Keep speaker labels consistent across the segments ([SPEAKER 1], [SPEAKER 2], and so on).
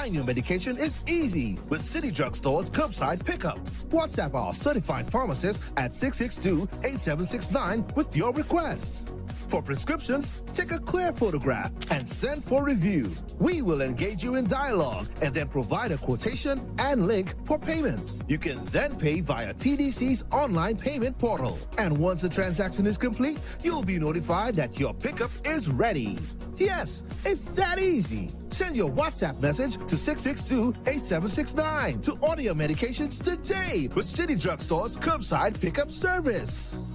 [SPEAKER 1] Buying your medication is easy with City Drug Store's curbside pickup. WhatsApp our certified pharmacist at 662-8769 with your requests. For prescriptions, take a clear photograph and send for review. We will engage you in dialogue and then provide a quotation and link for payment. You can then pay via TDC's online payment portal. And once the transaction is complete, you'll be notified that your pickup is ready. Yes, it's that easy. Send your WhatsApp message to 662-8769 to order your medications today with City Drug Store's curbside pickup service.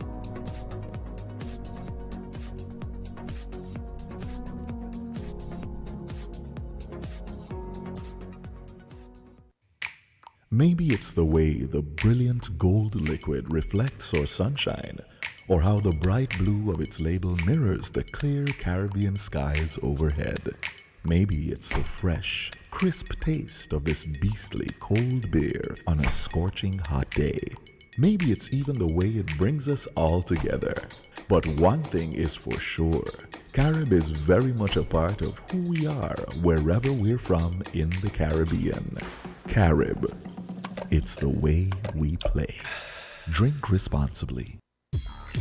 [SPEAKER 2] Maybe it's the way the brilliant gold liquid reflects our sunshine, or how the bright blue of its label mirrors the clear Caribbean skies overhead. Maybe it's the fresh, crisp taste of this beastly cold beer on a scorching hot day. Maybe it's even the way it brings us all together. But one thing is for sure, Carib is very much a part of who we are wherever we're from in the Caribbean. Carib. It's the way we play. Drink responsibly.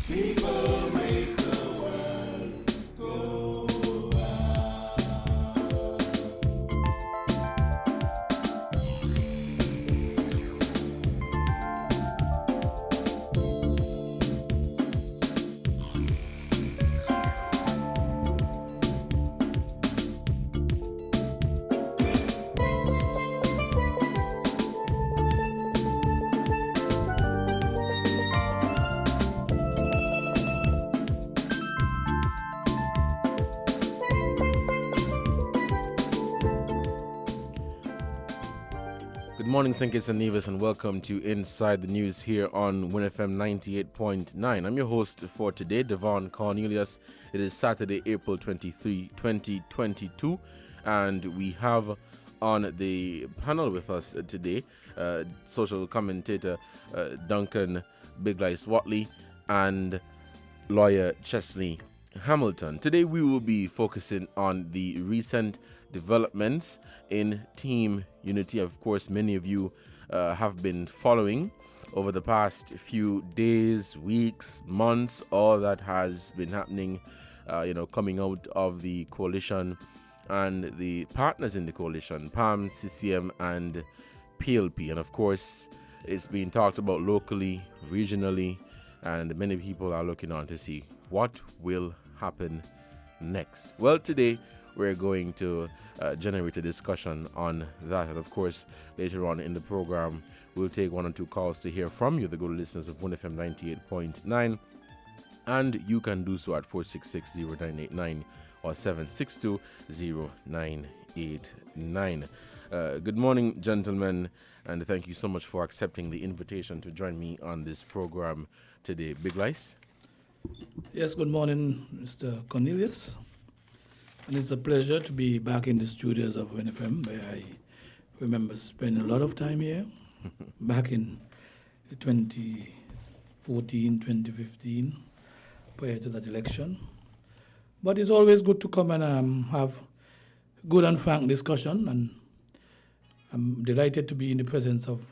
[SPEAKER 3] People make the world go
[SPEAKER 4] Good morning, St. Kitts and Nevis, and welcome to Inside the News here on WINNFM 98.9. I'm your host for today, Devon Cornelius. It is Saturday, April 23, 2022, and we have on the panel with us today social commentator Duncan Big Lice Watley and lawyer Chesley Hamilton. Today we will be focusing on the recent developments in Team Unity. Of course, many of you have been following over the past few days, weeks, months, all that has been happening, coming out of the coalition and the partners in the coalition, PAM, CCM, and PLP. And of course, it's being talked about locally, regionally, and many people are looking on to see what will happen next. Well, today we're going to generate a discussion on that. And of course, later on in the program, we'll take one or two calls to hear from you, the good listeners of WINNFM 98.9. And you can do so at 466-0989 or 762-0989. Good morning, gentlemen, and thank you so much for accepting the invitation to join me on this program today. Big Lice?
[SPEAKER 5] Yes, good morning, Mr. Cornelius. And it's a pleasure to be back in the studios of WINNFM, where I remember spending a lot of time here, back in 2014, 2015, prior to that election. But it's always good to come and have good and frank discussion, and I'm delighted to be in the presence of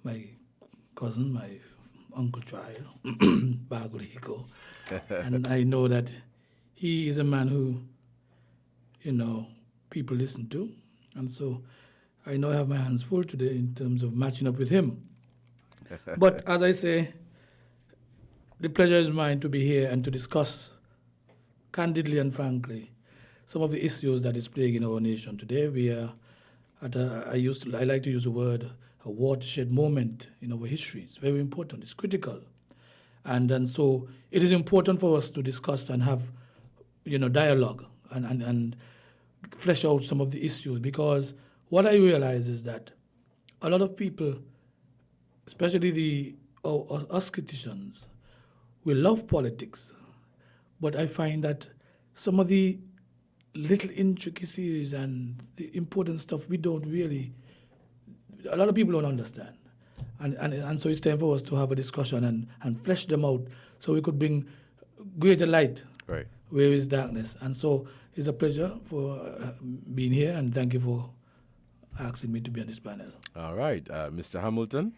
[SPEAKER 5] my cousin, my uncle child, Bagolico. And I know that he is a man who, people listen to. And so I know I have my hands full today in terms of matching up with him. But as I say, the pleasure is mine to be here and to discuss candidly and frankly some of the issues that is plaguing our nation today. We are at I like to use the word a watershed moment in our history. It's very important. It's critical. And so it is important for us to discuss and have, dialogue and flesh out some of the issues, because what I realize is that a lot of people, especially us citizens, we love politics, but I find that some of the little intricacies and the important stuff a lot of people don't understand. And so it's time for us to have a discussion and flesh them out so we could bring greater light where is darkness. And so it's a pleasure for being here, and thank you for asking me to be on this panel.
[SPEAKER 4] All right, Mr. Hamilton.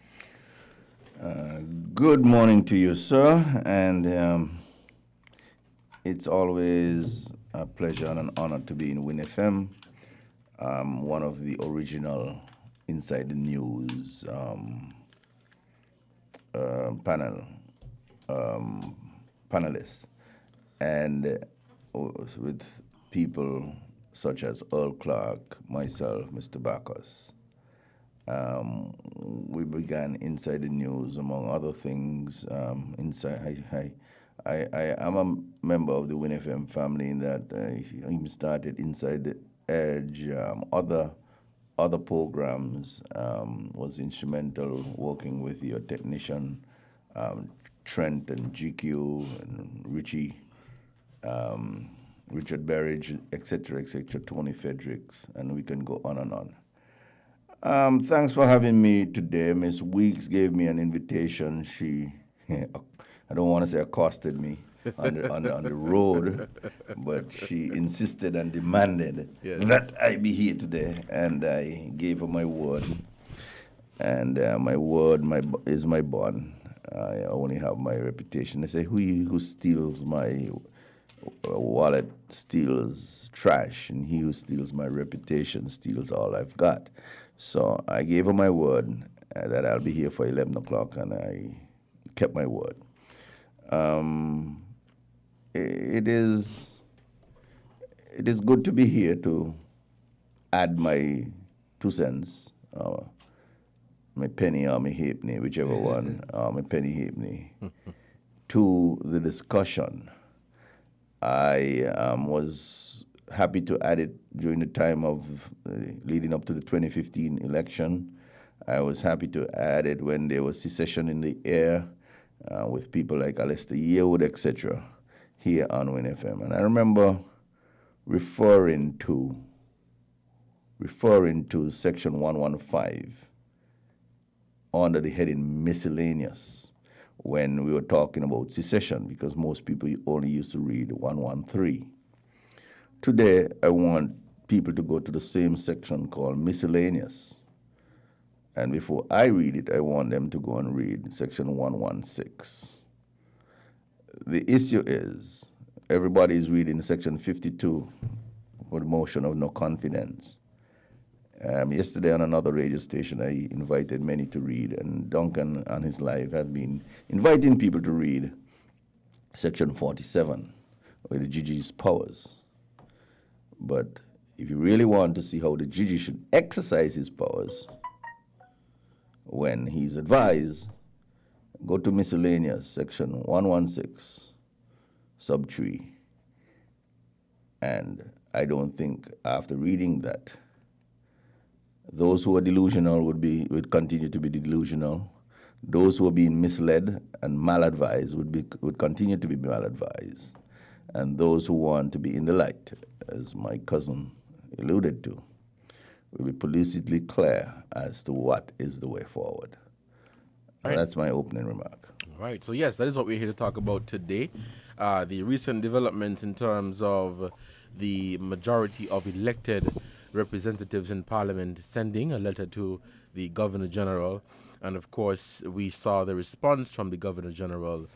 [SPEAKER 6] Good morning to you, sir, and it's always a pleasure and an honor to be in Win FM. One of the original Inside the News panelists, and with people such as Earl Clark, myself, Mr. Bacchus. We began Inside the News, among other things. I am a member of the Win FM family in that he started Inside the Edge, other programs, was instrumental working with your technician, Trent and GQ and Richie, Richard Berridge, etc., Tony Fredericks, and we can go on and on. Thanks for having me today. Miss Weeks gave me an invitation. She, I don't want to say accosted me on the road, but she insisted and demanded that I be here today, and I gave her my word. And my word is my bond. I only have my reputation. They say, who steals my wallet steals trash, and he who steals my reputation steals all I've got. So I gave her my word that I'll be here for 11 o'clock, and I kept my word. It is good to be here to add my 2 cents, my penny or my halfpenny, whichever one, my penny halfpenny, to the discussion. I was happy to add it during the time of leading up to the 2015 election. I was happy to add it when there was secession in the air with people like Alistair Yearwood, etc., here on Win FM. And I remember referring to Section 115 under the heading miscellaneous when we were talking about secession, because most people only used to read 113. Today, I want people to go to the same section called miscellaneous. And before I read it, I want them to go and read Section 116. The issue is, everybody is reading Section 52 for the motion of no confidence. Yesterday on another radio station, I invited many to read, and Duncan and his life have been inviting people to read Section 47, where the Gigi's powers. But if you really want to see how the Gigi should exercise his powers when he's advised, go to miscellaneous, Section 116, sub 3. And I don't think after reading that, those who are delusional would continue to be delusional. Those who are being misled and maladvised would continue to be maladvised. And those who want to be in the light, as my cousin alluded to, will be lucidly clear as to what is the way forward. Right. That's my opening remark.
[SPEAKER 4] Right. So, yes, that is what we're here to talk about today. The recent developments in terms of the majority of elected representatives in Parliament sending a letter to the Governor General. And, of course, we saw the response from the Governor General.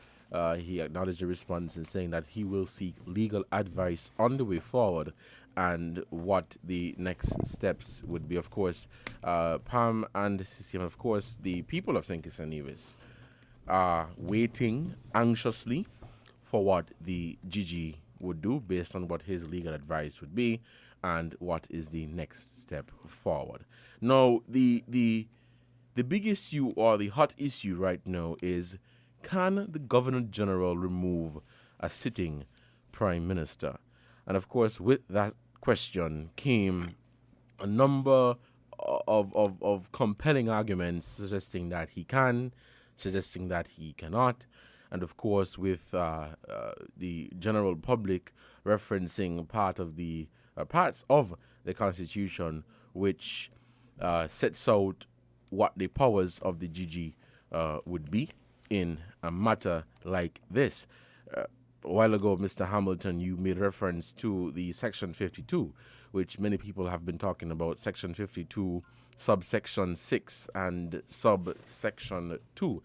[SPEAKER 4] He acknowledged the response in saying that he will seek legal advice on the way forward and what the next steps would be. Of course, Pam and CCM, of course, the people of St. Kitts and Nevis are waiting anxiously for what the Gigi would do based on what his legal advice would be and what is the next step forward. Now, the big issue or the hot issue right now is, can the Governor General remove a sitting Prime Minister? And of course, with that question came a number of compelling arguments suggesting that he can, suggesting that he cannot, and of course with the general public referencing parts of the Constitution which sets out what the powers of the GG would be in a matter like this. a while ago, Mr. Hamilton, you made reference to the Section 52, which many people have been talking about, Section 52, subsection 6 and subsection 2.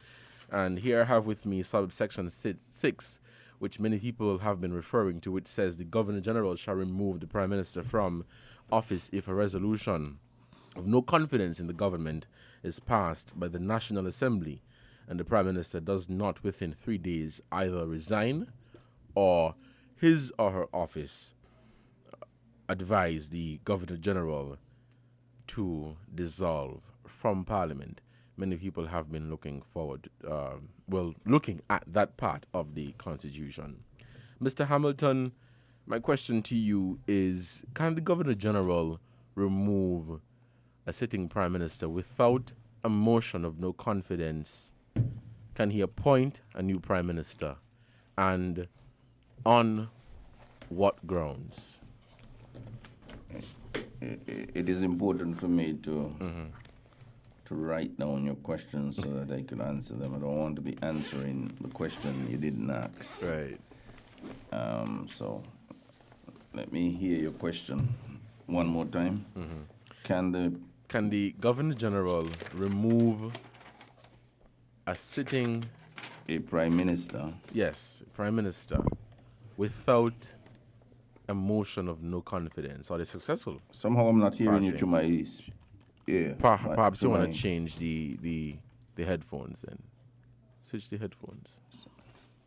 [SPEAKER 4] And here I have with me subsection 6, which many people have been referring to, which says the Governor General shall remove the Prime Minister from office if a resolution of no confidence in the government is passed by the National Assembly and the Prime Minister does not within 3 days either resign or his or her office advise the Governor General to dissolve from Parliament. Many people have been looking forward, looking at that part of the Constitution. Mr. Hamilton, my question to you is, can the Governor General remove a sitting Prime Minister without a motion of no confidence? Can he appoint a new Prime Minister? And on what grounds?
[SPEAKER 6] It is important for me to write down your questions so that I can answer them. I don't want to be answering the question you didn't ask.
[SPEAKER 4] Right.
[SPEAKER 6] So let me hear your question one more time. Can
[SPEAKER 4] the Governor General remove a sitting
[SPEAKER 6] Prime Minister?
[SPEAKER 4] Yes, Prime Minister, without a motion of no confidence? Are they successful?
[SPEAKER 6] Somehow I'm not hearing you through my ear.
[SPEAKER 4] Perhaps you want to change the headphones then. Switch the headphones.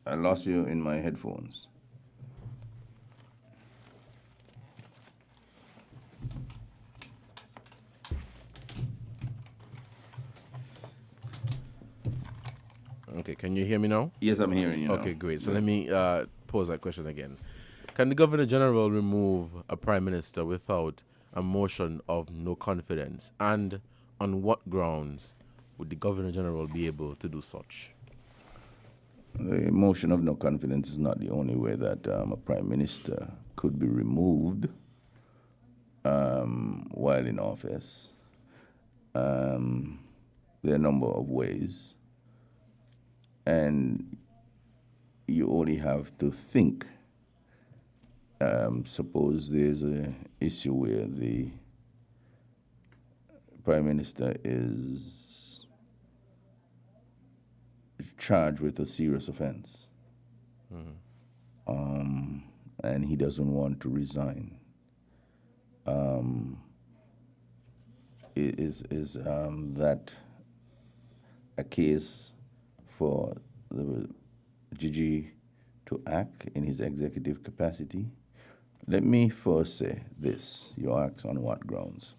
[SPEAKER 6] I lost you in my headphones.
[SPEAKER 4] Okay, can you hear me now?
[SPEAKER 6] Yes, I'm hearing you now.
[SPEAKER 4] Okay, great. So let me pose that question again. Can the Governor General remove a Prime Minister without a motion of no confidence? And on what grounds would the Governor General be able to do such?
[SPEAKER 6] The motion of no confidence is not the only way that a Prime Minister could be removed while in office. There are a number of ways. And you only have to think. Suppose there's an issue where the Prime Minister is charged with a serious offense, and he doesn't want to resign. Is that a case for the Gigi to act in his executive capacity? Let me first say this. You ask on what grounds?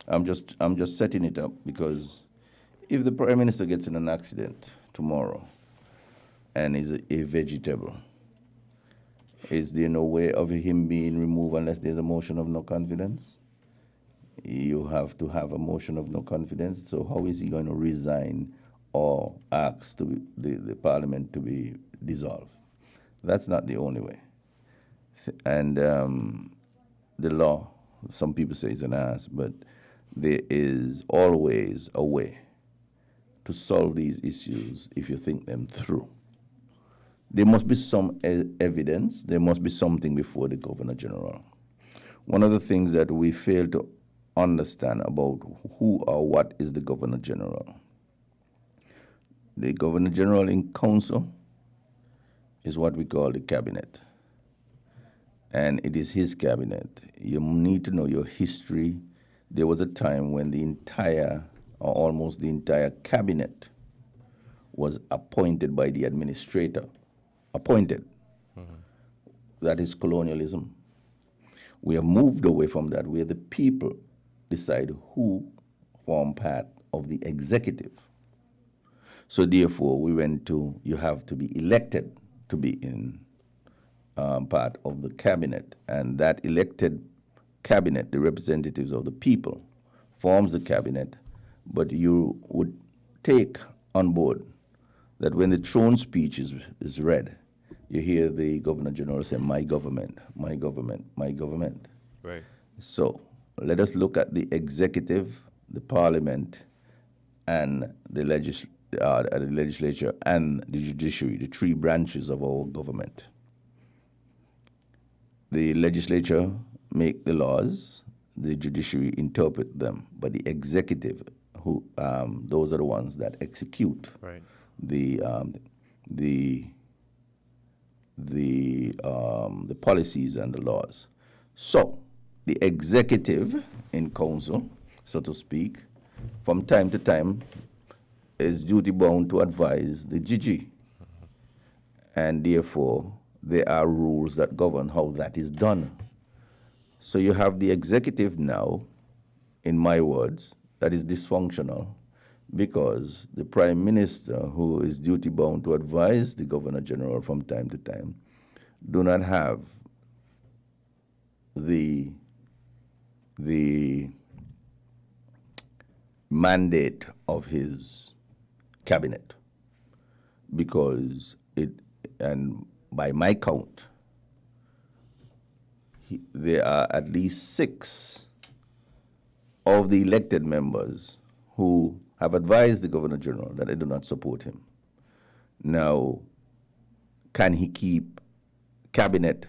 [SPEAKER 6] I'm just setting it up because if the Prime Minister gets in an accident tomorrow and is a vegetable, is there no way of him being removed unless there's a motion of no confidence? You have to have a motion of no confidence. So how is he going to resign or ask to the Parliament to be dissolved? That's not the only way. And the law, some people say is an ass, but there is always a way to solve these issues if you think them through. There must be some evidence, there must be something before the Governor General. One of the things that we fail to understand about who or what is the Governor General. The Governor General in Council is what we call the cabinet. And it is his cabinet. You need to know your history. There was a time when the entire, or almost the entire cabinet was appointed by the administrator. Appointed. That is colonialism. We have moved away from that, where the people decide who form part of the executive. So therefore, we went to, you have to be elected to be in part of the cabinet. And that elected cabinet, the representatives of the people, forms the cabinet. But you would take on board that when the throne speech is read, you hear the Governor General say, my government, my government, my government.
[SPEAKER 4] Right.
[SPEAKER 6] So let us look at the executive, the parliament, and the the legislature and the judiciary, the three branches of our government. The legislature make the laws, the judiciary interpret them, but the executive, who those are the ones that execute
[SPEAKER 4] Right.
[SPEAKER 6] the policies and the laws. So the executive in council, so to speak, from time to time is duty bound to advise the GG. And therefore, there are rules that govern how that is done. So you have the executive now, in my words, that is dysfunctional because the prime minister, who is duty bound to advise the governor general from time to time, do not have the mandate of his cabinet, because and by my count, there are at least 6 of the elected members who have advised the Governor General that they do not support him. Now, can he keep cabinet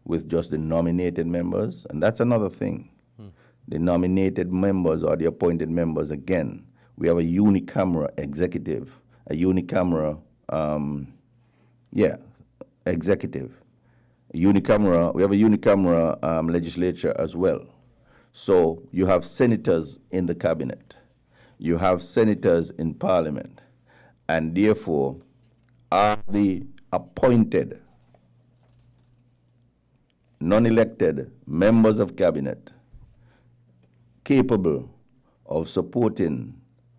[SPEAKER 6] with just the nominated members? And that's another thing. The nominated members or the appointed members, again, we have a unicameral executive, a unicameral, executive. We have a unicameral legislature as well. So you have senators in the cabinet, you have senators in parliament, and therefore are the appointed, non-elected members of cabinet capable of supporting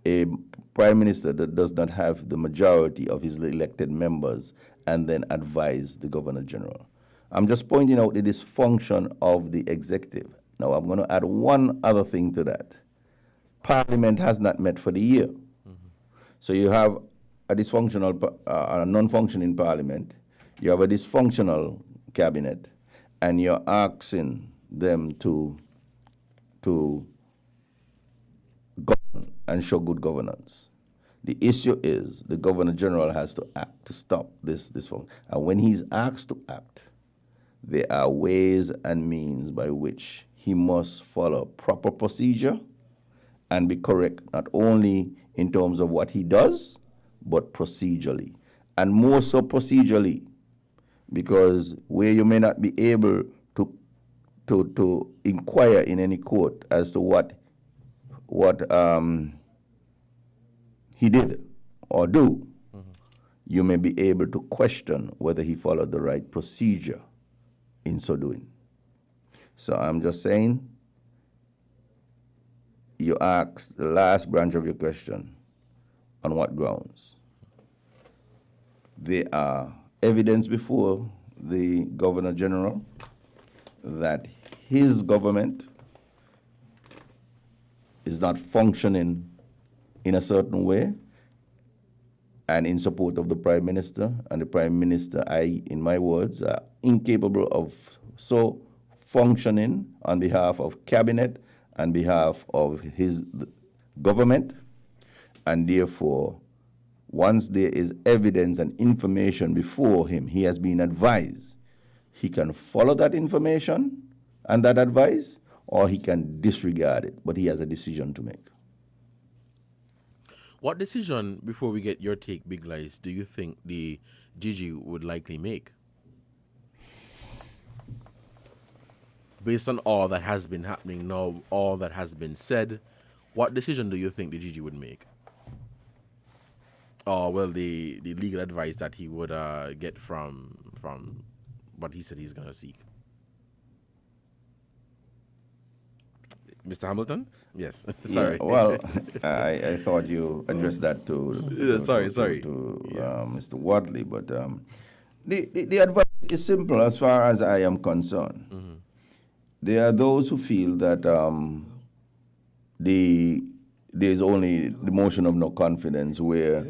[SPEAKER 6] a prime minister that does not have the majority of his elected members and then advise the governor general? I'm just pointing out the dysfunction of the executive. Now, I'm going to add one other thing to that. Parliament has not met for the year. So you have a dysfunctional, a non-functioning parliament, you have a dysfunctional cabinet, and you're asking them to govern and show good governance. The issue is the governor general has to act to stop this dysfunction. And when he's asked to act, there are ways and means by which he must follow proper procedure and be correct, not only in terms of what he does, but procedurally. And more so procedurally, because where you may not be able to inquire in any court as to what he did or do, you may be able to question whether he followed the right procedure in so doing. So I'm just saying, you asked the last branch of your question, on what grounds? There are evidence before the Governor General that his government is not functioning in a certain way and in support of the Prime Minister, and the Prime Minister, in my words, are incapable of so functioning on behalf of cabinet and behalf of his government, and therefore, once there is evidence and information before him, he has been advised, he can follow that information and that advice, or he can disregard it, but he has a decision to make.
[SPEAKER 4] What decision, before we get your take, Big Lies, do you think the Gigi would likely make? Based on all that has been happening now, all that has been said, what decision do you think the Gigi would make? Or, well, the legal advice that he would get from what he said he's going to seek? Mr. Hamilton? Yes. Sorry.
[SPEAKER 6] Yeah, well, I thought you addressed that to Mr. Wadley, but the advice is simple as far as I am concerned.
[SPEAKER 4] Mm-hmm.
[SPEAKER 6] There are those who feel that there's only the motion of no confidence, where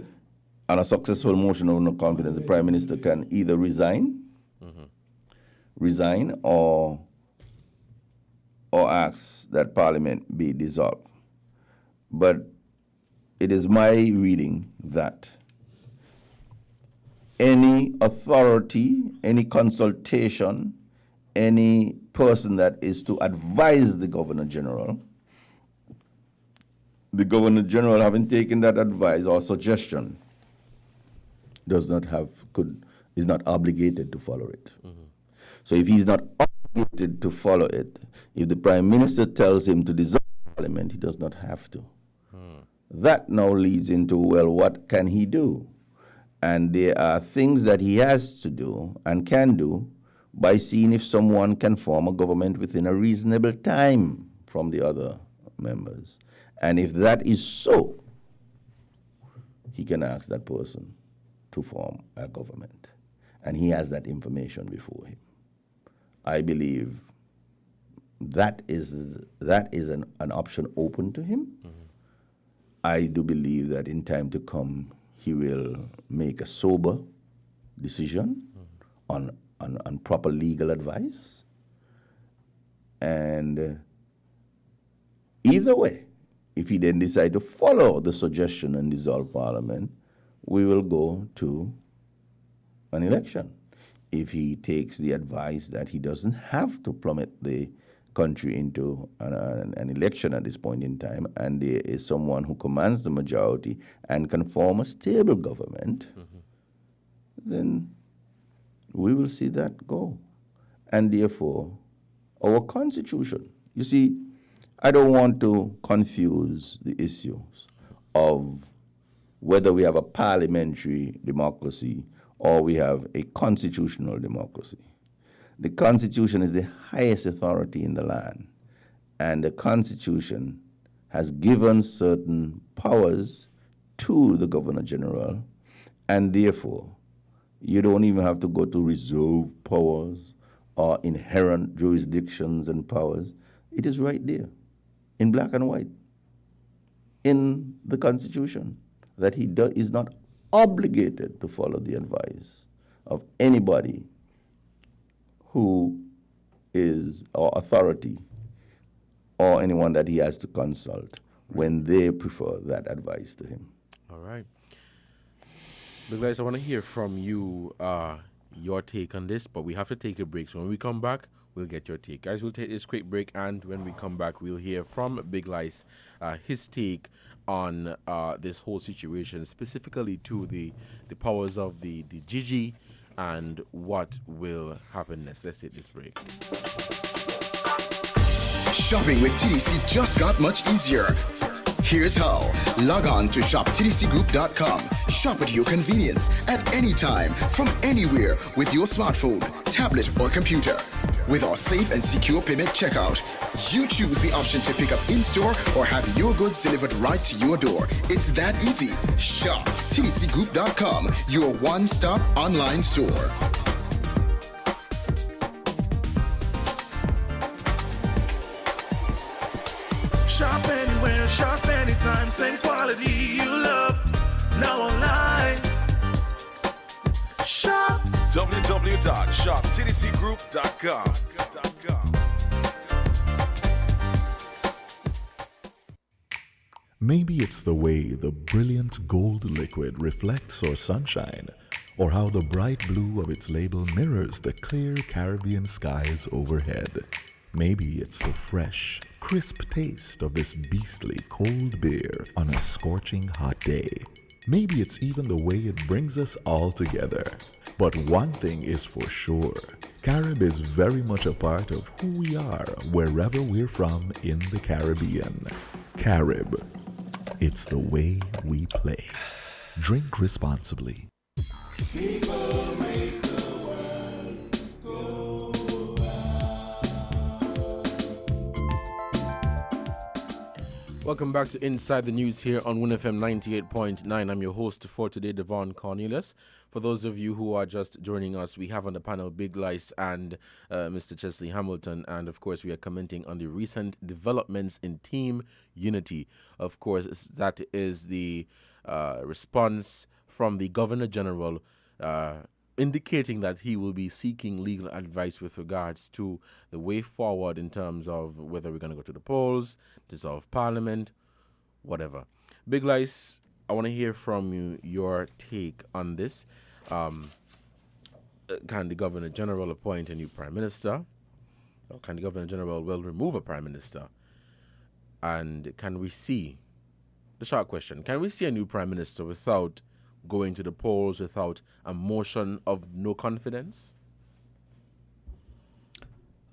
[SPEAKER 6] on a successful motion of no confidence, the Prime Minister can either resign or ask that Parliament be dissolved. But it is my reading that any authority, any consultation, any person that is to advise the Governor General, the Governor General, having taken that advice or suggestion, is not obligated to follow it. So if he's not obligated to follow it, if the Prime Minister tells him to dissolve Parliament, he does not have to. That now leads into, well, what can he do? And there are things that he has to do and can do by seeing if someone can form a government within a reasonable time from the other members. And if that is so, he can ask that person to form a government. And he has that information before him. I believe that is an option open to him. I do believe that in time to come, he will make a sober decision on proper legal advice. And either way, if he then decide to follow the suggestion and dissolve Parliament, we will go to an election. If he takes the advice that he doesn't have to plummet the country into an election at this point in time, and there is someone who commands the majority and can form a stable government, then we will see that go. And therefore, our Constitution, you see, I don't want to confuse the issues of whether we have a parliamentary democracy or we have a constitutional democracy. The Constitution is the highest authority in the land, and the Constitution has given certain powers to the Governor General, and therefore, you don't even have to go to reserve powers or inherent jurisdictions and powers. It is right there, in black and white, in the Constitution, that he is not obligated to follow the advice of anybody who is, or authority, or anyone that he has to consult when they prefer that advice to him.
[SPEAKER 4] All right. Big Lights, I want to hear from you, your take on this, but we have to take a break. So when we come back, we'll get your take. Guys, we'll take this quick break, and when we come back, we'll hear from Big Lights, his take on this whole situation, specifically to the powers of the Gigi and what will happen next. Let's take this break.
[SPEAKER 7] Shopping with TDC just got much easier. Here's how. Log on to shoptdcgroup.com. Shop at your convenience at any time, from anywhere, with your smartphone, tablet, or computer. With our safe and secure payment checkout, you choose the option to pick up in-store or have your goods delivered right to your door. It's that easy. Shop tdcgroup.com, your one-stop online store.
[SPEAKER 3] Shop anywhere, shop anytime, same quality you love. Now online. Shop www.shoptdcgroup.com.
[SPEAKER 2] Maybe it's the way the brilliant gold liquid reflects our sunshine, or how the bright blue of its label mirrors the clear Caribbean skies overhead. Maybe it's the fresh, crisp taste of this beastly cold beer on a scorching hot day. Maybe it's even the way it brings us all together. But one thing is for sure, Carib is very much a part of who we are wherever we're from in the Caribbean. Carib, it's the way we play. Drink responsibly.
[SPEAKER 3] People make the world go round.
[SPEAKER 4] Welcome back to Inside the News here on WINNFM 98.9. I'm your host for today, Devon Cornelius. For those of you who are just joining us, we have on the panel Big Lice and Mr. Chesley Hamilton, and of course we are commenting on the recent developments in Team Unity. Of course, that is the response from the Governor General indicating that he will be seeking legal advice with regards to the way forward in terms of whether we're going to go to the polls, dissolve Parliament, whatever. Big Lice, I want to hear from you your take on this. Can the Governor General appoint a new Prime Minister? Or can the Governor General will remove a Prime Minister? And can we see, the short question, can we see a new Prime Minister without going to the polls, without a motion of no confidence?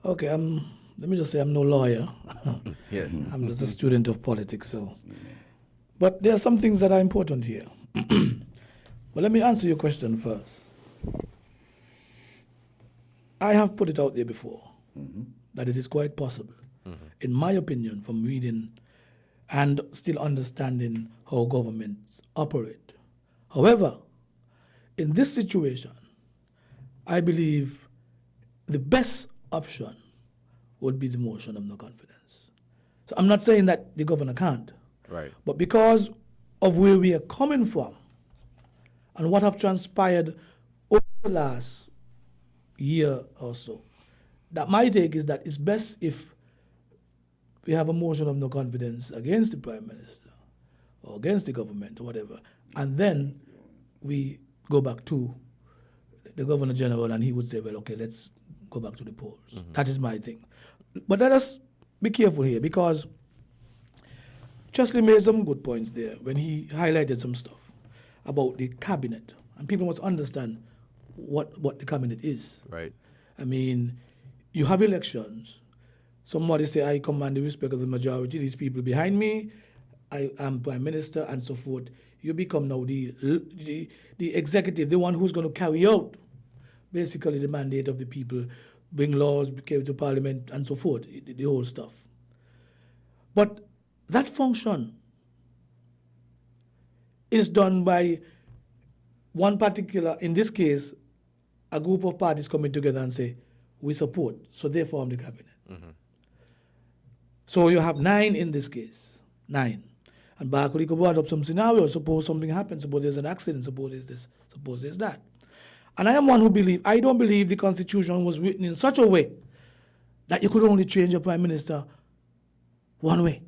[SPEAKER 5] Okay, let me just say I'm no lawyer.
[SPEAKER 4] Yes.
[SPEAKER 5] I'm just a student of politics. So, but there are some things that are important here. But let me answer your question first. I have put it out there before that it is quite possible, in my opinion, from reading and still understanding how governments operate. However, in this situation, I believe the best option would be the motion of no confidence. So I'm not saying that the governor can't,
[SPEAKER 4] Right.
[SPEAKER 5] but because of where we are coming from and what have transpired over the last year or so, that my take is that it's best if we have a motion of no confidence against the Prime Minister or against the government or whatever, and then we go back to the Governor General and he would say, well, okay, let's go back to the polls. That is my thing. But let us be careful here, because Chesley made some good points there when he highlighted some stuff about the cabinet. And people must understand what the cabinet is.
[SPEAKER 4] Right.
[SPEAKER 5] I mean, you have elections. Somebody say, I command the respect of the majority, these people behind me, I am Prime Minister, and so forth. You become now the executive, the one who's going to carry out basically the mandate of the people, bring laws, carry to Parliament, and so forth, the whole stuff. But that function is done by one particular, in this case, a group of parties coming together and say, we support, so they form the cabinet. So you have 9 in this case, 9. And Barkley could brought up some scenarios. Suppose something happens, suppose there's an accident, suppose there's this, suppose there's that. And I am one who I don't believe the Constitution was written in such a way that you could only change a Prime Minister one way.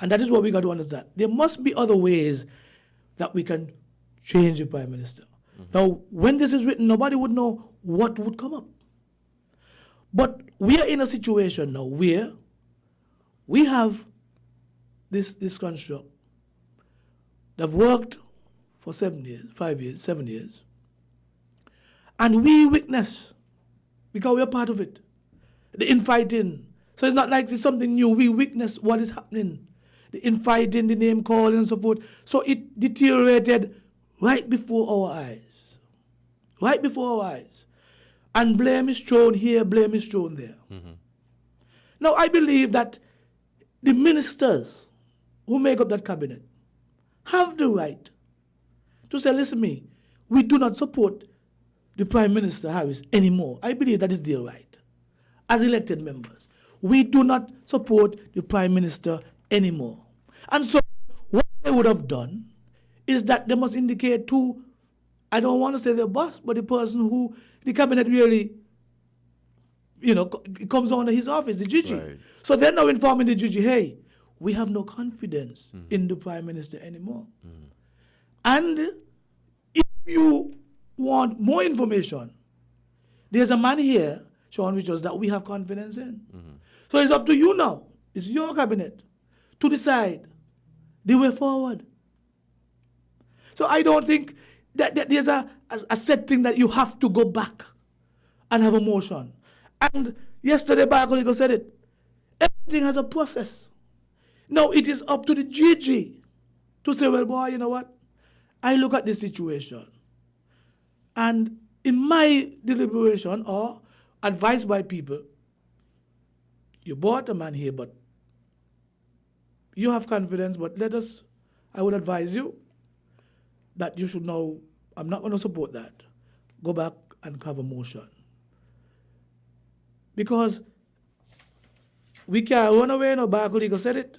[SPEAKER 5] And that is what we got to understand. There must be other ways that we can change the Prime Minister. Now, when this is written, nobody would know what would come up. But we are in a situation now where we have this construct that have worked for 7 years, 5 years, 7 years. And we witness, because we are part of it, the infighting. So it's not like it's something new. We witness what is happening. The infighting, the name calling and so forth. So it deteriorated right before our eyes. Right before our eyes. And blame is thrown here, blame is thrown there. Now I believe that the ministers who make up that cabinet have the right to say, listen me, we do not support the Prime Minister Harris anymore. I believe that is their right. As elected members, we do not support the Prime Minister anymore. And so what they would have done is that they must indicate to, I don't want to say the boss, but the person who the cabinet really, comes under his office, the GG. Right. So they're now informing the GG, hey, we have no confidence in the Prime Minister anymore. And if you want more information, there's a man here, Sean Richards, that we have confidence in. So it's up to you now. It's your cabinet to decide the way forward. So I don't think that there's a set thing that you have to go back and have a motion. And yesterday, Barcolico said it. Everything has a process. Now it is up to the GG to say, well, boy, you know what? I look at this situation. And in my deliberation or advice by people, you brought a man here, but you have confidence, but I would advise you that you should know, I'm not going to support that. Go back and have a motion. Because we can't run away, Barcolico said it.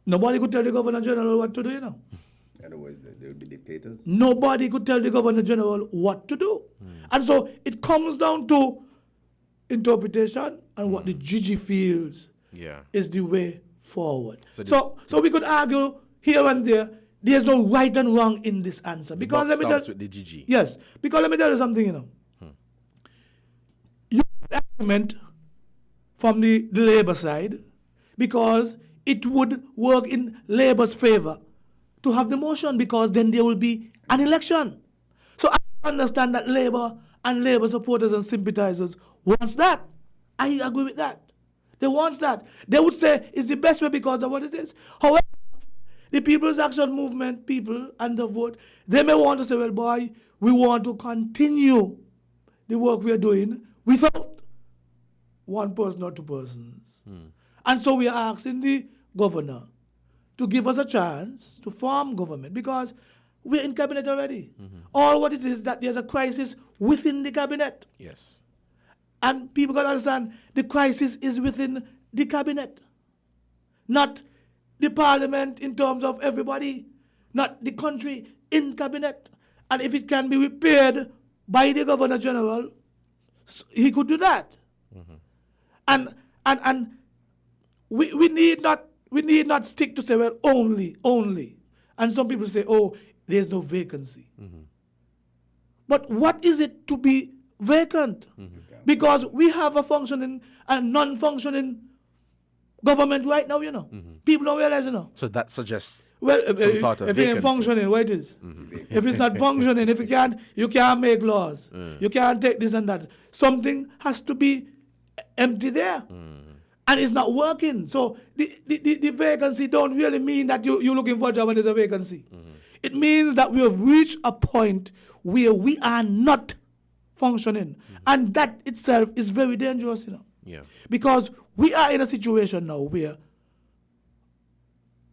[SPEAKER 5] Nobody could tell the Governor General what to do,
[SPEAKER 6] Otherwise, they would be dictators.
[SPEAKER 5] Nobody could tell the Governor General what to do. And so it comes down to interpretation and what the GG feels is the way forward. So we could argue here and there. There's no right and wrong in this answer. Because let me tell
[SPEAKER 4] with the GG.
[SPEAKER 5] Yes, because let me tell you something, You have an argument from the Labour side because it would work in Labour's favor to have the motion because then there will be an election. So I understand that Labour and Labour supporters and sympathizers wants that. I agree with that. They want that. They would say it's the best way because of what it is. However, the People's Action Movement people and the vote, they may want to say, well, boy, we want to continue the work we are doing without one person or two persons. And so we are asking the governor to give us a chance to form government because we're in cabinet already. All what it is that there's a crisis within the cabinet.
[SPEAKER 4] Yes.
[SPEAKER 5] And people got to understand the crisis is within the cabinet, not the parliament in terms of everybody, not the country in cabinet. And if it can be repaired by the Governor General, he could do that. And we need not stick to say, well, only. And some people say, oh, there's no vacancy. But what is it to be vacant? Because we have a functioning and non-functioning government right now, People don't realize,
[SPEAKER 4] So that suggests
[SPEAKER 5] well,
[SPEAKER 4] some sort of
[SPEAKER 5] if it ain't
[SPEAKER 4] vacancy.
[SPEAKER 5] functioning, what it is? If it's not functioning, if you can't make laws. You can't take this and that. Something has to be empty there. And it's not working. So the vacancy don't really mean that you're looking for a job and there's a vacancy. It means that we have reached a point where we are not functioning. And that itself is very dangerous,
[SPEAKER 4] Yeah.
[SPEAKER 5] Because we are in a situation now where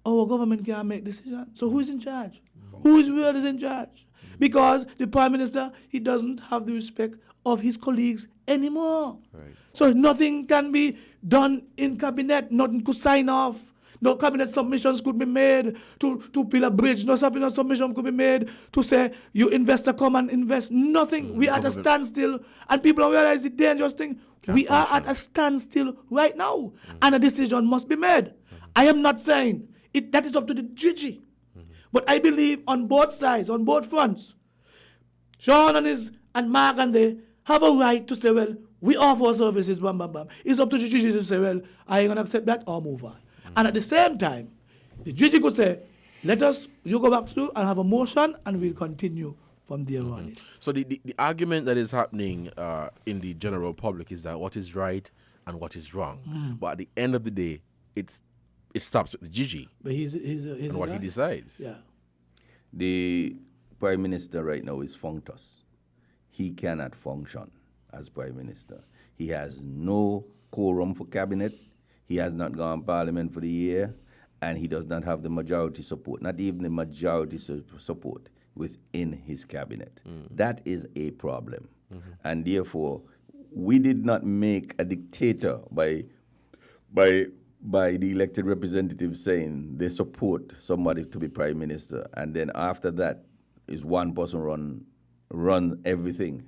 [SPEAKER 5] our government can't make decisions. So who is in charge? Who is really in charge? Because the Prime Minister, he doesn't have the respect of his colleagues anymore.
[SPEAKER 4] Right.
[SPEAKER 5] So nothing can be done in cabinet. Nothing could sign off. No cabinet submissions could be made to build a bridge. No cabinet submission could be made to say, you investor come and invest. Nothing. We are at a standstill. And people don't realize the dangerous thing. We are at a standstill right now. And a decision must be made. I am not saying that is up to the GG. But I believe on both sides, on both fronts, Sean and Mark and they have a right to say, well, we offer services, bam, bam, bam. It's up to the GG to say, well, I ain't going to accept that or move on. And at the same time, the GG could say, you go back through and have a motion and we'll continue from there on.
[SPEAKER 4] So the argument that is happening in the general public is that what is right and what is wrong. But at the end of the day, it stops with the GG.
[SPEAKER 5] But he's
[SPEAKER 4] and what he decides.
[SPEAKER 5] Yeah.
[SPEAKER 6] The Prime Minister right now is functus. He cannot function as Prime Minister. He has no quorum for cabinet. He has not gone Parliament for the year, and he does not have the majority support, not even the majority support within his cabinet. That is a problem. And therefore, we did not make a dictator by the elected representatives saying they support somebody to be Prime Minister, and then after that is one person run everything.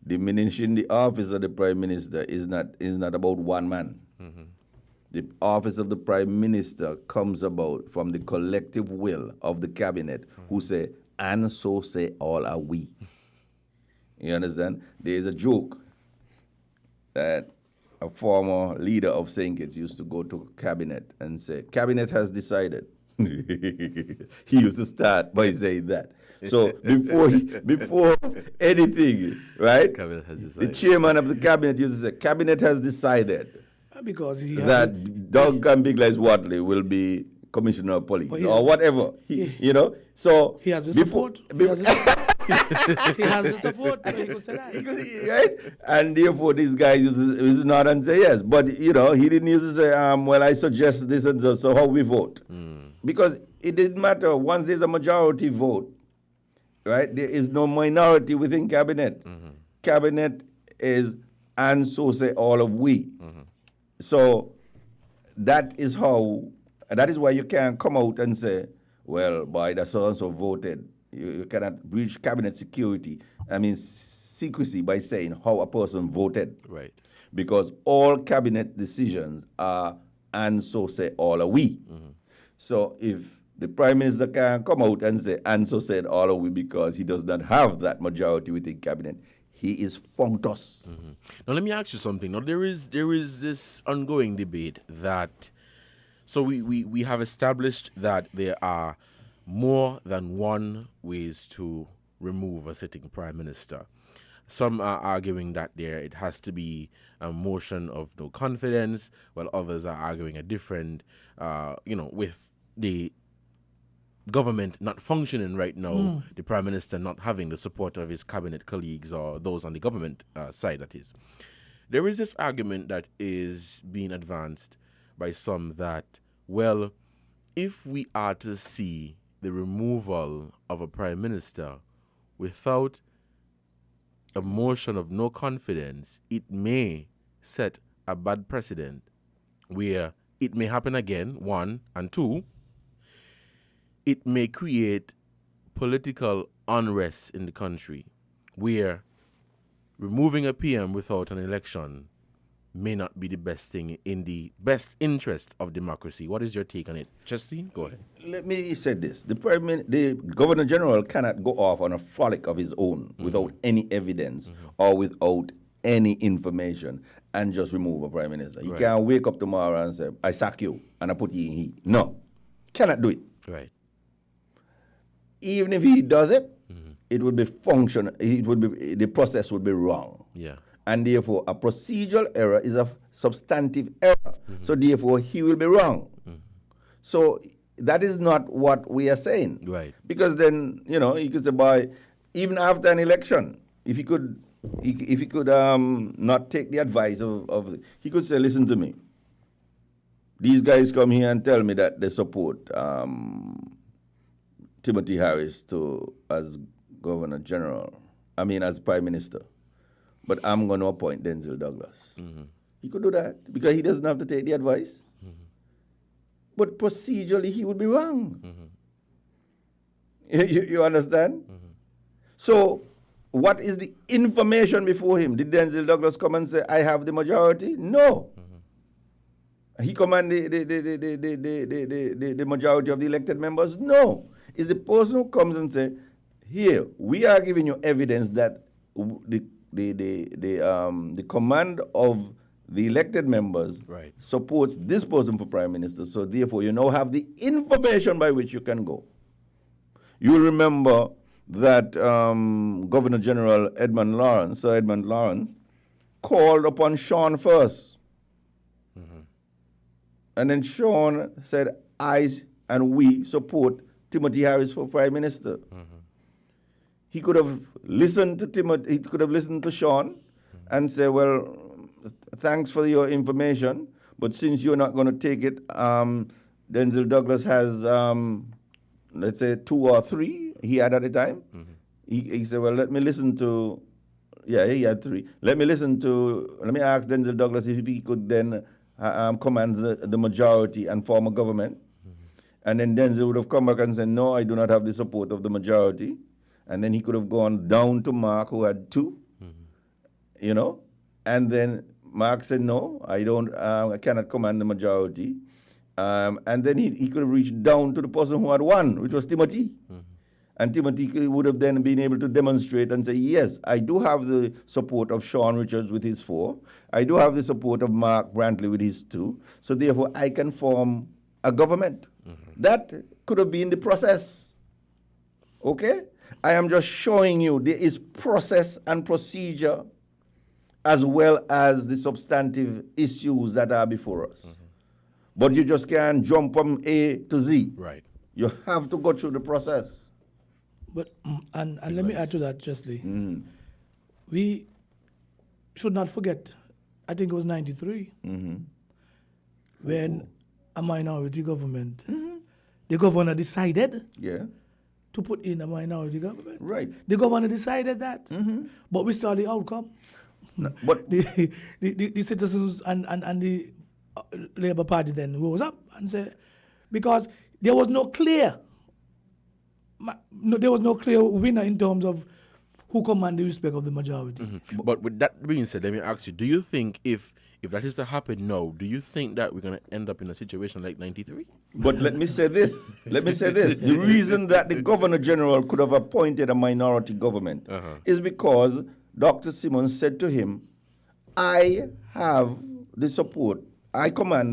[SPEAKER 6] Diminishing the office of the Prime Minister is not about one man. The office of the Prime Minister comes about from the collective will of the cabinet who say, and so say all are we. You understand? There is a joke that a former leader of St. Kitts used to go to cabinet and say, cabinet has decided. He used to start by saying that. So before anything, right?
[SPEAKER 4] Cabinet has decided.
[SPEAKER 6] The chairman of the cabinet used to say, cabinet has decided
[SPEAKER 5] Because
[SPEAKER 6] that Duncan Biglis Watley will be commissioner of police or whatever. So
[SPEAKER 5] he has the support. He has the support. So he could say that.
[SPEAKER 6] Right? And therefore, these guys used to nod and say yes. But, he didn't use to say, well, I suggest this and so how we vote. Because it didn't matter. Once there's a majority vote, right, there is no minority within cabinet. Cabinet is, and so say all of we. So that is why you can't come out and say, well, by the so-and-so voted. You cannot breach cabinet secrecy by saying how a person voted.
[SPEAKER 4] Right.
[SPEAKER 6] Because all cabinet decisions are and so say all are we. So if the Prime Minister can come out and say, and so said all are we, because he does not have that majority within cabinet, he is funked us.
[SPEAKER 4] Now let me ask you something. Now there is this ongoing debate that, so we have established that there are more than one ways to remove a sitting Prime Minister. Some are arguing that it has to be a motion of no confidence, while others are arguing a different, with the government not functioning right now, the Prime Minister not having the support of his cabinet colleagues or those on the government side, that is. There is this argument that is being advanced by some that, well, if we are to see the removal of a Prime Minister without a motion of no confidence, it may set a bad precedent where it may happen again, one, and two, it may create political unrest in the country where removing a PM without an election may not be the best thing in the best interest of democracy. What is your take on it? Justine, go ahead.
[SPEAKER 6] Let me say this. The Governor General cannot go off on a frolic of his own without any evidence or without any information and just remove a Prime Minister. He can't wake up tomorrow and say, I sack you and I put you in heat. No. Cannot do it.
[SPEAKER 4] Right.
[SPEAKER 6] Even if he does it, it would be the process would be wrong.
[SPEAKER 4] Yeah.
[SPEAKER 6] And therefore, a procedural error is a substantive error. So therefore, he will be wrong. So that is not what we are saying.
[SPEAKER 4] Right.
[SPEAKER 6] Because then, he could say, even after an election, if he could not take the advice he could say, listen to me. These guys come here and tell me that they support Timothy Harris as Governor General. As Prime Minister. But I'm going to appoint Denzel Douglas. He could do that because he doesn't have to take the advice. But procedurally, he would be wrong. You understand? So, what is the information before him? Did Denzel Douglas come and say, I have the majority? No. He commanded the majority of the elected members? No. It's the person who comes and says, here, we are giving you evidence that the command of the elected members supports this person for Prime Minister. So therefore, you now have the information by which you can go. You remember that Governor General Sir Edmund Lawrence, called upon Sean first. And then Sean said, I and we support Timothy Harris for Prime Minister. He could have listened to Timothy, he could have listened to Sean and say, well, thanks for your information, but since you're not going to take it, Denzel Douglas has, let's say, 2 or 3 he had at the time. He said, well, let me listen to, he had 3. Let me ask Denzel Douglas if he could then command the majority and form a government. And then Denzel would have come back and said, no, I do not have the support of the majority. And then he could have gone down to Mark, who had 2, and then Mark said, no, I cannot command the majority. And then he could have reached down to the person who had 1, which was Timothy. And Timothy would have then been able to demonstrate and say, yes, I do have the support of Sean Richards with his 4. I do have the support of Mark Brantley with his 2. So therefore, I can form a government. That could have been the process. Okay? I am just showing you there is process and procedure as well as the substantive issues that are before us. But you just can't jump from A to Z.
[SPEAKER 4] Right.
[SPEAKER 6] You have to go through the process.
[SPEAKER 5] But and let me add to that, justly. We should not forget, I think it was 93, when a minority government, the governor decided to put in a minority government.
[SPEAKER 6] Right.
[SPEAKER 5] The governor decided that. But we saw the outcome.
[SPEAKER 6] No, but
[SPEAKER 5] the citizens and the Labour Party then rose up and said, because there was no clear winner in terms of who command the respect of the majority.
[SPEAKER 4] But with that being said, let me ask you, do you think if If that is to happen now, do you think that we're going to end up in a situation like 93?
[SPEAKER 6] But let me say this. The reason that the Governor General could have appointed a minority government is because Dr. Simmons said to him, I command the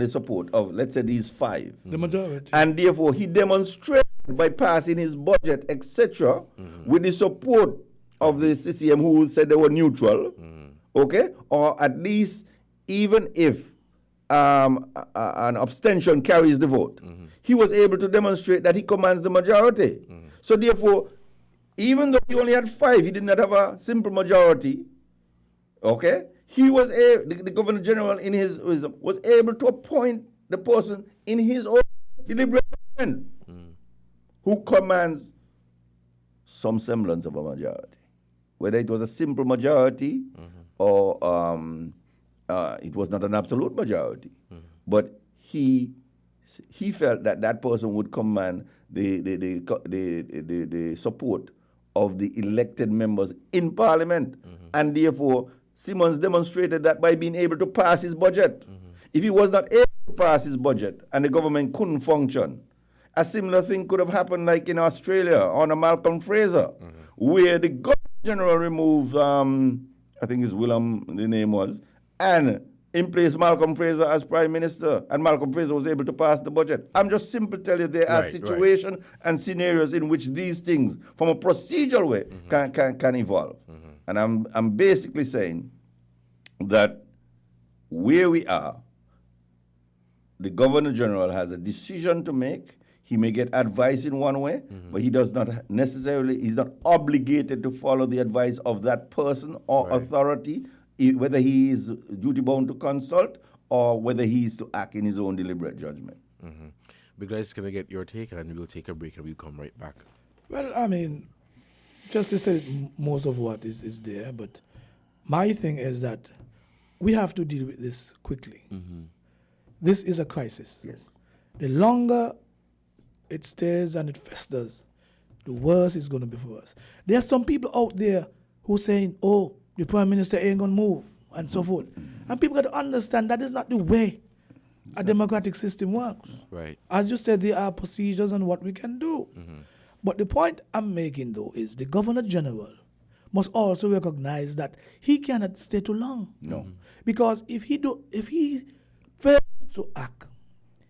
[SPEAKER 6] support of, let's say, these 5.
[SPEAKER 5] The majority.
[SPEAKER 6] And therefore, he demonstrated by passing his budget, etc., with the support of the CCM who said they were neutral, okay? Or at least, even if an abstention carries the vote, he was able to demonstrate that he commands the majority. So therefore, even though he only had 5, he did not have a simple majority, okay? He was the Governor General in his wisdom was able to appoint the person in his own deliberate government who commands some semblance of a majority. Whether it was a simple majority or it was not an absolute majority, but he felt that that person would command the support of the elected members in Parliament, and therefore Simmons demonstrated that by being able to pass his budget. If he was not able to pass his budget and the government couldn't function, a similar thing could have happened like in Australia under Malcolm Fraser, where the Governor General removed, I think it's Willem, the name was, and in place Malcolm Fraser as Prime Minister, and Malcolm Fraser was able to pass the budget. I'm just simply telling you there are situations and scenarios in which these things, from a procedural way, can evolve. And I'm basically saying that where we are, the Governor General has a decision to make. He may get advice in one way, but he does not necessarily, he's not obligated to follow the advice of that person or authority, whether he is duty-bound to consult or whether he is to act in his own deliberate judgment.
[SPEAKER 4] Big guys, can I get your take? And we'll take a break and we'll come right back.
[SPEAKER 5] Well, I mean, Justice said most of what is there, but my thing is that we have to deal with this quickly. This is a crisis.
[SPEAKER 6] Yes.
[SPEAKER 5] The longer it stays and it festers, the worse it's going to be for us. There are some people out there who are saying, oh, the Prime Minister ain't going to move, and so forth. And people got to understand that is not the way a democratic system works.
[SPEAKER 4] Right.
[SPEAKER 5] As you said, there are procedures on what we can do. But the point I'm making, though, is the Governor General must also recognize that he cannot stay too long.
[SPEAKER 6] No.
[SPEAKER 5] Because if he fails to act,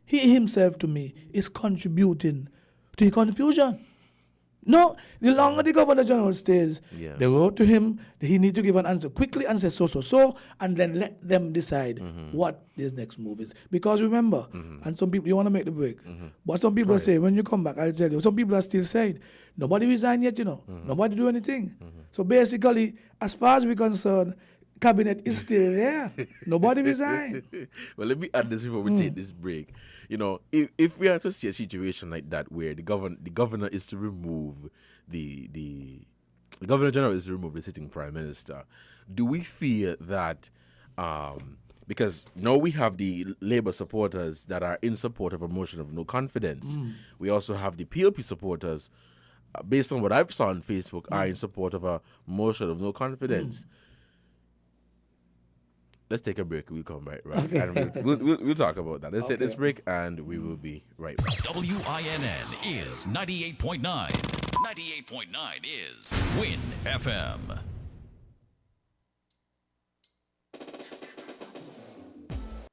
[SPEAKER 5] he himself, to me, is contributing to the confusion. No, the longer the Governor General stays, they wrote to him that he need to give an answer quickly and say so, and then let them decide what this next move is. Because remember, and some people, you want to make the break, but some people say, when you come back, I'll tell you, some people are still saying, nobody resigned yet, nobody do anything. So basically, as far as we're concerned, cabinet is still there. Nobody resigned.
[SPEAKER 4] Well, let me add this before we take this break. If we are to see a situation like that where the governor is to remove the Governor General is to remove the sitting Prime Minister, do we fear that because now we have the Labour supporters that are in support of a motion of no confidence, we also have the PLP supporters, based on what I've saw on Facebook, are in support of a motion of no confidence. Let's take a break. We'll come right.
[SPEAKER 5] Okay.
[SPEAKER 4] And we'll talk about that. Let's take this break, and we will be right back.
[SPEAKER 8] WINN is 98.9. 98.9 is Win FM.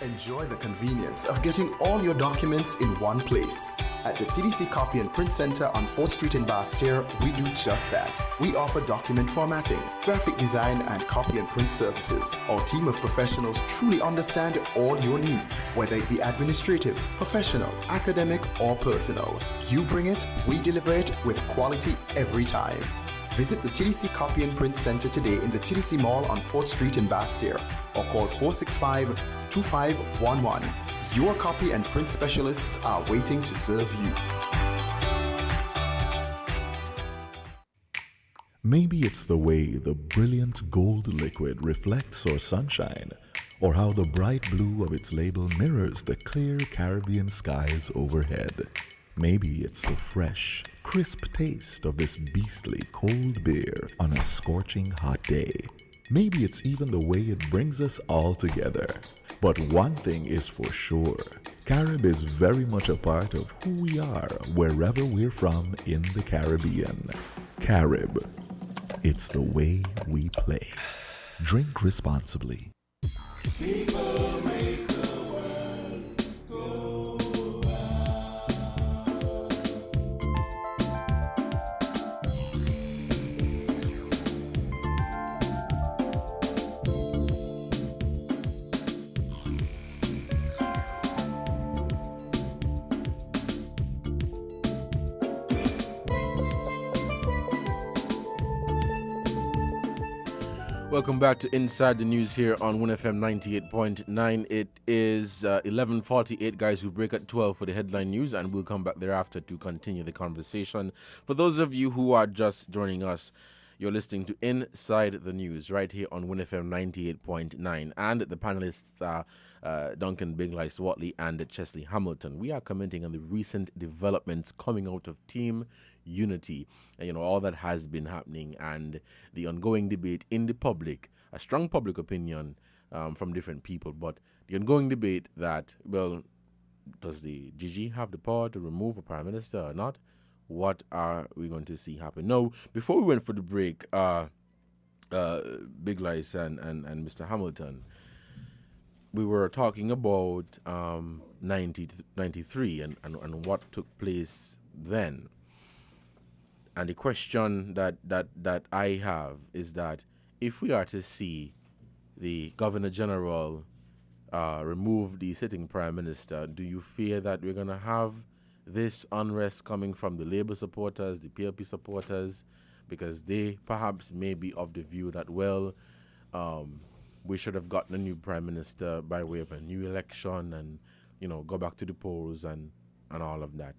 [SPEAKER 7] Enjoy the convenience of getting all your documents in one place. At the TDC Copy and Print Center on 4th Street in Basse-Terre, we do just that. We offer document formatting, graphic design, and copy and print services. Our team of professionals truly understand all your needs, whether it be administrative, professional, academic, or personal. You bring it, we deliver it with quality every time. Visit the TDC Copy and Print Center today in the TDC Mall on 4th Street in Basse-Terre or call 465-2511. Your copy and print specialists are waiting to serve you.
[SPEAKER 2] Maybe it's the way the brilliant gold liquid reflects our sunshine, or how the bright blue of its label mirrors the clear Caribbean skies overhead. Maybe it's the fresh, crisp taste of this beastly cold beer on a scorching hot day. Maybe it's even the way it brings us all together. But one thing is for sure, Carib is very much a part of who we are wherever we're from in the Caribbean. Carib, it's the way we play. Drink responsibly.
[SPEAKER 4] Welcome back to Inside the News here on WINNFM 98.9. It is 11:48, guys, who break at 12 for the headline news, and we'll come back thereafter to continue the conversation. For those of you who are just joining us, you're listening to Inside the News right here on WINNFM 98.9, and the panelists are Duncan Big Lice Watley and Chesley Hamilton. We are commenting on the recent developments coming out of Team Unity, and, all that has been happening, and the ongoing debate in the public, a strong public opinion from different people, but the ongoing debate that, well, does the GG have the power to remove a prime minister or not? What are we going to see happen? No, before we went for the break, Big Lice and Mr. Hamilton, we were talking about 93 and what took place then. And the question that I have is that if we are to see the Governor General remove the sitting Prime Minister, do you fear that we're going to have this unrest coming from the Labour supporters, the PLP supporters, because they perhaps may be of the view that, well, we should have gotten a new Prime Minister by way of a new election and, go back to the polls and all of that.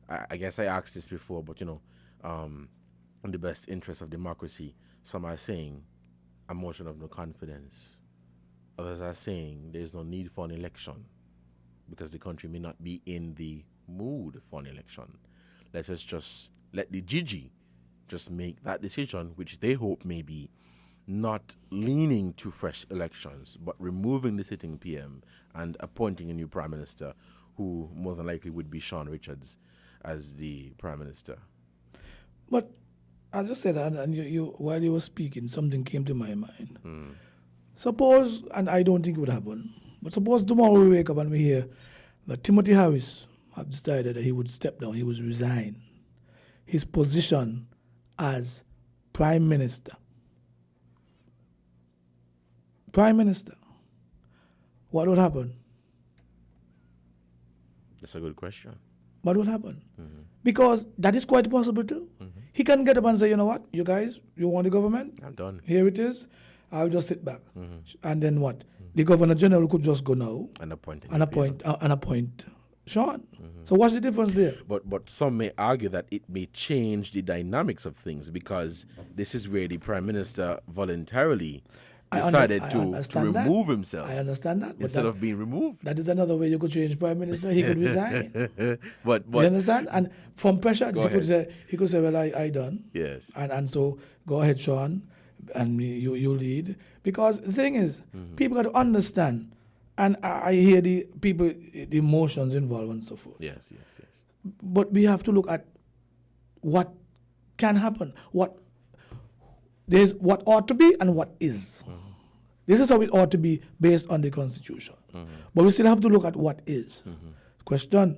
[SPEAKER 4] I guess I asked this before, but, in the best interest of democracy, some are saying a motion of no confidence. Others are saying there's no need for an election because the country may not be in the mood for an election. Let us just let the GG just make that decision, which they hope may be not leaning to fresh elections, but removing the sitting PM and appointing a new Prime Minister, who more than likely would be Sean Richards as the Prime Minister.
[SPEAKER 5] But as you said, and you while you were speaking, something came to my mind. Suppose, and I don't think it would happen, but suppose tomorrow we wake up and we hear that Timothy Harris have decided that he would step down, he would resign his position as Prime Minister. Prime Minister. What would happen?
[SPEAKER 4] That's a good question.
[SPEAKER 5] What would happen? Because that is quite possible too. He can get up and say, you know what, you guys, you want the government?
[SPEAKER 4] I'm done.
[SPEAKER 5] Here it is. I'll just sit back. And then what? The Governor General could just go now
[SPEAKER 4] And appoint.
[SPEAKER 5] and appoint Sean. So what's the difference there?
[SPEAKER 4] But some may argue that it may change the dynamics of things because this is where the Prime Minister voluntarily decided to remove himself.
[SPEAKER 5] I understand that.
[SPEAKER 4] Instead of being removed.
[SPEAKER 5] That is another way you could change Prime Minister. He could resign.
[SPEAKER 4] But
[SPEAKER 5] you understand? And from pressure, he could say, well, I done.
[SPEAKER 4] Yes.
[SPEAKER 5] And so go ahead, Sean, and you lead. Because the thing is, people got to understand. And I hear the people, the emotions involved and so forth.
[SPEAKER 4] Yes.
[SPEAKER 5] But we have to look at what can happen. There's what ought to be and what is. This is how it ought to be based on the Constitution. But we still have to look at what is. Question,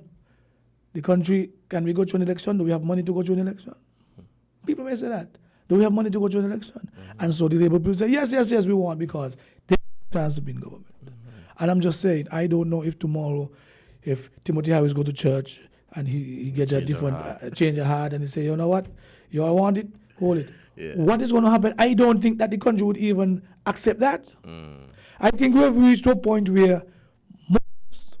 [SPEAKER 5] the country, can we go to an election? Do we have money to go to an election? People may say that. Do we have money to go to an election? And so the Labour people say, yes, we want, because they have a chance to be in government. And I'm just saying, I don't know if tomorrow, if Timothy Harris go to church and he gets a different change of heart and he say, you know what, you all want it, hold it. Yeah. What is going to happen? I don't think that the country would even accept that. I think we have reached to a point where most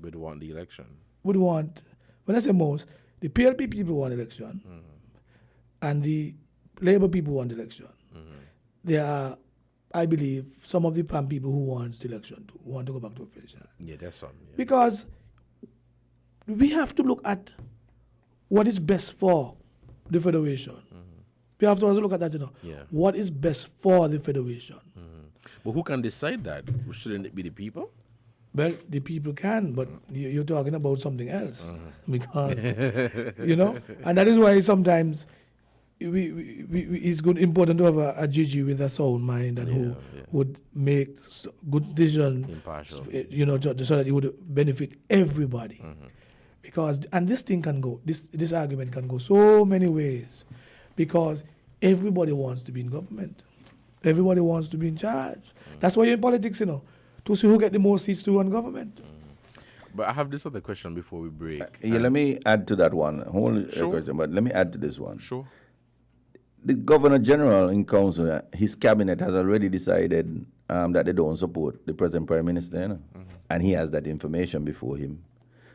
[SPEAKER 4] would want the election.
[SPEAKER 5] Would want, when I say most, the PLP people want election and the Labour people want election. There are, I believe, some of the PAM people who want the election to want to go back to official.
[SPEAKER 4] Yeah, that's some. Yeah.
[SPEAKER 5] Because we have to look at what is best for the Federation. We have to also look at that,
[SPEAKER 4] Yeah.
[SPEAKER 5] What is best for the Federation?
[SPEAKER 4] But who can decide that? Shouldn't it be the people?
[SPEAKER 5] Well, the people can, but you're talking about something else. Because, and that is why sometimes it's important to have a GG with a sound mind and who would make good decisions,
[SPEAKER 4] Impartial.
[SPEAKER 5] so that it would benefit everybody. Because, and this thing can go, this argument can go so many ways, because everybody wants to be in government. Everybody wants to be in charge. That's why you're in politics, to see who get the most seats to run government.
[SPEAKER 4] But I have this other question before we break.
[SPEAKER 6] Let me add to that one. Hold
[SPEAKER 4] Sure.
[SPEAKER 6] a question, but let me add to this one.
[SPEAKER 4] Sure.
[SPEAKER 6] The Governor General in Council, his cabinet has already decided that they don't support the present Prime Minister, and he has that information before him.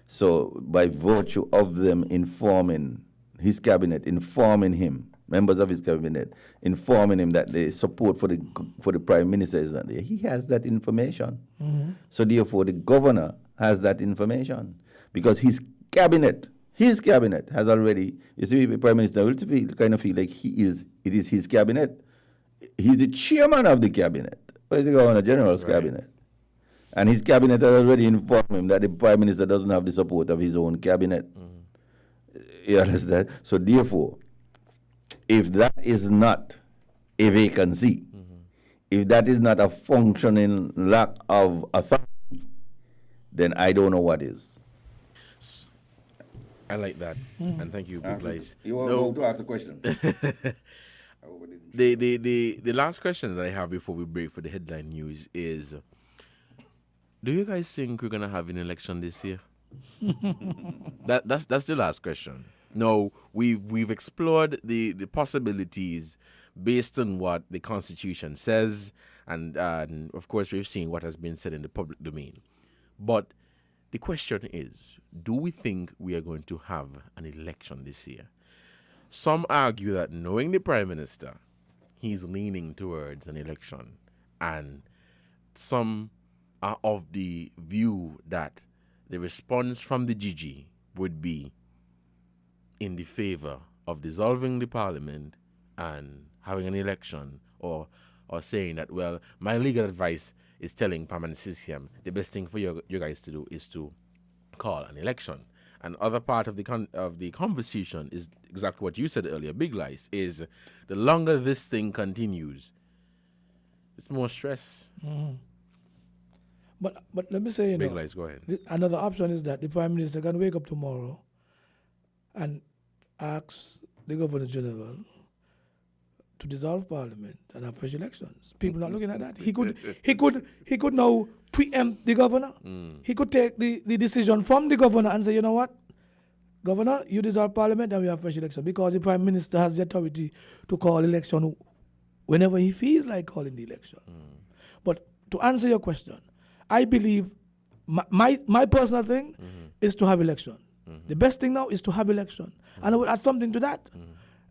[SPEAKER 6] So by virtue of them informing his cabinet, informing him, members of his cabinet, informing him that the support for the Prime Minister is not there, he has that information. So therefore, the Governor has that information, because his cabinet has already, you see, the Prime Minister will kind of feel like it is his cabinet. He's the chairman of the cabinet. Where's the Governor General's cabinet? And his cabinet has already informed him that the Prime Minister doesn't have the support of his own cabinet. You understand? So therefore, if that is not a vacancy, if that is not a functioning lack of authority, then I don't know what is.
[SPEAKER 4] I like that. And thank you, Big Lice.
[SPEAKER 6] You want to ask a question?
[SPEAKER 4] The last question that I have before we break for the headline news is, do you guys think we're going to have an election this year? That's the last question. No, we've explored the possibilities based on what the Constitution says, and of course we've seen what has been said in the public domain. But the question is, do we think we are going to have an election this year? Some argue that, knowing the Prime Minister, he's leaning towards an election, and some are of the view that the response from the GG would be in the favor of dissolving the parliament and having an election, or saying that, well, my legal advice is telling Permanent CCM the best thing for you guys to do is to call an election. And other part of the conversation is exactly what you said earlier, Big Lice, is the longer this thing continues, it's more stress.
[SPEAKER 5] But let me say,
[SPEAKER 4] Big Lice, go ahead.
[SPEAKER 5] Another option is that the Prime Minister can wake up tomorrow and ask the Governor General to dissolve Parliament and have fresh elections. People not looking at that. He could now preempt the Governor. He could take the decision from the Governor and say, you know what, Governor, you dissolve Parliament and we have fresh election, because the Prime Minister has the authority to call election whenever he feels like calling the election. But to answer your question, I believe my personal thing is to have election. The best thing now is to have election. And I would add something to that.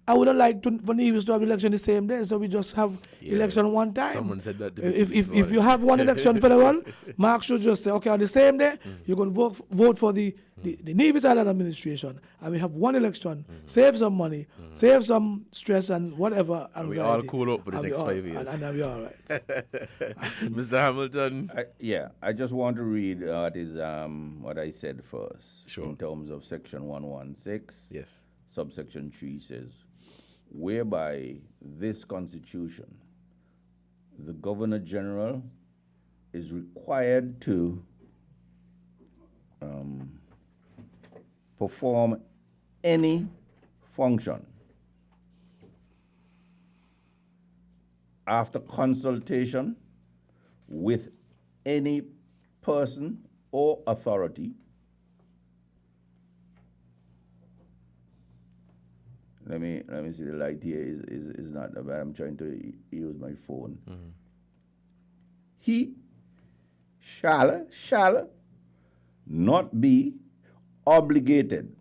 [SPEAKER 5] I would have liked for Nevis to have election the same day, so we just have election one time.
[SPEAKER 4] Someone said that.
[SPEAKER 5] If you have one election federal, Mark should just say, okay, on the same day, you're going to vote for the Nevis Island administration, and we have one election, save some money, save some stress and whatever anxiety.
[SPEAKER 4] We all cool up for the next 5 years.
[SPEAKER 5] And we're all right.
[SPEAKER 4] Mr. Hamilton.
[SPEAKER 6] I just want to read what I said first.
[SPEAKER 4] Sure.
[SPEAKER 6] In terms of section 116.
[SPEAKER 4] Yes.
[SPEAKER 6] Subsection 3 says, whereby this constitution, the Governor General is required to perform any function after consultation with any person or authority. Let me see, the light here is not bad. I'm trying to use my phone. He shall not be obligated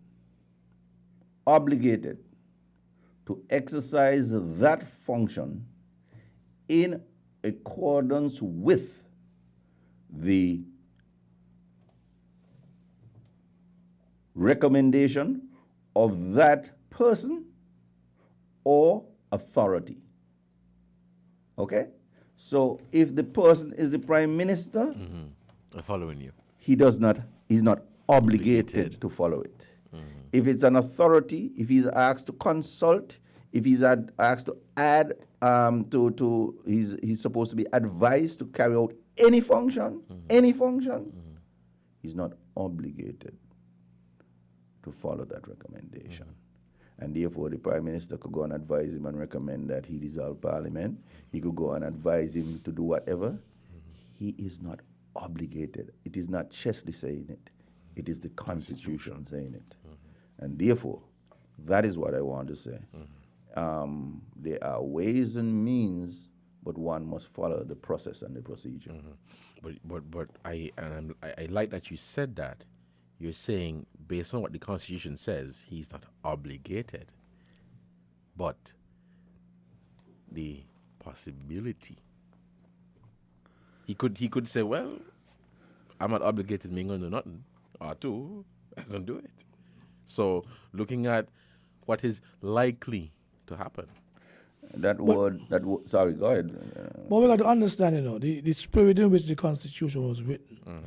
[SPEAKER 6] to exercise that function in accordance with the recommendation of that person or authority. Okay? So if the person is the prime minister,
[SPEAKER 4] I'm following you.
[SPEAKER 6] he's not obligated to follow it. If it's an authority, if he's asked to consult, if he's asked to add he's supposed to be advised to carry out any function, he's not obligated to follow that recommendation. And therefore, the Prime Minister could go and advise him and recommend that he dissolve Parliament. He could go and advise him to do whatever. He is not obligated. It is not Chesley saying it. It is the Constitution saying it. And therefore, that is what I want to say. There are ways and means, but one must follow the process and the procedure.
[SPEAKER 4] But I like that you said that. You're saying, based on what the Constitution says, he's not obligated. But the possibility, he could say, well, I'm not obligated, me going to do nothing. Or two, I can do it. So looking at what is likely to happen.
[SPEAKER 6] Sorry, go ahead.
[SPEAKER 5] But we got to understand, the spirit in which the Constitution was written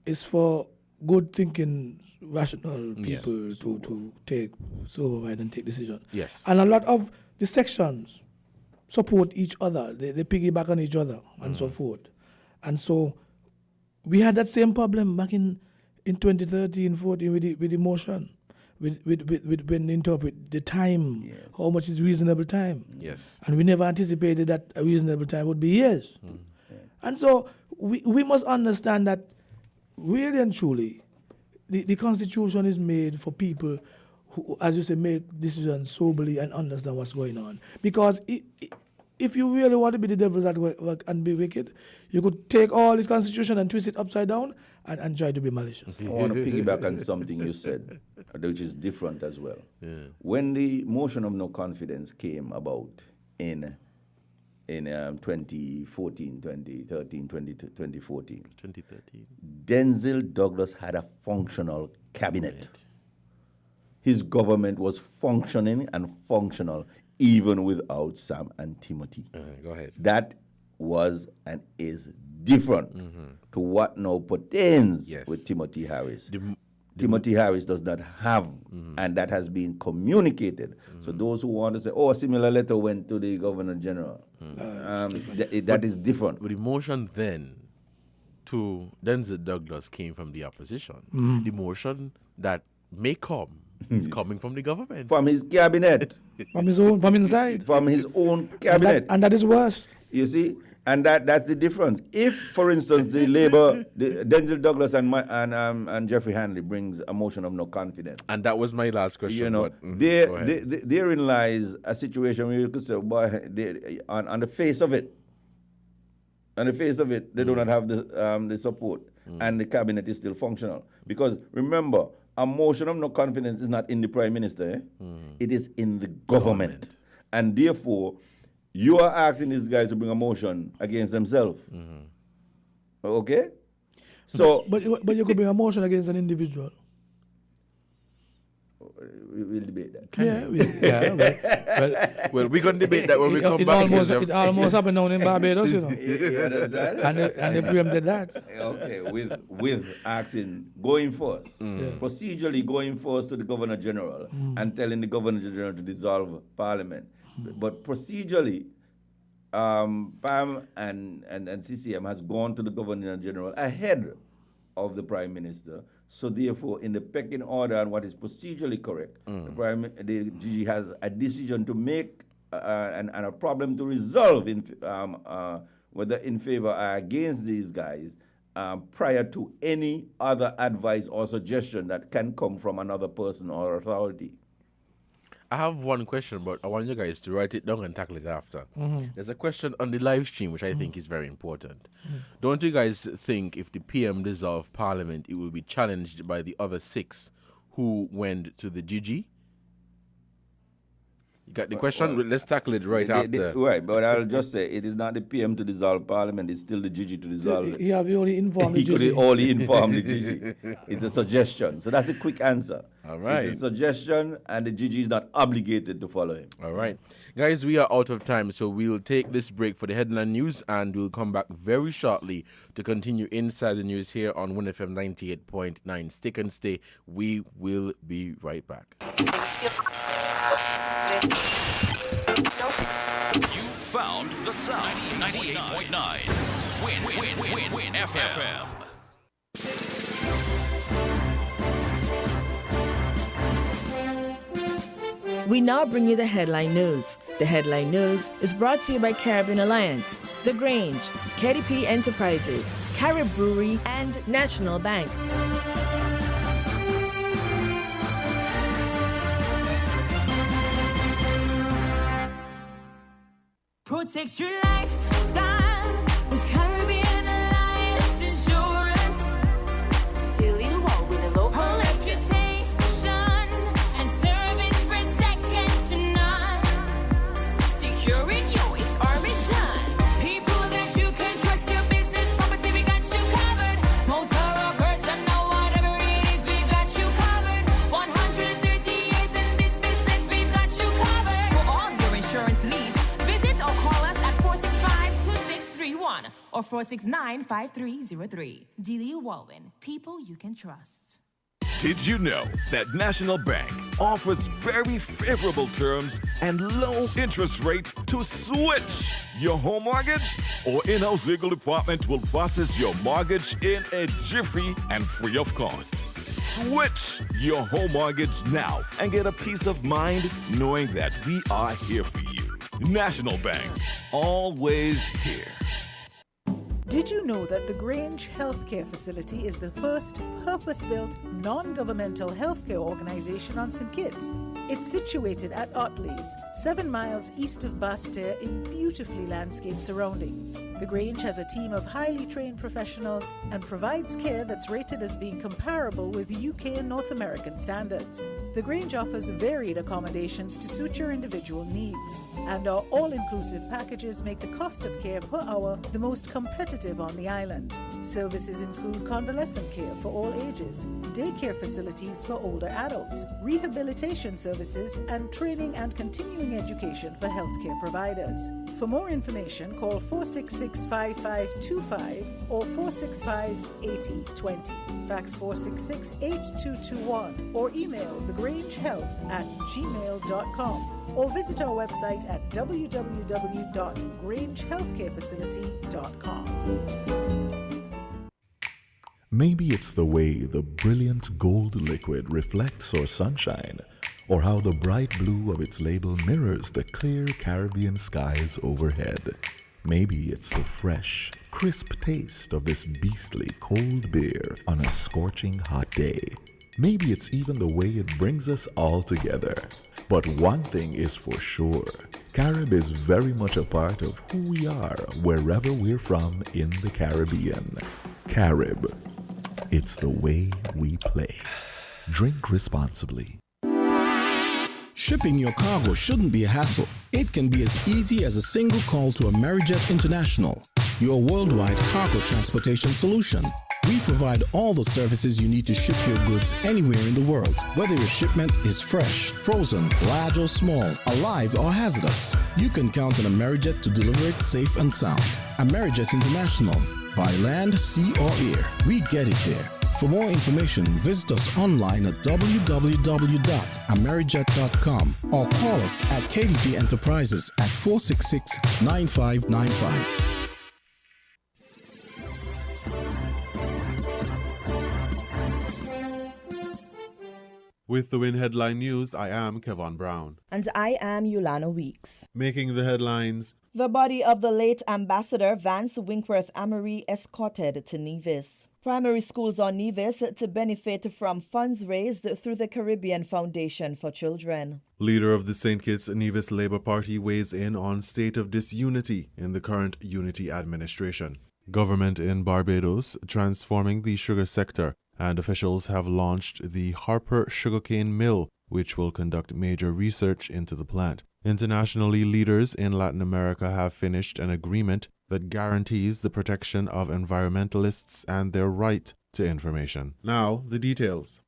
[SPEAKER 5] is for good thinking, rational people to take sober mind and take decisions.
[SPEAKER 4] Yes.
[SPEAKER 5] And a lot of the sections support each other. They piggyback on each other and so forth. And so we had that same problem back in 2013, 14 with the motion. With when they interpret the time, how much is reasonable time.
[SPEAKER 4] Yes.
[SPEAKER 5] And we never anticipated that a reasonable time would be years. And so we must understand that really and truly, the Constitution is made for people who, as you say, make decisions soberly and understand what's going on. Because if you really want to be the devil's advocate and be wicked, you could take all this Constitution and twist it upside down and try to be malicious.
[SPEAKER 6] I want to piggyback on something you said, which is different as well. When the motion of no confidence came about in 2014, 2013, 2014, Denzel Douglas had a functional cabinet. His government was functioning and functional even without Sam and Timothy.
[SPEAKER 4] Go ahead.
[SPEAKER 6] That was and is different to what now pertains with Timothy Harris. Timothy Harris does not have, and that has been communicated. So those who want to say, a similar letter went to the Governor General, that is different.
[SPEAKER 4] But the motion then to Denzel Douglas came from the opposition. The motion that may come is coming from the government.
[SPEAKER 6] From his cabinet.
[SPEAKER 5] From inside.
[SPEAKER 6] From his own cabinet.
[SPEAKER 5] And that is worse.
[SPEAKER 6] You see? And that's the difference. If, for instance, the Labour, Denzel Douglas and Jeffrey Hanley brings a motion of no confidence.
[SPEAKER 4] And that was my last question.
[SPEAKER 6] Therein lies a situation where you could say, boy, on the face of it, they do not have the support, and the cabinet is still functional. Because remember, a motion of no confidence is not in the Prime Minister. It is in the government. And therefore, you are asking these guys to bring a motion against themselves. Okay? So,
[SPEAKER 5] but you could bring a motion against an individual.
[SPEAKER 6] We'll debate that.
[SPEAKER 4] Well, we're going to debate that when we come back.
[SPEAKER 5] It almost happened down in Barbados,
[SPEAKER 6] You understand?
[SPEAKER 5] and they preempted that.
[SPEAKER 6] Okay, with asking, going first, procedurally going first to the Governor General and telling the Governor General to dissolve Parliament. But procedurally, PAM and CCM has gone to the Governor General ahead of the Prime Minister. So therefore, in the pecking order and what is procedurally correct, the GG has a decision to make and a problem to resolve in whether in favor or against these guys prior to any other advice or suggestion that can come from another person or authority.
[SPEAKER 4] I have one question, but I want you guys to write it down and tackle it after. There's a question on the live stream, which I think is very important. Don't you guys think if the PM dissolve Parliament, it will be challenged by the other 6 who went to the GG? You got the question? Let's tackle it right after.
[SPEAKER 6] Right, but I'll just say it is not the PM to dissolve Parliament, it's still the GG to dissolve it.
[SPEAKER 5] He have only informed the
[SPEAKER 6] He
[SPEAKER 5] GG.
[SPEAKER 6] could only inform the GG. It's a suggestion. So that's the quick answer.
[SPEAKER 4] All right.
[SPEAKER 6] It's a suggestion, and the GG is not obligated to follow him.
[SPEAKER 4] All right. Guys, we are out of time, so we'll take this break for the headline news, and we'll come back very shortly to continue Inside the News here on WINNFM 98.9. Stick and stay. We will be right back.
[SPEAKER 8] You found the sound. 98.9. Win FM.
[SPEAKER 9] We now bring you the headline news. The headline news is brought to you by Caribbean Alliance, The Grange, KDP Enterprises, Carib Brewery, and National Bank.
[SPEAKER 10] Protect your lifestyle with Caribbean Alliance Insurance. Till you walk with a low reputation and service for second to none. Securing you is our mission. People that you can trust, your business, property, we got you covered. Motor or personal, whatever it is, we got you covered. 130 years in this business, we got you covered. For all your insurance needs, visit or call us at 465-2631 or 469-5303. Dealey Walwyn, people you can trust.
[SPEAKER 3] Did you know that National Bank offers very favorable terms and low interest rate to switch your home mortgage? Or in-house legal department will process your mortgage in a jiffy and free of cost. Switch your home mortgage now and get a peace of mind knowing that we are here for you. National Bank, always here.
[SPEAKER 11] Did you know that the Grange Healthcare Facility is the first purpose-built, non-governmental healthcare organization on St. Kitts? It's situated at Otley's, 7 miles east of Basseterre in beautifully landscaped surroundings. The Grange has a team of highly trained professionals and provides care that's rated as being comparable with UK and North American standards. The Grange offers varied accommodations to suit your individual needs, and our all-inclusive packages make the cost of care per hour the most competitive on the island. Services include convalescent care for all ages, daycare facilities for older adults, rehabilitation services, and training and continuing education for healthcare providers. For more information, call 466-5525 or 465-8020. Fax 466-8221 or email thegrangehealth@gmail.com or visit our website at www.grangehealthcarefacility.com.
[SPEAKER 2] Maybe it's the way the brilliant gold liquid reflects our sunshine, or how the bright blue of its label mirrors the clear Caribbean skies overhead. Maybe it's the fresh, crisp taste of this beastly cold beer on a scorching hot day. Maybe it's even the way it brings us all together. But one thing is for sure, Carib is very much a part of who we are wherever we're from in the Caribbean. Carib, it's the way we play. Drink responsibly.
[SPEAKER 12] Shipping your cargo shouldn't be a hassle. It can be as easy as a single call to Amerijet International, your worldwide cargo transportation solution. We provide all the services you need to ship your goods anywhere in the world, whether your shipment is fresh, frozen, large or small, alive or hazardous. You can count on Amerijet to deliver it safe and sound. Amerijet International, by land, sea or air, we get it there. For more information, visit us online at www.amerijet.com or call us at KDP Enterprises at 466-9595.
[SPEAKER 13] With the Win Headline News, I am Kevon Brown.
[SPEAKER 14] And I am Yulana Weeks.
[SPEAKER 13] Making the headlines.
[SPEAKER 14] The body of the late Ambassador Vance Winkworth Amory escorted to Nevis. Primary schools on Nevis to benefit from funds raised through the Caribbean Foundation for Children.
[SPEAKER 13] Leader of the St. Kitts Nevis Labour Party weighs in on state of disunity in the current Unity administration. Government in Barbados transforming the sugar sector, and officials have launched the Harper Sugarcane Mill, which will conduct major research into the plant. Internationally, leaders in Latin America have finished an agreement that guarantees the protection of environmentalists and their right to information. Now, the details.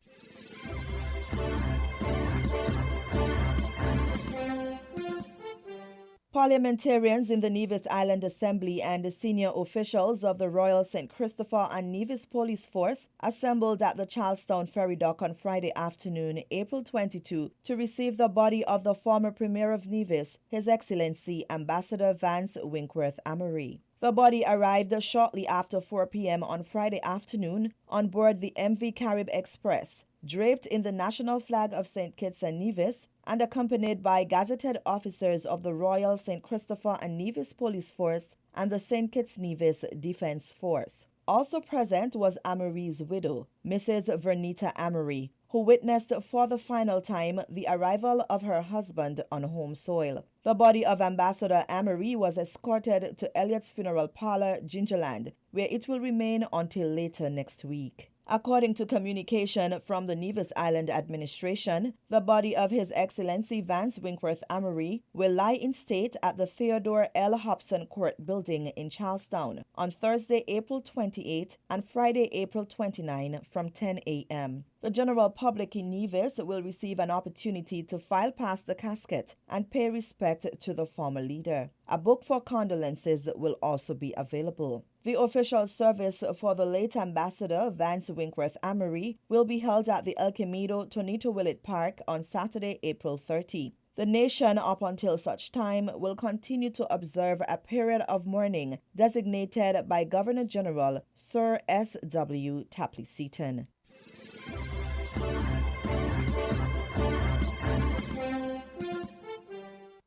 [SPEAKER 14] Parliamentarians in the Nevis Island Assembly and senior officials of the Royal St. Christopher and Nevis Police Force assembled at the Charlestown Ferry Dock on Friday afternoon, April 22, to receive the body of the former Premier of Nevis, His Excellency Ambassador Vance Winkworth Amory. The body arrived shortly after 4 p.m. on Friday afternoon on board the MV Carib Express, draped in the national flag of St. Kitts and Nevis and accompanied by gazetted officers of the Royal St. Christopher and Nevis Police Force and the St. Kitts Nevis Defense Force. Also present was Amory's widow, Mrs. Vernita Amory, who witnessed for the final time the arrival of her husband on home soil. The body of Ambassador Amory was escorted to Elliott's Funeral Parlor, Gingerland, where it will remain until later next week. According to communication from the Nevis Island Administration, the body of His Excellency Vance Winkworth Amory will lie in state at the Theodore L. Hobson Court Building in Charlestown on Thursday, April 28 and Friday, April 29 from 10 a.m. The general public in Nevis will receive an opportunity to file past the casket and pay respect to the former leader. A book for condolences will also be available. The official service for the late Ambassador Vance Winkworth Amory will be held at the El Camino Tonito Willett Park on Saturday, April 30. The nation, up until such time, will continue to observe a period of mourning designated by Governor General Sir S.W. Tapley-Seton.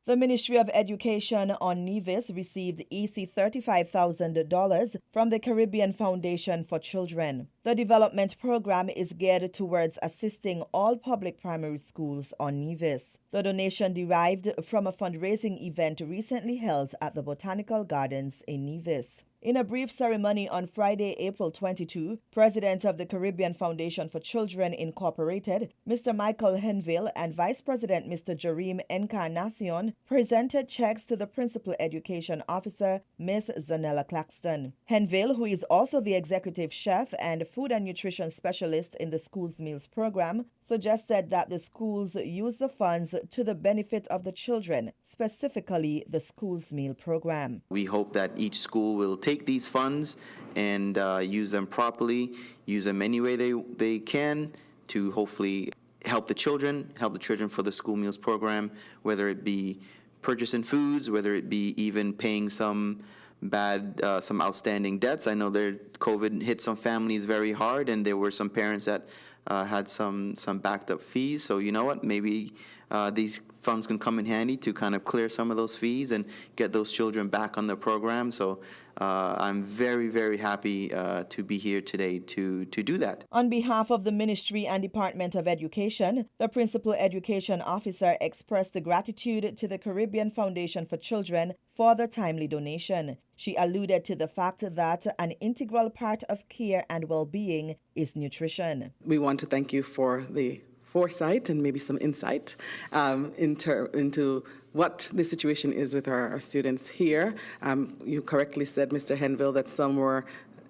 [SPEAKER 14] The Ministry of Education on Nevis received EC $35,000 from the Caribbean Foundation for Children. The development program is geared towards assisting all public primary schools on Nevis. The donation derived from a fundraising event recently held at the Botanical Gardens in Nevis. In a brief ceremony on Friday, April 22, President of the Caribbean Foundation for Children Incorporated, Mr. Michael Henville, and Vice President Mr. Jareem Encarnacion presented checks to the Principal Education Officer, Ms. Zanella Claxton. Henville, who is also the Executive Chef and Food and Nutrition Specialist in the School's Meals Program, suggested that the schools use the funds to the benefit of the children, specifically the School's Meal Program.
[SPEAKER 15] We hope that each school will take these funds and use them properly, use them any way they can to hopefully help the children for the School Meals Program, whether it be purchasing foods, whether it be even paying some outstanding debts. I know COVID hit some families very hard, and there were some parents that had some backed up fees. So you know what, maybe these funds can come in handy to kind of clear some of those fees and get those children back on the program. So I'm very, very happy to be here today to do that.
[SPEAKER 14] On behalf of the Ministry and Department of Education, the Principal Education Officer expressed gratitude to the Caribbean Foundation for Children for the timely donation. She alluded to the fact that an integral part of care and well-being is nutrition.
[SPEAKER 16] We want to thank you for the foresight and maybe some insight into what the situation is with our students here. You correctly said, Mr. Henville, that some were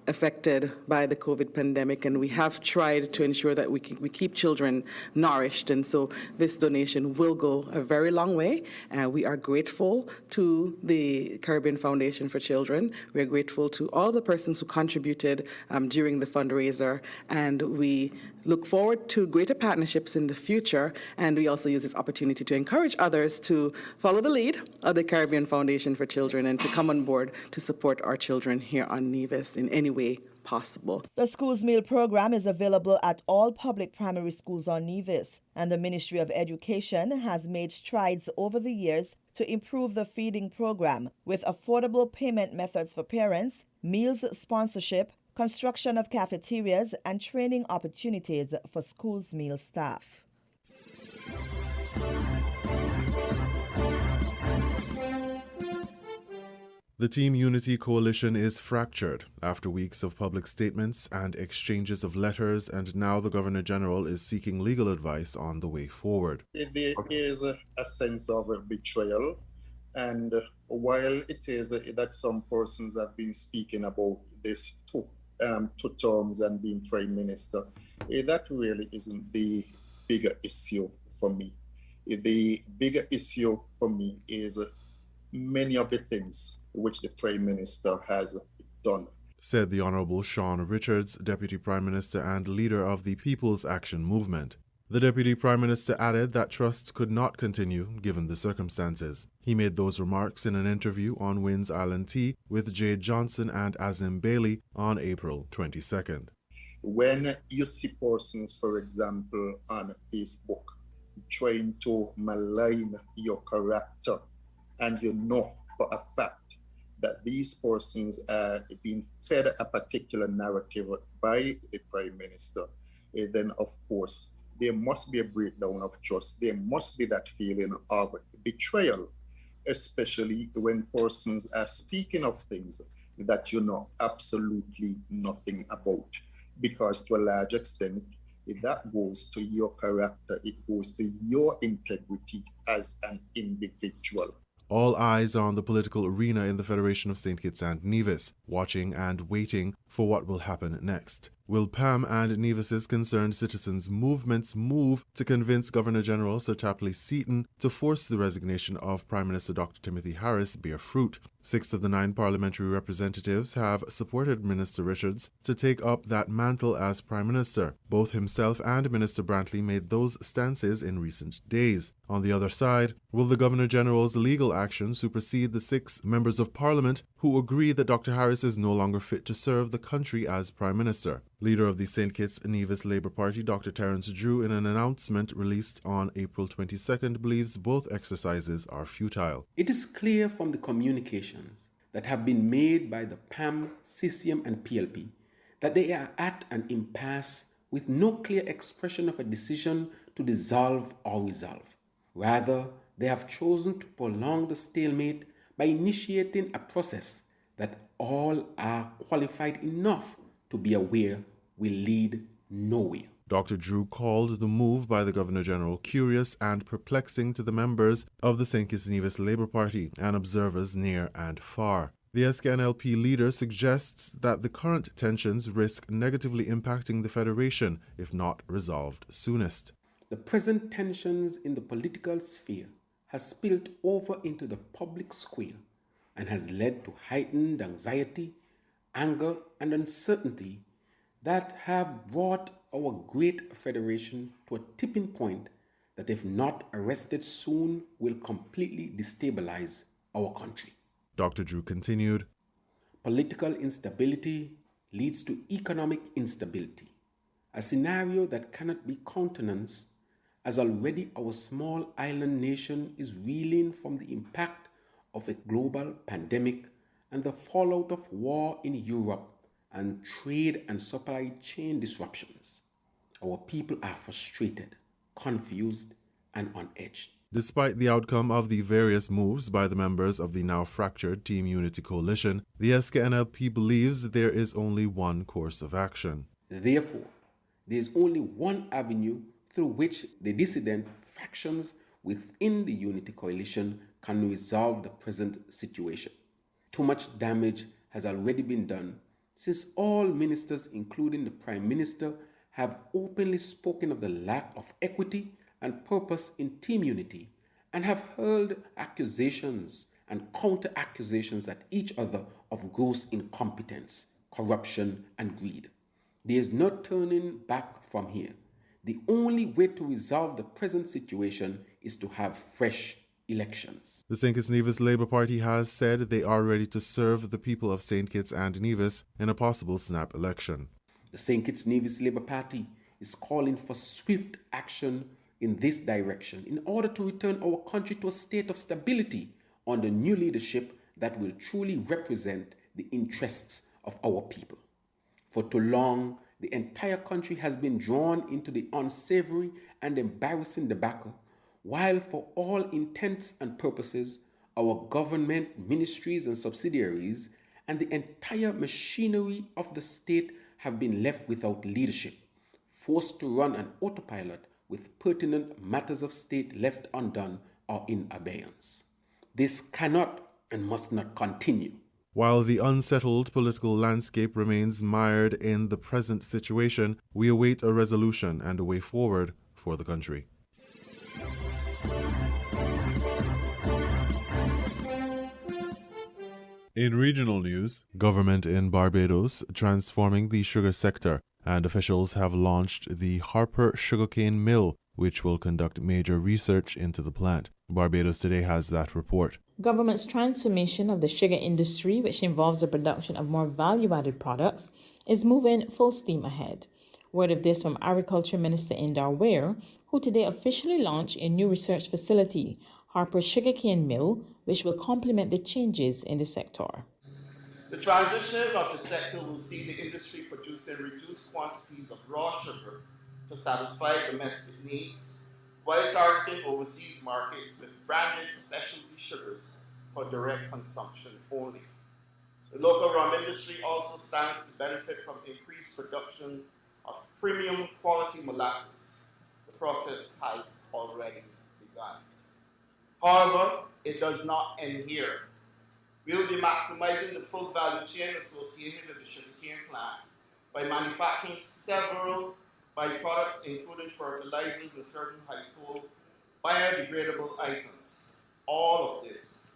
[SPEAKER 16] affected by the COVID pandemic, and we have tried to ensure that we keep children nourished, and so this donation will go a very long way. We are grateful to the Caribbean Foundation for Children. We are grateful to all the persons who contributed during the fundraiser, and we look forward to greater partnerships in the future, and we also use this opportunity to encourage others to follow the lead of the Caribbean Foundation for Children and to come on board to support our children here on Nevis in any way possible.
[SPEAKER 14] The School's Meal Program is available at all public primary schools on Nevis, and the Ministry of Education has made strides over the years to improve the feeding program with affordable payment methods for parents, meals sponsorship, construction of cafeterias, and training opportunities for schools' meal staff.
[SPEAKER 13] The Team Unity Coalition is fractured after weeks of public statements and exchanges of letters, and now the Governor-General is seeking legal advice on the way forward.
[SPEAKER 17] There is a sense of betrayal, and while it is that some persons have been speaking about this two terms and being Prime Minister, that really isn't the bigger issue for me. The bigger issue for me is many of the things which the Prime Minister has done.
[SPEAKER 13] Said the Honorable Sean Richards, Deputy Prime Minister and leader of the People's Action Movement. The Deputy Prime Minister added that trust could not continue given the circumstances. He made those remarks in an interview on Wynn's Island Tea with Jade Johnson and Azim Bailey on April 22nd.
[SPEAKER 17] When you see persons, for example, on Facebook trying to malign your character, and you know for a fact that these persons are being fed a particular narrative by the Prime Minister, then of course there must be a breakdown of trust. There must be that feeling of betrayal, especially when persons are speaking of things that you know absolutely nothing about. Because to a large extent, that goes to your character, it goes to your integrity as an individual.
[SPEAKER 13] All eyes are on the political arena in the Federation of St. Kitts and Nevis, watching and waiting for what will happen next. Will PAM and Nevis's concerned citizens' movements move to convince Governor-General Sir Tapley Seaton to force the resignation of Prime Minister Dr. Timothy Harris bear fruit? 6 of the 9 parliamentary representatives have supported Minister Richards to take up that mantle as Prime Minister. Both himself and Minister Brantley made those stances in recent days. On the other side, will the Governor-General's legal action supersede the 6 members of Parliament who agree that Dr. Harris is no longer fit to serve the country as Prime Minister? Leader of the St. Kitts Nevis Labour Party, Dr. Terence Drew, in an announcement released on April 22nd, believes both exercises are futile.
[SPEAKER 18] It is clear from the communications that have been made by the PAM, CCM and PLP that they are at an impasse with no clear expression of a decision to dissolve or resolve. Rather, they have chosen to prolong the stalemate by initiating a process that all are qualified enough to be aware will lead nowhere.
[SPEAKER 13] Dr. Drew called the move by the Governor-General curious and perplexing to the members of the St. Kitts Nevis Labour Party and observers near and far. The SKNLP leader suggests that the current tensions risk negatively impacting the Federation if not resolved soonest.
[SPEAKER 18] The present tensions in the political sphere has spilled over into the public square and has led to heightened anxiety, anger, and uncertainty that have brought our great federation to a tipping point that, if not arrested soon, will completely destabilize our country.
[SPEAKER 13] Dr. Drew continued,
[SPEAKER 18] Political instability leads to economic instability, a scenario that cannot be countenanced, as already our small island nation is reeling from the impact of a global pandemic and the fallout of war in Europe and trade and supply chain disruptions. Our people are frustrated, confused, and on edge.
[SPEAKER 13] Despite the outcome of the various moves by the members of the now fractured Team Unity Coalition, the SKNLP believes there is only one course of action.
[SPEAKER 18] Therefore, there is only one avenue through which the dissident factions within the Unity Coalition can resolve the present situation. Too much damage has already been done since all ministers, including the Prime Minister, have openly spoken of the lack of equity and purpose in Team Unity and have hurled accusations and counter-accusations at each other of gross incompetence, corruption, and greed. There is no turning back from here. The only way to resolve the present situation is to have fresh elections.
[SPEAKER 13] The St. Kitts Nevis Labour Party has said they are ready to serve the people of St. Kitts and Nevis in a possible snap election.
[SPEAKER 18] The St. Kitts Nevis Labour Party is calling for swift action in this direction in order to return our country to a state of stability under new leadership that will truly represent the interests of our people. For too long, the entire country has been drawn into the unsavory and embarrassing debacle, while for all intents and purposes, our government, ministries and subsidiaries and the entire machinery of the state have been left without leadership, forced to run an autopilot with pertinent matters of state left undone or in abeyance. This cannot and must not continue.
[SPEAKER 13] While the unsettled political landscape remains mired in the present situation, we await a resolution and a way forward for the country. In regional news, government in Barbados transforming the sugar sector, and officials have launched the Harper Sugarcane Mill, which will conduct major research into the plant. Barbados Today has that report.
[SPEAKER 19] Government's transformation of the sugar industry, which involves the production of more value-added products, is moving full steam ahead. Word of this from Agriculture Minister Indar Ware, who today officially launched a new research facility, Harper Sugarcane Mill, which will complement the changes in the sector.
[SPEAKER 20] The transition of the sector will see the industry producing reduced quantities of raw sugar to satisfy domestic needs, while targeting overseas markets with branded specialty sugars for direct consumption only. The local rum industry also stands to benefit from increased production of premium quality molasses. The process has already begun. However, it does not end here. We will be maximizing the full value chain associated with the sugarcane plant by manufacturing several byproducts, including fertilizers and certain household biodegradable items. All of this,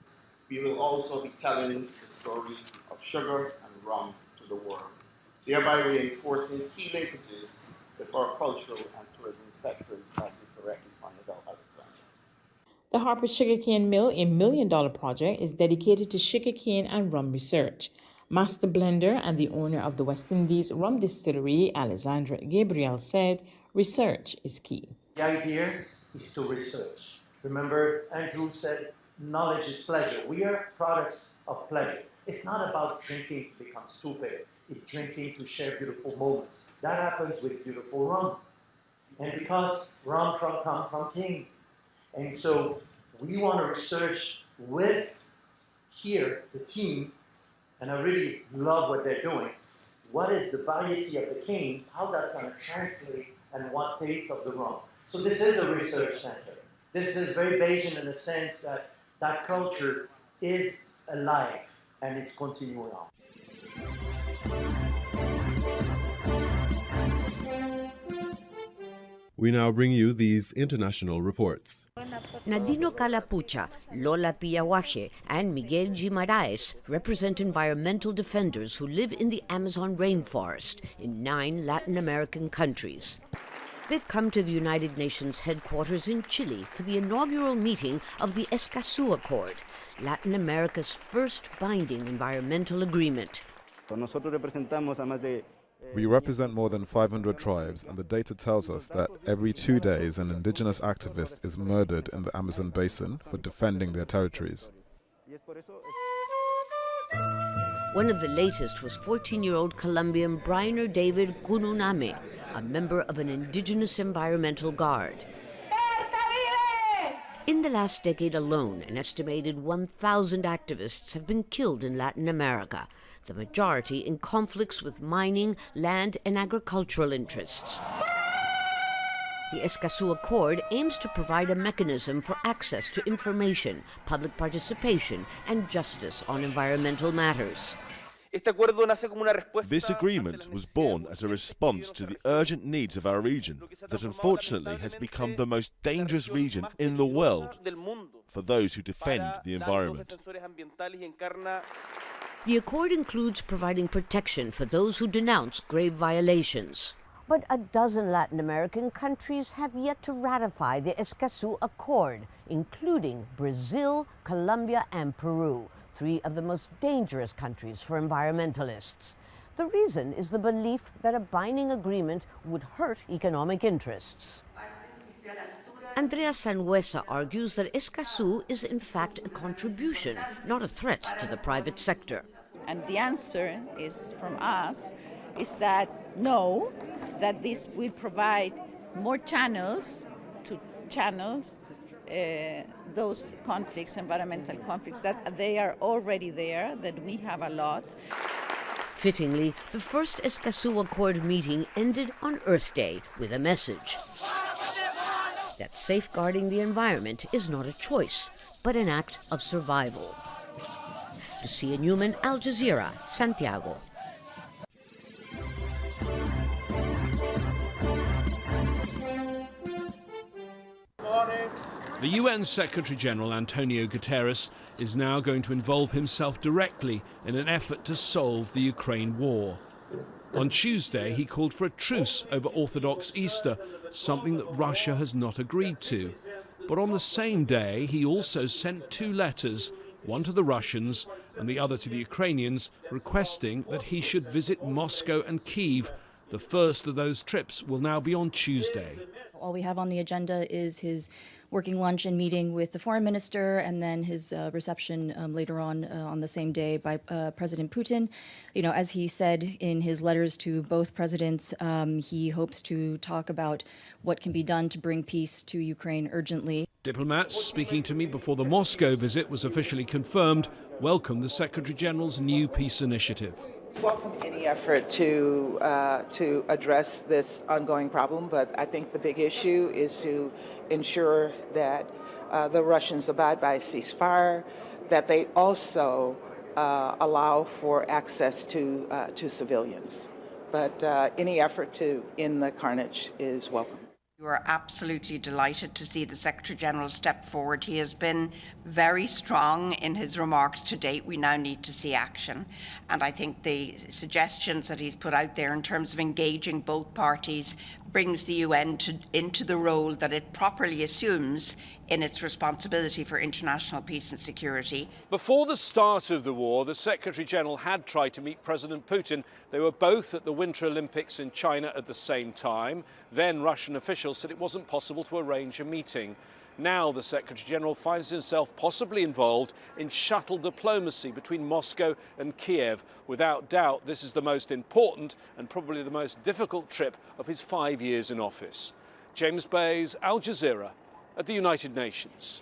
[SPEAKER 20] we will also be telling the story of sugar and rum to the world, thereby reinforcing key linkages with our cultural and tourism sectors, as you correctly pointed out at the time.
[SPEAKER 19] The Harper Sugarcane Mill, a $1 million project, is dedicated to sugarcane and rum research. Master blender and the owner of the West Indies rum distillery, Alexandra Gabriel, said research is key.
[SPEAKER 21] The idea is to research. Remember, Andrew said knowledge is pleasure. We are products of pleasure. It's not about drinking to become stupid. It's drinking to share beautiful moments. That happens with beautiful rum. And because rum comes from king. And so we want to research with here, the team, and I really love what they're doing. What is the variety of the cane? How that's going to translate and what taste of the rum? So this is a research center. This is very Bayesian in the sense that that culture is alive and it's continuing on.
[SPEAKER 13] We now bring you these international reports.
[SPEAKER 22] Nadino Calapucha, Lola Piawaje, and Miguel Guimaraes represent environmental defenders who live in the Amazon rainforest in 9 Latin American countries. They've come to the United Nations headquarters in Chile for the inaugural meeting of the Escazú Accord, Latin America's first binding environmental agreement.
[SPEAKER 23] We represent more than 500 tribes, and the data tells us that every 2 days an indigenous activist is murdered in the Amazon basin for defending their territories.
[SPEAKER 22] One of the latest was 14-year-old Colombian Briner David Cununame, a member of an indigenous environmental guard. In the last decade alone, an estimated 1,000 activists have been killed in Latin America, the majority in conflicts with mining, land, and agricultural interests. The Escazú Accord aims to provide a mechanism for access to information, public participation, and justice on environmental matters.
[SPEAKER 24] This agreement was born as a response to the urgent needs of our region that unfortunately has become the most dangerous region in the world for those who defend the environment.
[SPEAKER 22] The accord includes providing protection for those who denounce grave violations. But a dozen Latin American countries have yet to ratify the Escazú Accord, including Brazil, Colombia, and Peru, 3 of the most dangerous countries for environmentalists. The reason is the belief that a binding agreement would hurt economic interests. Andrea Sanhuesa argues that Escazú is in fact a contribution, not a threat to the private sector.
[SPEAKER 25] And the answer is from us is that no, that this will provide more channels to those conflicts, environmental conflicts, that they are already there, that we have a lot.
[SPEAKER 22] Fittingly, the first Escazú Accord meeting ended on Earth Day with a message that safeguarding the environment is not a choice, but an act of survival. Lucia Newman, Al Jazeera, Santiago.
[SPEAKER 26] Morning.
[SPEAKER 1] The UN Secretary-General Antonio Guterres is now going to involve himself directly in an effort to solve the Ukraine war. On Tuesday, he called for a truce over Orthodox Easter, something that Russia has not agreed to. But on the same day, he also sent two letters, one to the Russians and the other to the Ukrainians, requesting that he should visit Moscow and Kyiv. The first of those trips will now be on Tuesday.
[SPEAKER 4] All we have on the agenda is his working lunch and meeting with the foreign minister, and then his reception later on the same day by President Putin. You know, as he said in his letters to both presidents, he hopes to talk about what can be done to bring peace to Ukraine urgently.
[SPEAKER 1] Diplomats speaking to me before the Moscow visit was officially confirmed welcomed the Secretary-General's new peace initiative.
[SPEAKER 5] Welcome any effort to address this ongoing problem, but I think the big issue is to ensure that the Russians abide by a ceasefire, that they also allow for access to civilians. But any effort to end the carnage is welcome.
[SPEAKER 6] We are absolutely delighted to see the Secretary-General step forward. He has been very strong in his remarks to date. We now need to see action. And I think the suggestions that he's put out there in terms of engaging both parties brings the UN into the role that it properly assumes in its responsibility for international peace and security.
[SPEAKER 1] Before the start of the war, the Secretary-General had tried to meet President Putin. They were both at the Winter Olympics in China at the same time. Then Russian officials said it wasn't possible to arrange a meeting. Now the Secretary-General finds himself possibly involved in shuttle diplomacy between Moscow and Kiev. Without doubt, this is the most important and probably the most difficult trip of his 5 years in office. James Bays, Al Jazeera, at the United Nations.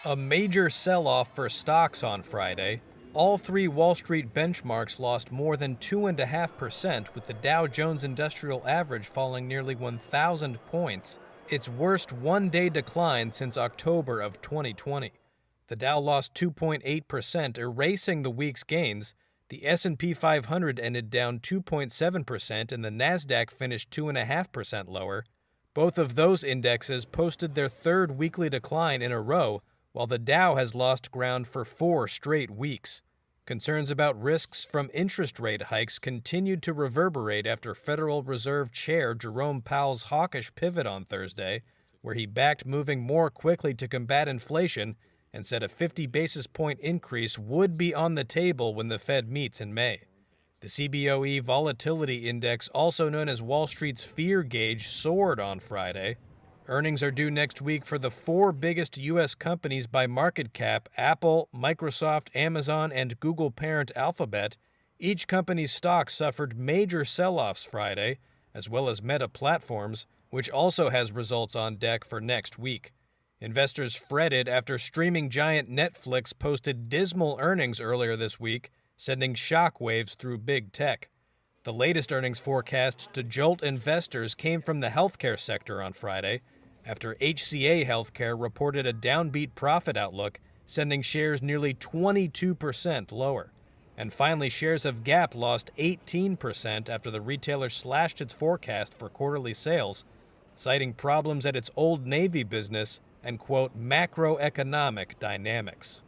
[SPEAKER 7] A major sell-off for stocks on Friday. All three Wall Street benchmarks lost more than 2.5%, with the Dow Jones Industrial Average falling nearly 1,000 points, its worst one-day decline since October of 2020. The Dow lost 2.8%, erasing the week's gains. The S&P 500 ended down 2.7%, and the Nasdaq finished 2.5% lower. Both of those indexes posted their third weekly decline in a row, while the Dow has lost ground for 4 straight weeks. Concerns about risks from interest rate hikes continued to reverberate after Federal Reserve Chair Jerome Powell's hawkish pivot on Thursday, where he backed moving more quickly to combat inflation and said a 50 basis point increase would be on the table when the Fed meets in May. The CBOE Volatility Index, also known as Wall Street's fear gauge, soared on Friday. Earnings are due next week for the 4 biggest U.S. companies by market cap: Apple, Microsoft, Amazon, and Google parent Alphabet. Each company's stock suffered major sell-offs Friday, as well as Meta Platforms, which also has results on deck for next week. Investors fretted after streaming giant Netflix posted dismal earnings earlier this week, sending shockwaves through big tech. The latest earnings forecast to jolt investors came from the healthcare sector on Friday, after HCA Healthcare reported a downbeat profit outlook, sending shares nearly 22% lower. And finally, shares of Gap lost 18% after the retailer slashed its forecast for quarterly sales, citing problems at its Old Navy business and, quote, macroeconomic dynamics.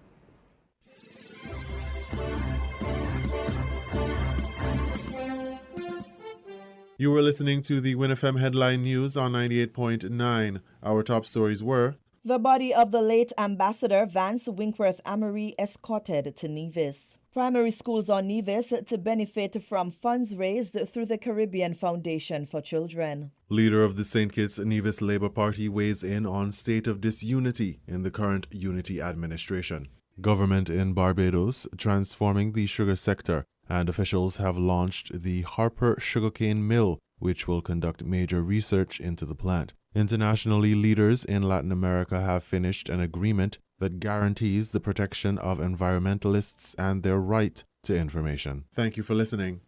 [SPEAKER 13] You were listening to the WINNFM Headline News on 98.9. Our top stories were:
[SPEAKER 14] the body of the late Ambassador Vance Winkworth Amory escorted to Nevis. Primary schools on Nevis to benefit from funds raised through the Caribbean Foundation for Children.
[SPEAKER 13] Leader of the St. Kitts Nevis Labour Party weighs in on state of disunity in the current Unity administration. Government in Barbados transforming the sugar sector, and officials have launched the Harper Sugarcane Mill, which will conduct major research into the plant. Internationally, leaders in Latin America have finished an agreement that guarantees the protection of environmentalists and their right to information. Thank you for listening.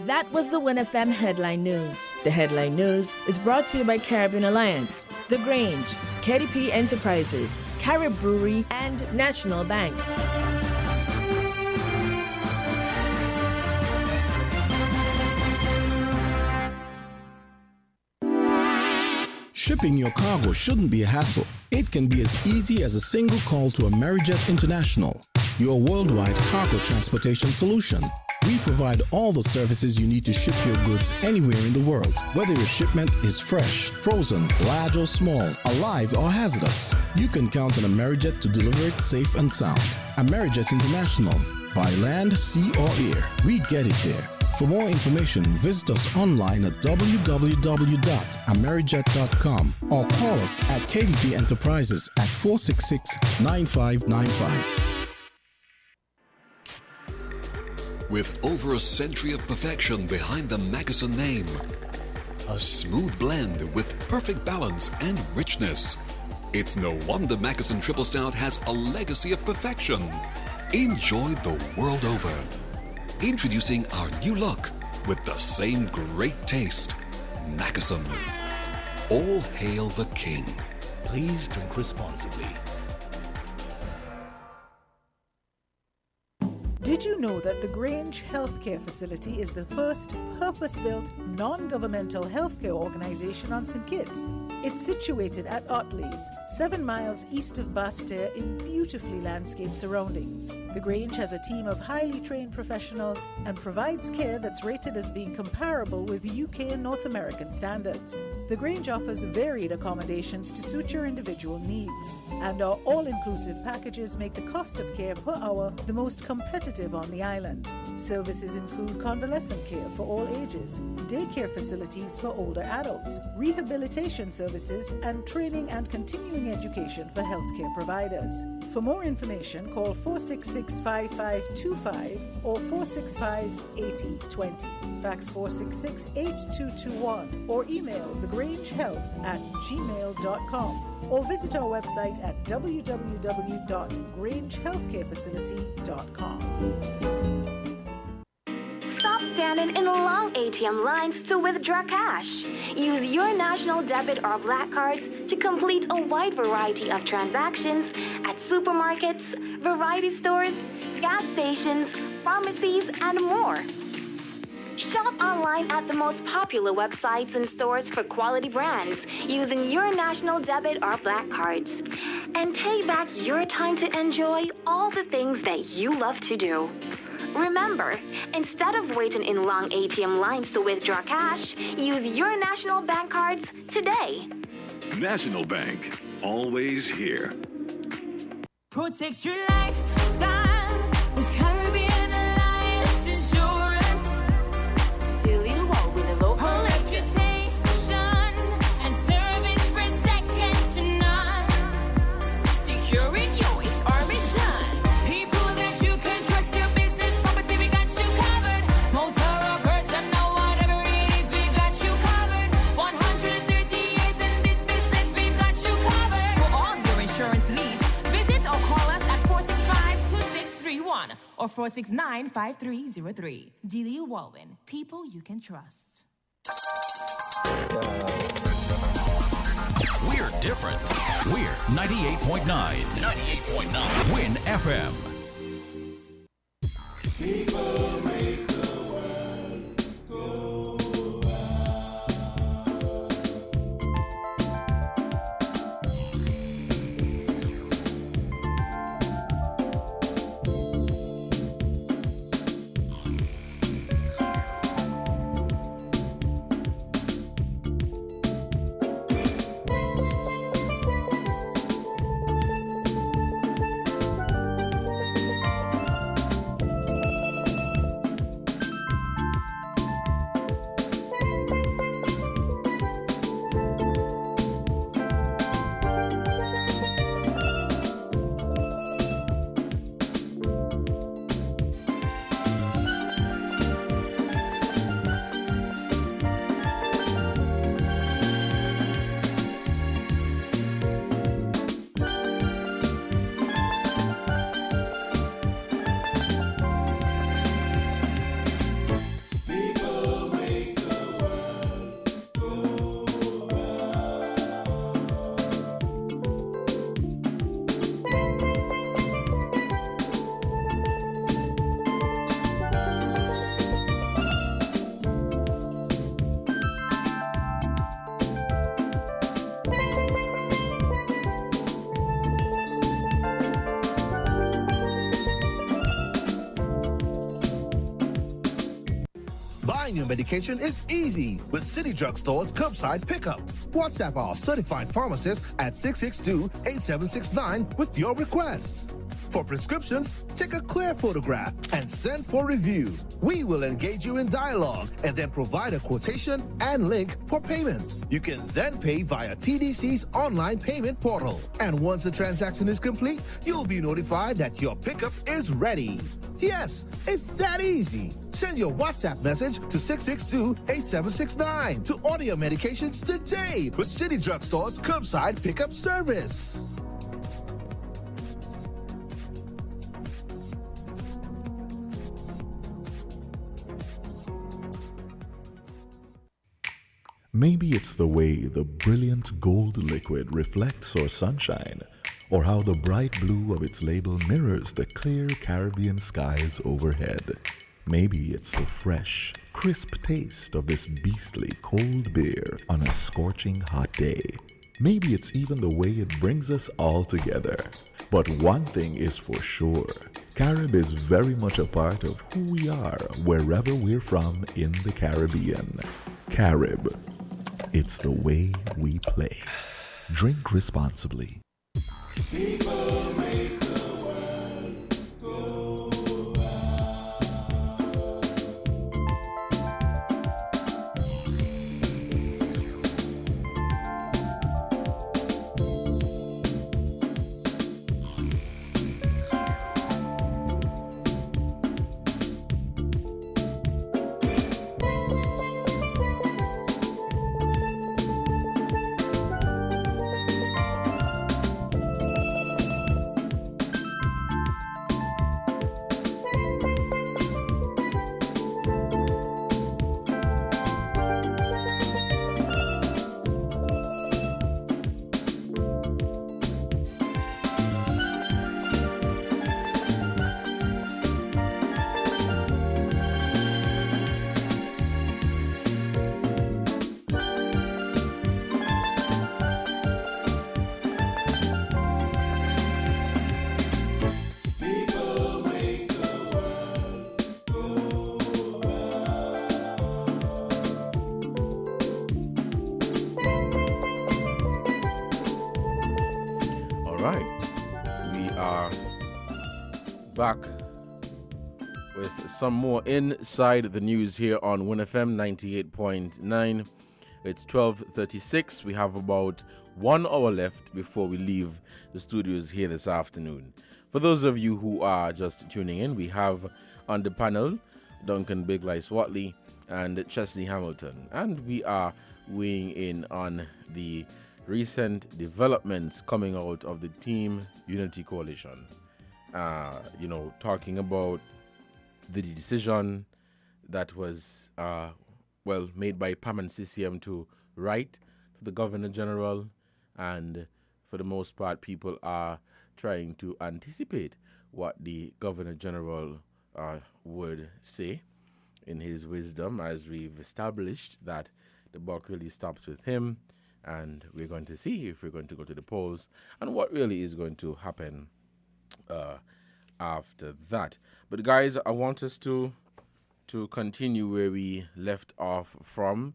[SPEAKER 9] That was the WINNFM Headline News. The Headline News is brought to you by Caribbean Alliance, The Grange, KDP Enterprises, Carib Brewery, and National Bank.
[SPEAKER 12] Shipping your cargo shouldn't be a hassle. It can be as easy as a single call to Amerijet International, your worldwide cargo transportation solution. We provide all the services you need to ship your goods anywhere in the world, whether your shipment is fresh, frozen, large or small, alive or hazardous. You can count on Amerijet to deliver it safe and sound. Amerijet International, by land, sea or air, we get it there. For more information, visit us online at www.amerijet.com or call us at KDP Enterprises at 466-9595.
[SPEAKER 2] With over a century of perfection behind the Mackeson name, a smooth blend with perfect balance and richness, it's no wonder Mackeson Triple Stout has a legacy of perfection. Enjoyed the world over. Introducing our new look with the same great taste. Mackeson. All hail the king.
[SPEAKER 3] Please drink responsibly.
[SPEAKER 8] Did you know that the Grange Healthcare Facility is the first purpose-built, non-governmental healthcare organization on St. Kitts? It's situated at Otley's, 7 miles east of Basseterre in beautifully landscaped surroundings. The Grange has a team of highly trained professionals and provides care that's rated as being comparable with UK and North American standards. The Grange offers varied accommodations to suit your individual needs, and our all-inclusive packages make the cost of care per hour the most competitive on the island. Services include convalescent care for all ages, daycare facilities for older adults, rehabilitation services, and training and continuing education for healthcare providers. For more information, call 466-5525 or 465-8020. Fax 466-8221 or email thegrangehealth@gmail.com or visit our website at www.grangehealthcarefacility.com.
[SPEAKER 10] Stop standing in long ATM lines to withdraw cash. Use your national debit or black cards to complete a wide variety of transactions at supermarkets, variety stores, gas stations, pharmacies, and more. Shop online at the most popular websites and stores for quality brands using your national debit or black cards. And take back your time to enjoy all the things that you love to do. Remember, instead of waiting in long ATM lines to withdraw cash, use your national bank cards today.
[SPEAKER 11] National Bank, always here.
[SPEAKER 26] Protect your lifestyle with Caribbean Alliance Insurance. Till you walk with a low reputation and service for second to none. Securing you is our mission. People that you can trust, your business, property, we got you covered. Motor or personal, whatever it is, we got you covered. 130 years in this business, we got you covered. For all your insurance needs, visit or call us at 465-2631 or 469-5303. Dealey Walwyn, people you can trust.
[SPEAKER 3] We're different. We're 98.9. 98.9. Win FM.
[SPEAKER 27] People make the world go
[SPEAKER 15] your medication is easy with City Drug Store's curbside pickup. WhatsApp our certified pharmacist at 662-8769 with your requests. For prescriptions, take a clear photograph and send for review. We will engage you in dialogue and then provide a quotation and link for payment. You can then pay via TDC's online payment portal. And once the transaction is complete, you'll be notified that your pickup is ready. Yes, it's that easy. Send your WhatsApp message to 662-8769 to order your medications today with City Drug Store's curbside pickup service.
[SPEAKER 16] Maybe it's the way the brilliant gold liquid reflects our sunshine, or how the bright blue of its label mirrors the clear Caribbean skies overhead. Maybe it's the fresh, crisp taste of this beastly cold beer on a scorching hot day. Maybe it's even the way it brings us all together. But one thing is for sure, Carib is very much a part of who we are wherever we're from in the Caribbean. Carib. It's the way we play. Drink responsibly.
[SPEAKER 27] People make the world go
[SPEAKER 17] Back with some more inside the news here on Win FM 98.9. It's 12:36. We have about 1 hour left before we leave the studios here this afternoon. For those of you who are just tuning in, we have on the panel Duncan Big Lice Watley and Chesley Hamilton, and we are weighing in on the recent developments coming out of the Team Unity Coalition. Talking about the decision that was, made by PAM and CCM to write to the Governor General, and for the most part, people are trying to anticipate what the Governor General would say in his wisdom, as we've established that the buck really stops with him, and we're going to see if we're going to go to the polls and what really is going to happen after that. But guys, I want us to continue where we left off from,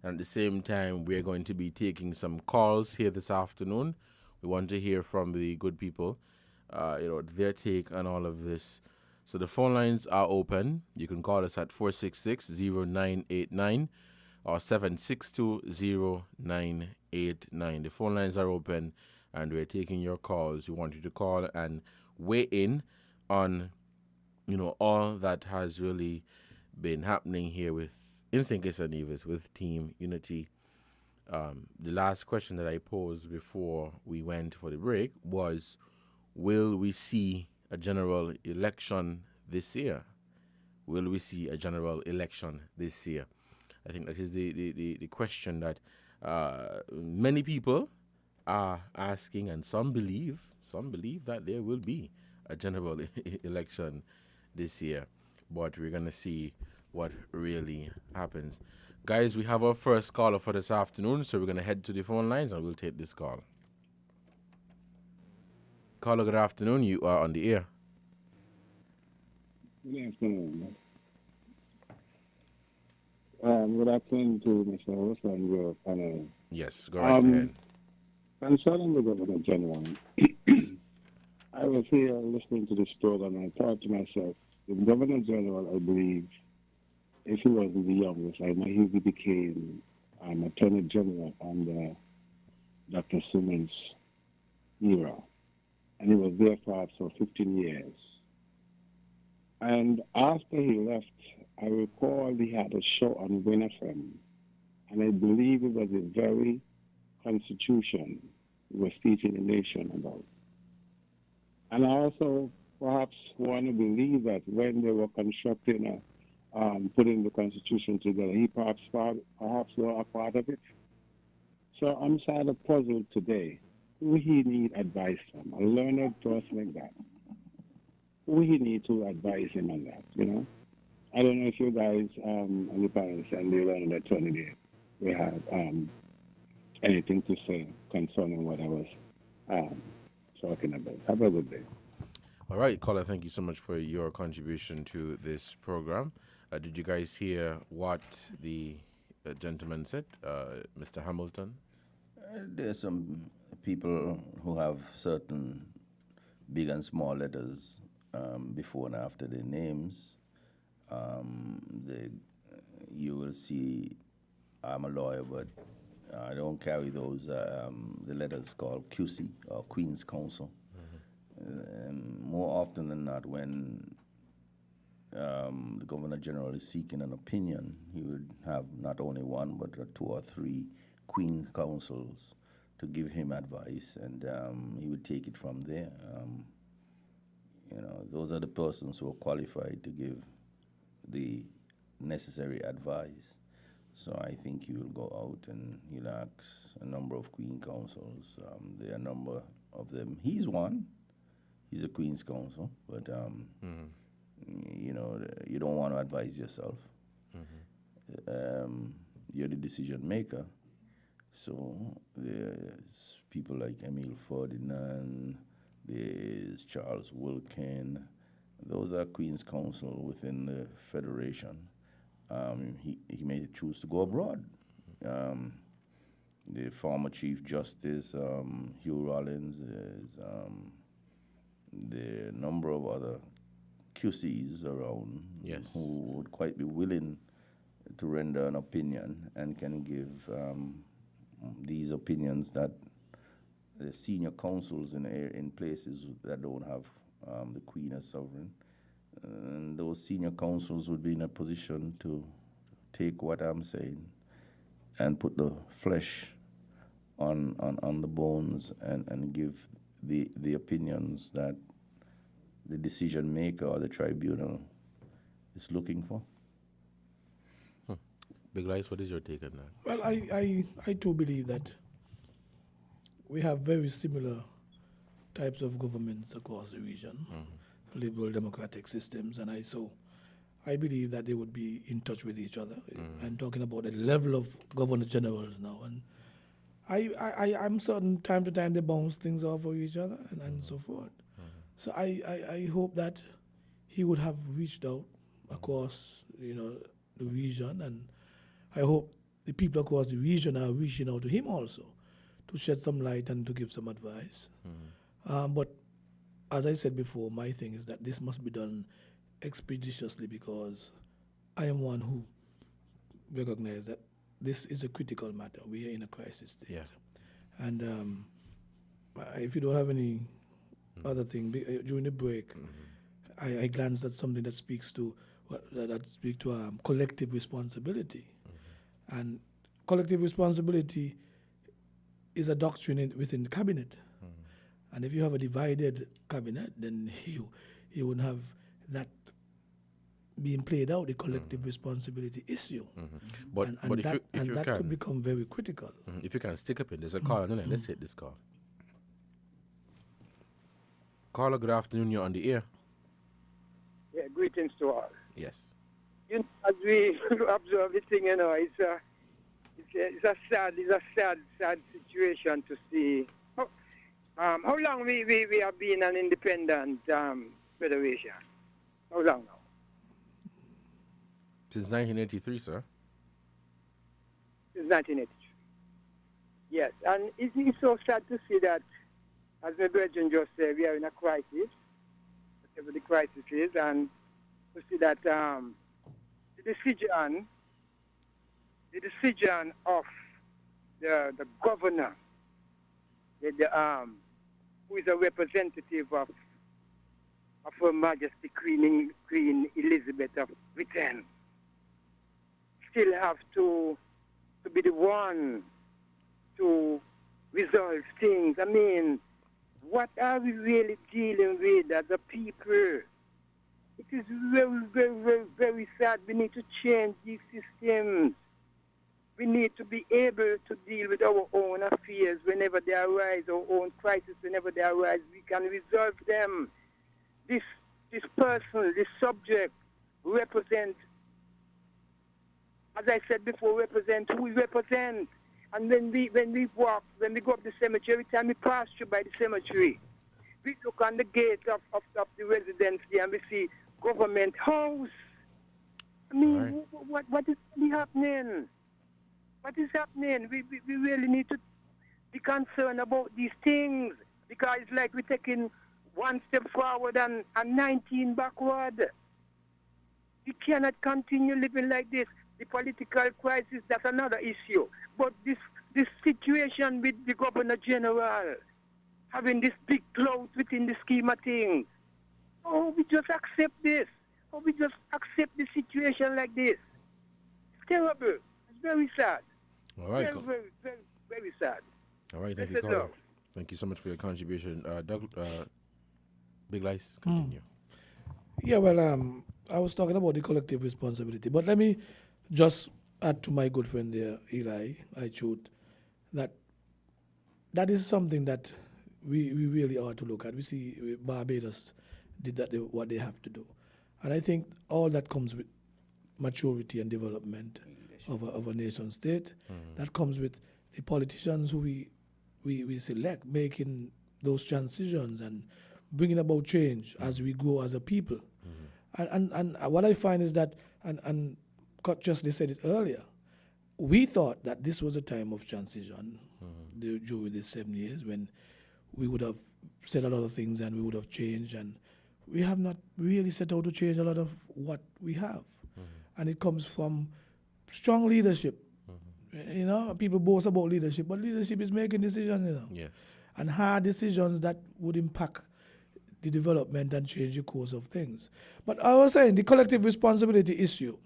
[SPEAKER 17] and at the same time we're going to be taking some calls here this afternoon. We want to hear from the good people, their take on all of this. So the phone lines are open. You can call us at 466-0989 or 762-0989. The phone lines are open, and we're taking your calls. We want you to call and weigh in on, all that has really been happening here in St. Kitts and Nevis with Team Unity. The last question that I posed before we went for the break was, will we see a general election this year? Will we see a general election this year? I think that is the question that many people are asking, and some believe that there will be a general election this year. But we're going to see what really happens. Guys, we have our first caller for this afternoon, so we're going to head to the phone lines and we'll take this call. Caller, good afternoon. You are on the air.
[SPEAKER 18] Good afternoon. Good afternoon to Mr. Host and your panel.
[SPEAKER 17] Yes, go right ahead.
[SPEAKER 18] Concerning the Governor General, I was here listening to this program and I thought to myself, the Governor General, I believe, if he wasn't the youngest, I know he became Attorney General under Dr. Simmons' era. And he was there for 15 years. And after he left, I recall he had a show on WINNFM, and I believe it was the very constitution he was teaching the nation about. And I also perhaps want to believe that when they were constructing, putting the constitution together, he perhaps were a part of it. So I'm sort of puzzled today. Who he need advice from? A learned person like that. Who he need to advise him on that, you know? I don't know if you guys on the panel and the learned attorney there, we have anything to say concerning what I was talking about. Have a good day.
[SPEAKER 17] All right, caller, thank you so much for your contribution to this program. Did you guys hear what the gentleman said, Mr. Hamilton?
[SPEAKER 19] There's some people who have certain big and small letters before and after their names. You will see, I'm a lawyer, but I don't carry those, the letters called QC, or Queen's Counsel. And more often than not, when the Governor General is seeking an opinion, he would have not only one, but 2 or 3 Queen's Counsels to give him advice, and he would take it from there. Those are the persons who are qualified to give the necessary advice. So I think he will go out and he'll ask a number of Queen Counsels. There are a number of them. He's one. He's a Queen's Counsel, but you don't want to advise yourself. You're the decision maker. So there's people like Emile Ferdinand, there's Charles Wilkin. Those are Queen's Counsel within the Federation. He may choose to go abroad. The former Chief Justice, Hugh Rollins, is the number of other QCs around who would quite be willing to render an opinion and can give these opinions that the senior councils in places that don't have the Queen as sovereign. And those senior councils would be in a position to take what I'm saying and put the flesh on the bones and give the opinions that the decision maker or the tribunal is looking for.
[SPEAKER 17] Big Lights, what is your take on that?
[SPEAKER 20] Well, I too believe that we have very similar types of governments across the region, liberal democratic systems, and I believe that they would be in touch with each other. And talking about the level of governor generals now, and I'm certain time to time they bounce things off of each other and so forth. So I hope that he would have reached out across the region, and I hope the people across the region are reaching out to him also to shed some light and to give some advice. But as I said before, my thing is that this must be done expeditiously, because I am one who recognizes that this is a critical matter. We are in a crisis state.
[SPEAKER 17] Yeah.
[SPEAKER 20] And if you don't have any other thing, during the break, I glanced at something that speaks to collective responsibility. And collective responsibility is a doctrine within the cabinet. And if you have a divided cabinet, then you wouldn't have that being played out, the collective responsibility issue.
[SPEAKER 17] But if you
[SPEAKER 20] that
[SPEAKER 17] can,
[SPEAKER 20] could become very critical.
[SPEAKER 17] If you can stick up in, there's a call, let's hit this call. Caller, good afternoon, you're on the air.
[SPEAKER 21] Yeah, greetings to all.
[SPEAKER 17] Yes.
[SPEAKER 21] As we observe the thing, it's a sad situation to see. How long we have been an independent federation? How long now?
[SPEAKER 17] Since 1983, sir.
[SPEAKER 21] since 1983. Yes, and it's so sad to see that, as my brethren just said, we are in a crisis, whatever the crisis is, and to see that the decision of the governor, who is a representative of Her Majesty Queen Elizabeth of Britain, still have to be the one to resolve things. I mean, what are we really dealing with as a people? It is very, very, very, very sad. We need to change these systems. We need to be able to deal with our own affairs whenever they arise, our own crises whenever they arise. We can resolve them. This person, this subject, represent, as I said before, represent who we represent. And when we go up the cemetery, every time we pass through by the cemetery, we look on the gate of the residency and we see government house. I mean, what is really happening? What is happening? We really need to be concerned about these things, because it's like we're taking one step forward and 19 backward. We cannot continue living like this. The political crisis, that's another issue. But this situation with the Governor General, having this big clout within the scheme of things, we just accept this. We just accept the situation like this. It's terrible. It's very sad.
[SPEAKER 17] All right.
[SPEAKER 21] Very, very, very, very sad.
[SPEAKER 17] All right, thank you, Carl. Thank you so much for your contribution. Doug, Big Lice, continue.
[SPEAKER 20] Yeah, well, I was talking about the collective responsibility, but let me just add to my good friend there, Eli, I should, that is something that we really ought to look at. We see Barbados did that, what they have to do. And I think all that comes with maturity and development of a nation state. That comes with the politicians who we select, making those transitions and bringing about change as we grow as a people. And what I find is that, and Scott just said it earlier, we thought that this was a time of transition during the 7 years when we would have said a lot of things and we would have changed, and we have not really set out to change a lot of what we have. And it comes from strong leadership. You know, people boast about leadership, but leadership is making decisions, you know.
[SPEAKER 17] Yes.
[SPEAKER 20] And hard decisions that would impact the development and change the course of things. But I was saying the collective responsibility issue,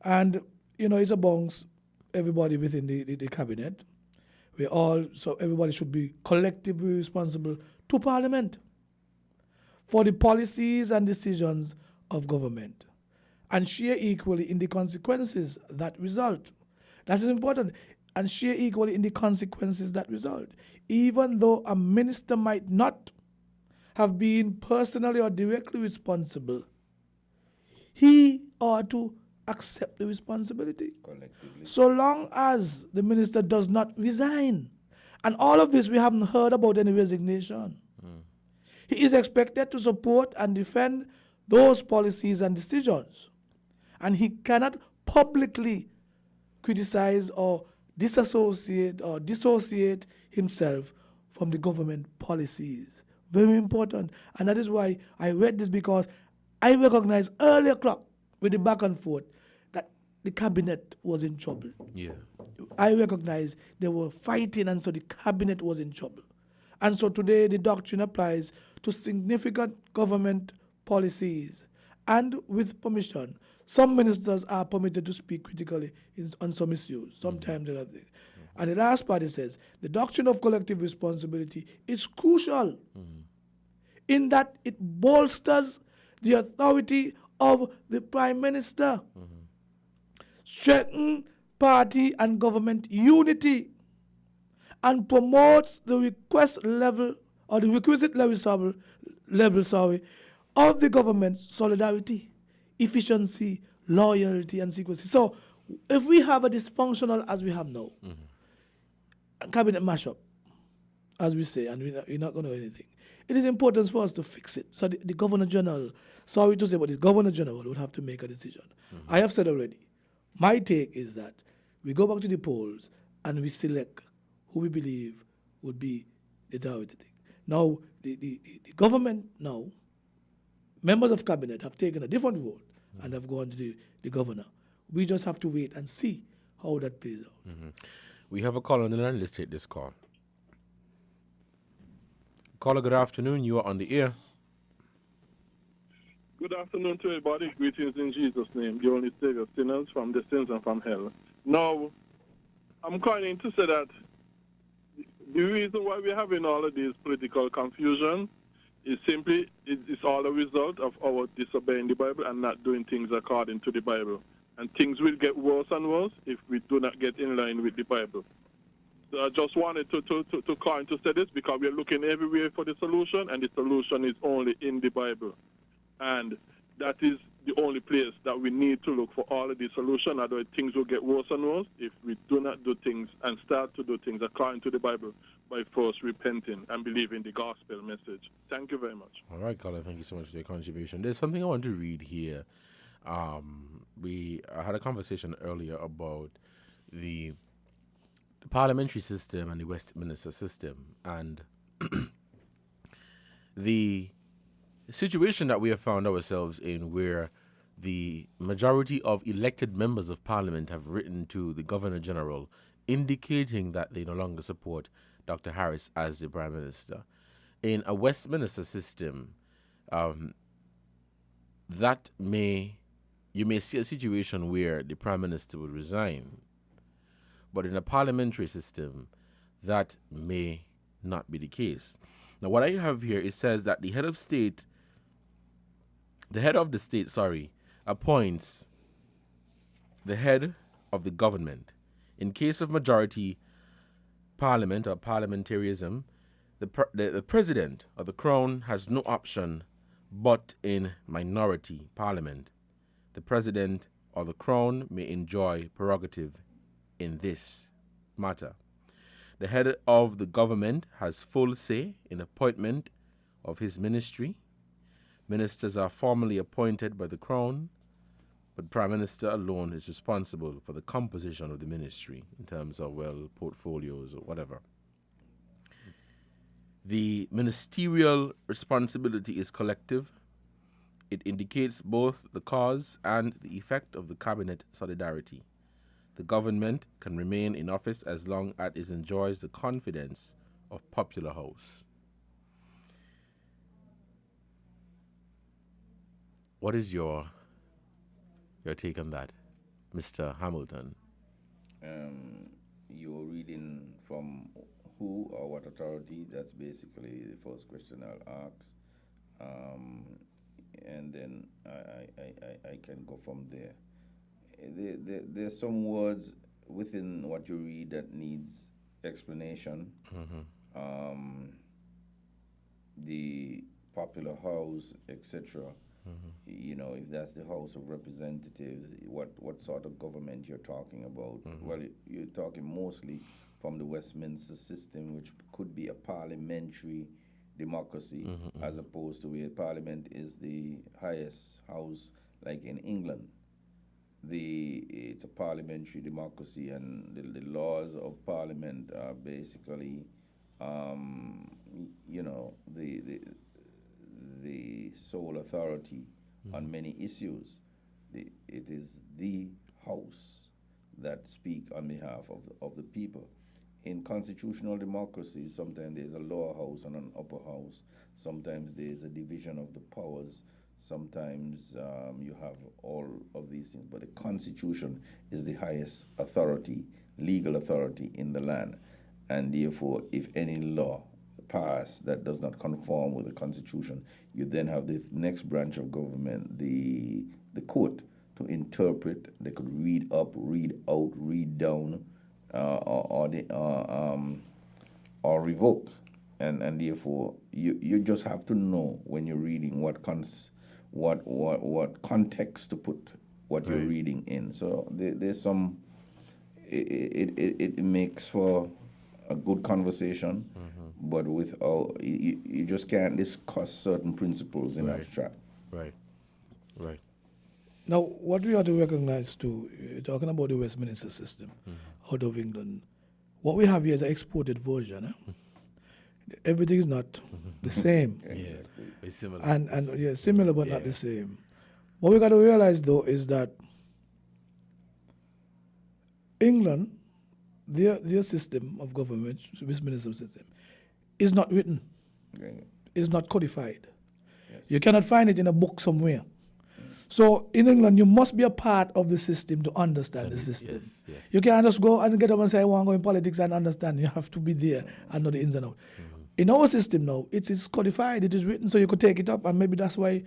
[SPEAKER 20] and you know, it's amongst everybody within the cabinet. So everybody should be collectively responsible to Parliament for the policies and decisions of government, and share equally in the consequences that result. That's important. And share equally in the consequences that result. Even though a minister might not have been personally or directly responsible, he ought to accept the responsibility. Collectively. So long as the minister does not resign. And all of this we haven't heard about any resignation. He is expected to support and defend those policies and decisions. And he cannot publicly criticize or disassociate or dissociate himself from the government policies. Very important. And that is why I read this, because I recognized earlier clock with the back and forth that the cabinet was in trouble.
[SPEAKER 17] Yeah.
[SPEAKER 20] I recognized they were fighting, and so the cabinet was in trouble. And so today the doctrine applies to significant government policies. And with permission, some ministers are permitted to speak critically on some issues. Sometimes there are things. And the last part, it says, the doctrine of collective responsibility is crucial in that it bolsters the authority of the Prime Minister, strengthens party and government unity, and promotes the requisite level of the government's solidarity, efficiency, loyalty, and secrecy. So if we have a dysfunctional as we have now, cabinet mashup, as we say, and we're not going to do anything, it is important for us to fix it. So the Governor General, sorry to say, but the Governor General would have to make a decision. I have said already, my take is that We go back to the polls and we select who we believe would be the targeted thing. Now, the government now, members of cabinet have taken a different road and have gone to the governor. We just have to wait and see how that plays out.
[SPEAKER 17] We have a call on the line. Let's take this call. Caller, good afternoon. You are on the air.
[SPEAKER 4] Good afternoon to everybody. Greetings in Jesus' name, the only Savior of sinners from the sins and from hell. Now, I'm calling to say that the reason why we're having all of this political confusion is simply it's all a result of our disobeying the Bible and not doing things according to the Bible. And things will get worse and worse if we do not get in line with the Bible. So I just wanted to call and to say this because we're looking everywhere for the solution, and the solution is only in the Bible. And that is the only place that we need to look for all of the solution. Otherwise, things will get worse and worse if we do not do things and start to do things according to the Bible by first repenting and believing the gospel message. Thank you very much.
[SPEAKER 17] All right, Colin, thank you so much for your contribution. There's something I want to read here. I had a conversation earlier about the parliamentary system and the Westminster system, and the situation that we have found ourselves in, where the majority of elected members of parliament have written to the Governor General indicating that they no longer support Dr. Harris as the Prime Minister. In a Westminster system, you may see a situation where the Prime Minister would resign, but in a parliamentary system, that may not be the case. Now, what I have here, it says that the head of the state appoints the head of the government. In case of majority parliament or parliamentarism, the president of the crown has no option, but in minority parliament, the president or the crown may enjoy prerogative in this matter. The head of the government has full say in appointment of his ministry. Ministers are formally appointed by the crown, but Prime Minister alone is responsible for the composition of the ministry in terms of, portfolios or whatever. The ministerial responsibility is collective. It indicates both the cause and the effect of the cabinet solidarity. The government can remain in office as long as it enjoys the confidence of popular house. What is your take on that, Mr. Hamilton?
[SPEAKER 19] You're reading from who or what authority? That's basically the first question I'll ask. And then I can go from there. There's some words within what you read that needs explanation. The popular house, etc. You know, if that's the House of Representatives, what sort of government you're talking about? Well, you're talking mostly from the Westminster system, which could be a parliamentary democracy, as opposed to where Parliament is the highest house, like in England. It's a parliamentary democracy, and the laws of Parliament are basically, the sole authority on many issues. It is the House that speak on behalf of the people. In constitutional democracies, sometimes there's a lower house and an upper house. Sometimes there's a division of the powers. Sometimes you have all of these things. But the Constitution is the highest authority, legal authority in the land. And therefore, if any law pass that does not conform with the Constitution, you then have the next branch of government, the court, to interpret. They could read up, read out, read down, or revoke. And therefore, you just have to know when you're reading what context to put what you're reading in. So there's some. It makes for a good conversation, but without you just can't discuss certain principles in abstract.
[SPEAKER 17] Right.
[SPEAKER 20] Now, what we have to recognize too, talking about the Westminster system out of England, what we have here is an exported version. Everything is not the same.
[SPEAKER 17] It's similar.
[SPEAKER 20] And yeah, similar but not the same. What we got to realize though is that England, their system of government, Westminster system, is not written. Is not codified. You cannot find it in a book somewhere. So in England, you must be a part of the system to understand the system. You can't just go and get up and say, I want to go in politics and understand. You have to be there and know the ins and outs. In our system now, it is codified, it is written, so you could take it up, and maybe that's why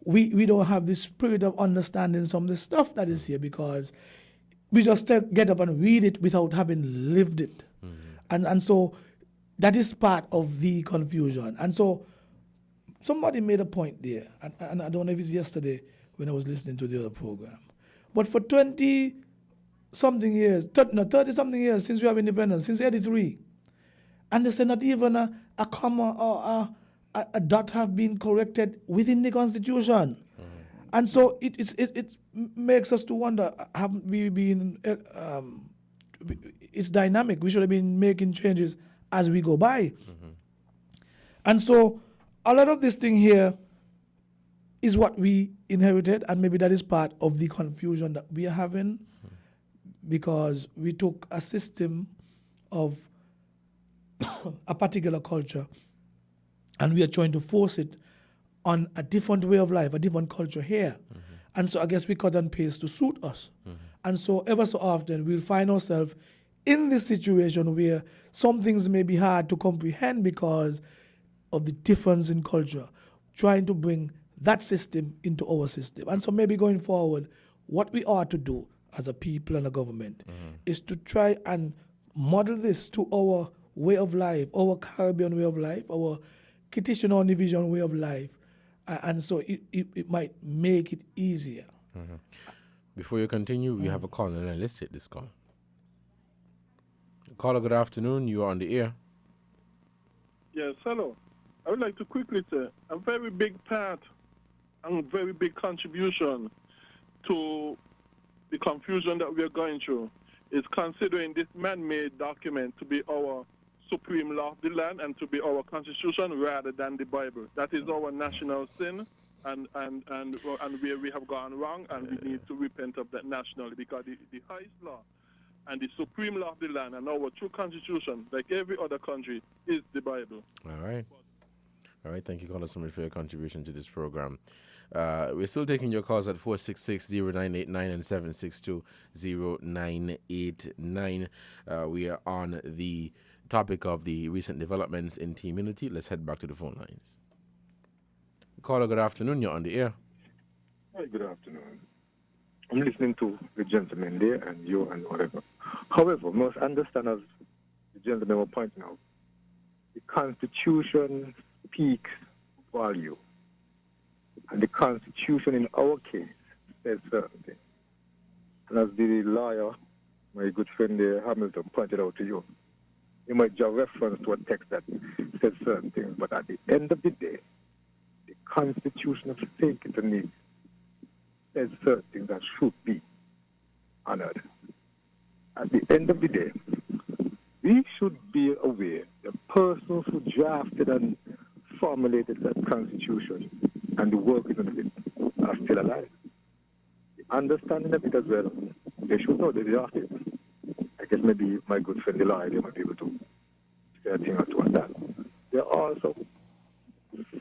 [SPEAKER 20] we don't have this spirit of understanding some of the stuff that is here, because we just get up and read it without having lived it. And so that is part of the confusion. And so somebody made a point there, and I don't know if it's yesterday when I was listening to the other program, but for 20-something years, 30-something years since we have independence, since 83, and they say not even a comma or a dot have been corrected within the Constitution. And so it makes us to wonder, haven't we been, it's dynamic, we should have been making changes as we go by. And so a lot of this thing here is what we inherited, and maybe that is part of the confusion that we are having, because we took a system of a particular culture and we are trying to force it on a different way of life, a different culture here. And so I guess we cut and paste to suit us. And so ever so often we'll find ourselves in this situation where some things may be hard to comprehend because of the difference in culture, trying to bring that system into our system. And so maybe going forward, what we ought to do as a people and a government is to try and model this to our way of life, our Caribbean way of life, our Kitchener division way of life. And so it might make it easier.
[SPEAKER 17] Before you continue, we have a call, and let's take this call. Caller, good afternoon. You are on the air.
[SPEAKER 4] Yes, hello. I would like to quickly say a very big part and very big contribution to the confusion that we are going through is considering this man-made document to be our supreme law of the land and to be our constitution rather than the Bible. That is our national sin, and where we have gone wrong, and we need to repent of that nationally, because the highest law and the supreme law of the land and our true constitution, like every other country, is the Bible.
[SPEAKER 17] All right. Thank you, caller, so much for your contribution to this program. We're still taking your calls at 466-0989 and 762-0989. We are on the topic of the recent developments in Team Unity. Let's head back to the phone lines. Caller, good afternoon. You're on the air.
[SPEAKER 1] Hi, good afternoon. I'm listening to the gentleman there and you and whatever. However, most understand, as the gentleman was pointing out, the Constitution speaks value. And the Constitution in our case says certain things. And as the lawyer, my good friend there, Hamilton, pointed out to you, you might just reference to a text that says certain things, but at the end of the day, the Constitution of St. Kitts and Nevis says certain things that should be honored. At the end of the day, we should be aware the persons who drafted and formulated that Constitution and the workers of it are still alive. The understanding of it as well, they should know that they are it. I guess maybe my good friend Eli, they might be able to say a thing or two on that. They're also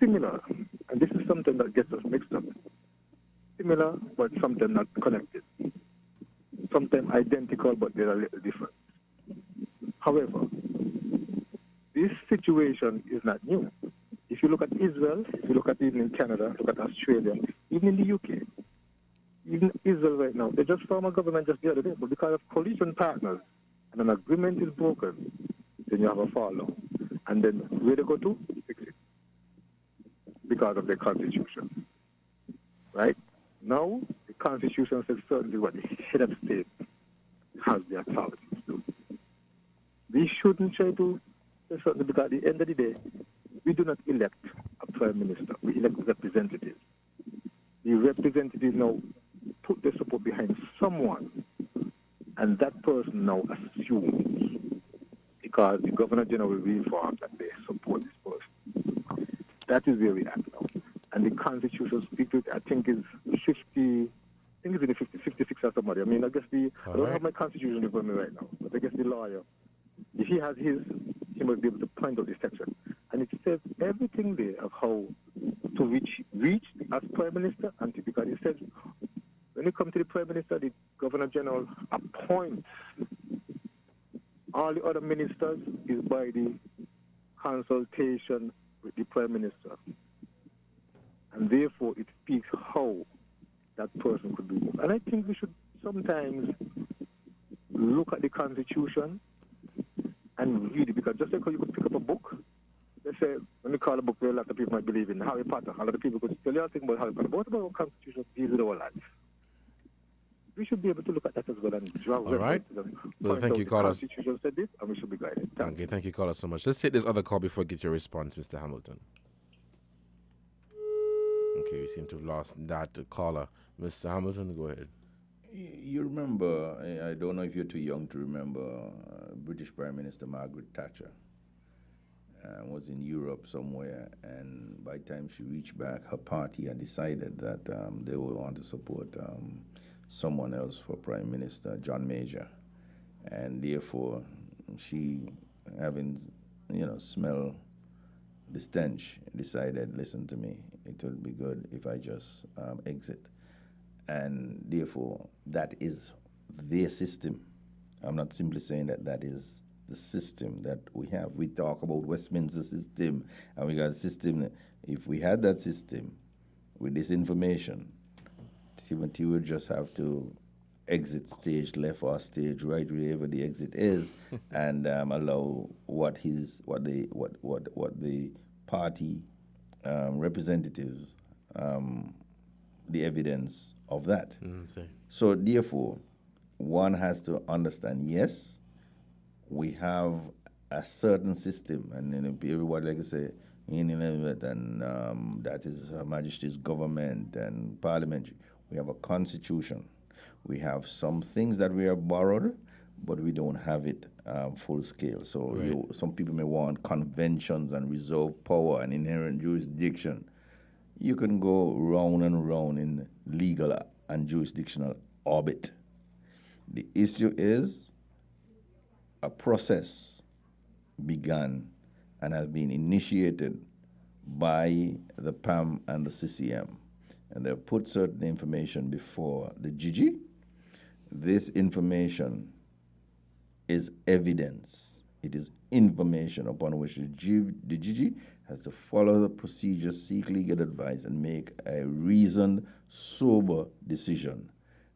[SPEAKER 1] similar, and this is something that gets us mixed up. Similar, but something not connected. Sometimes identical, but they're a little different. However, this situation is not new. If you look at Israel, if you look at even in Canada, look at Australia, even in the UK, even Israel right now, they just formed a government just the other day, but because of coalition partners and an agreement is broken, then you have a fallout. And then where they go to? Fix it. Because of the Constitution. Right? Now, the Constitution says certainly what the head of state has the authority to do. We shouldn't try to say certainly, because at the end of the day, we do not elect a prime minister. We elect representatives. The representatives now put their support behind someone, and that person now assumes, because the Governor General will inform that they support this person. That is where we are now. And the Constitution speaks to it, I think is 50, I think it's in the 56 or somebody. I mean, I guess I don't have my Constitution in front of me right now, but I guess the lawyer, if he has his, he must be able to point out this section. And it says everything there of how to reach as Prime Minister, and because it says when you come to the Prime Minister, the Governor General appoints all the other ministers is by the consultation with the Prime Minister. And therefore it speaks how that person could do. And I think we should sometimes look at the Constitution and read it, because just like how you could pick up a book, let's say, when we call a book, a lot of people might believe in Harry Potter. A lot of people could tell you anything about Harry Potter. But what about our Constitution deals with our life? We should be able to look at that as well and draw
[SPEAKER 17] right. Well, thank you, Carlos.
[SPEAKER 1] The Constitution said this, and we should be guided.
[SPEAKER 17] Okay, thank you, Carlos, so much. Let's take this other call before I get your response, Mr. Hamilton. Okay, we seem to have lost that caller. Mr. Hamilton, go ahead.
[SPEAKER 19] You remember, I don't know if you're too young to remember, British Prime Minister Margaret Thatcher was in Europe somewhere, and by the time she reached back, her party had decided that they would want to support someone else for Prime Minister, John Major. And therefore, she, having, smell the stench, decided, listen to me, it would be good if I just exit. And therefore, that is their system. I'm not simply saying that that is the system that we have. We talk about Westminster system, and we got a system that if we had that system with this information, Timothy would just have to exit stage left or stage right, wherever the exit is, and allow what the party representatives, the evidence of that. So therefore, one has to understand, yes, we have a certain system, and everybody like I say, and that is Her Majesty's government and parliamentary. We have a constitution. We have some things that we have borrowed, but we don't have it full scale. So some people may want conventions and reserve power and inherent jurisdiction. You can go round and round in legal and jurisdictional orbit. The issue is a process began and has been initiated by the PAM and the CCM. And they've put certain information before the Gigi. This information is evidence. It is information upon which the Gigi has to follow the procedure, seek legal advice, and make a reasoned, sober decision.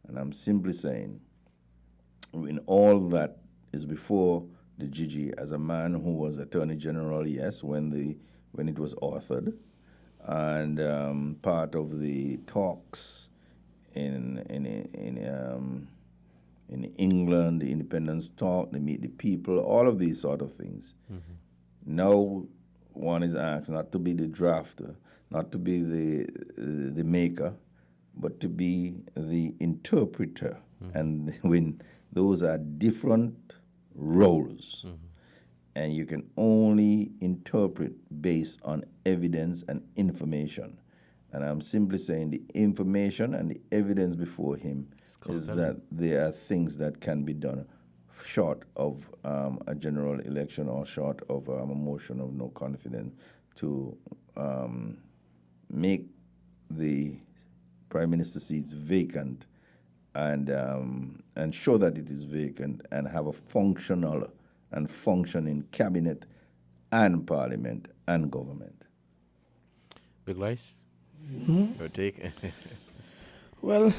[SPEAKER 19] And I'm simply saying, in all that is before the Gigi, as a man who was Attorney General, yes, when it was authored, and part of the talks in England, the independence talk, they meet the people, all of these sort of things. Now one is asked not to be the drafter, not to be the maker, but to be the interpreter. And when those are different roles, and you can only interpret based on evidence and information. And I'm simply saying the information and the evidence before him is that there are things that can be done short of a general election or short of a motion of no confidence to make the Prime Minister seats vacant and show that it is vacant and have a functional and functioning cabinet and parliament and government.
[SPEAKER 17] Big Lice? Your take?
[SPEAKER 20] Well,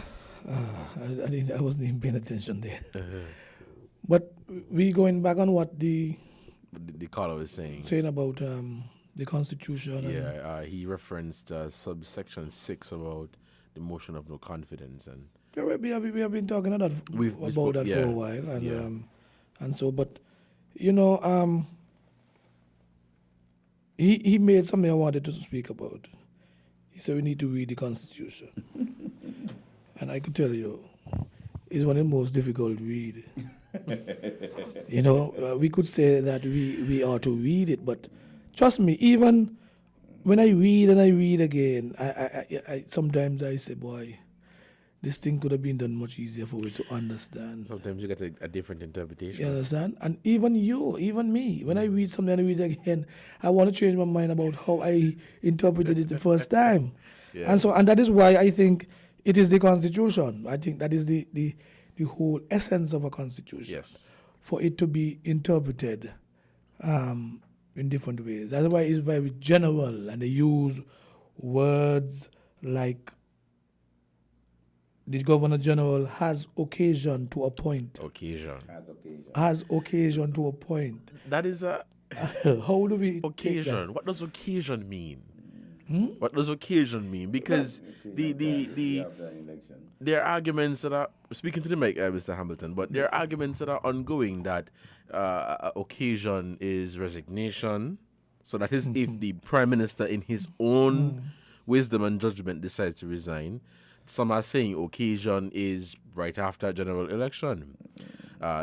[SPEAKER 20] I wasn't even paying attention there. But we going back on what the
[SPEAKER 17] caller was saying
[SPEAKER 20] about the Constitution.
[SPEAKER 17] Yeah, he referenced subsection 6 about the motion of no confidence, and
[SPEAKER 20] we have been talking about that for a while, and so, but he made something I wanted to speak about. He said we need to read the Constitution. and I could tell you, it's one of the most difficult read. We could say that we ought to read it, but trust me, even when I read and I read again, I sometimes I say, boy, this thing could have been done much easier for me to understand.
[SPEAKER 17] Sometimes you get a different interpretation.
[SPEAKER 20] You understand? And even me, when I read something and I read it again, I want to change my mind about how I interpreted it the first time.
[SPEAKER 17] Yeah.
[SPEAKER 20] And that is why I think it is the Constitution. I think that is the whole essence of a Constitution.
[SPEAKER 17] Yes.
[SPEAKER 20] For it to be interpreted in different ways. That's why it's very general, and they use words like the Governor General has occasion to appoint. Has occasion to appoint.
[SPEAKER 17] That is a...
[SPEAKER 20] How do we...
[SPEAKER 17] Occasion. What does occasion mean? What does occasion mean? Because there are arguments that are... Speaking to the mic, Mr. Hamilton, but there are arguments that are ongoing that occasion is resignation. So that is if the Prime Minister in his own wisdom and judgment decides to resign. Some are saying occasion is right after a general election.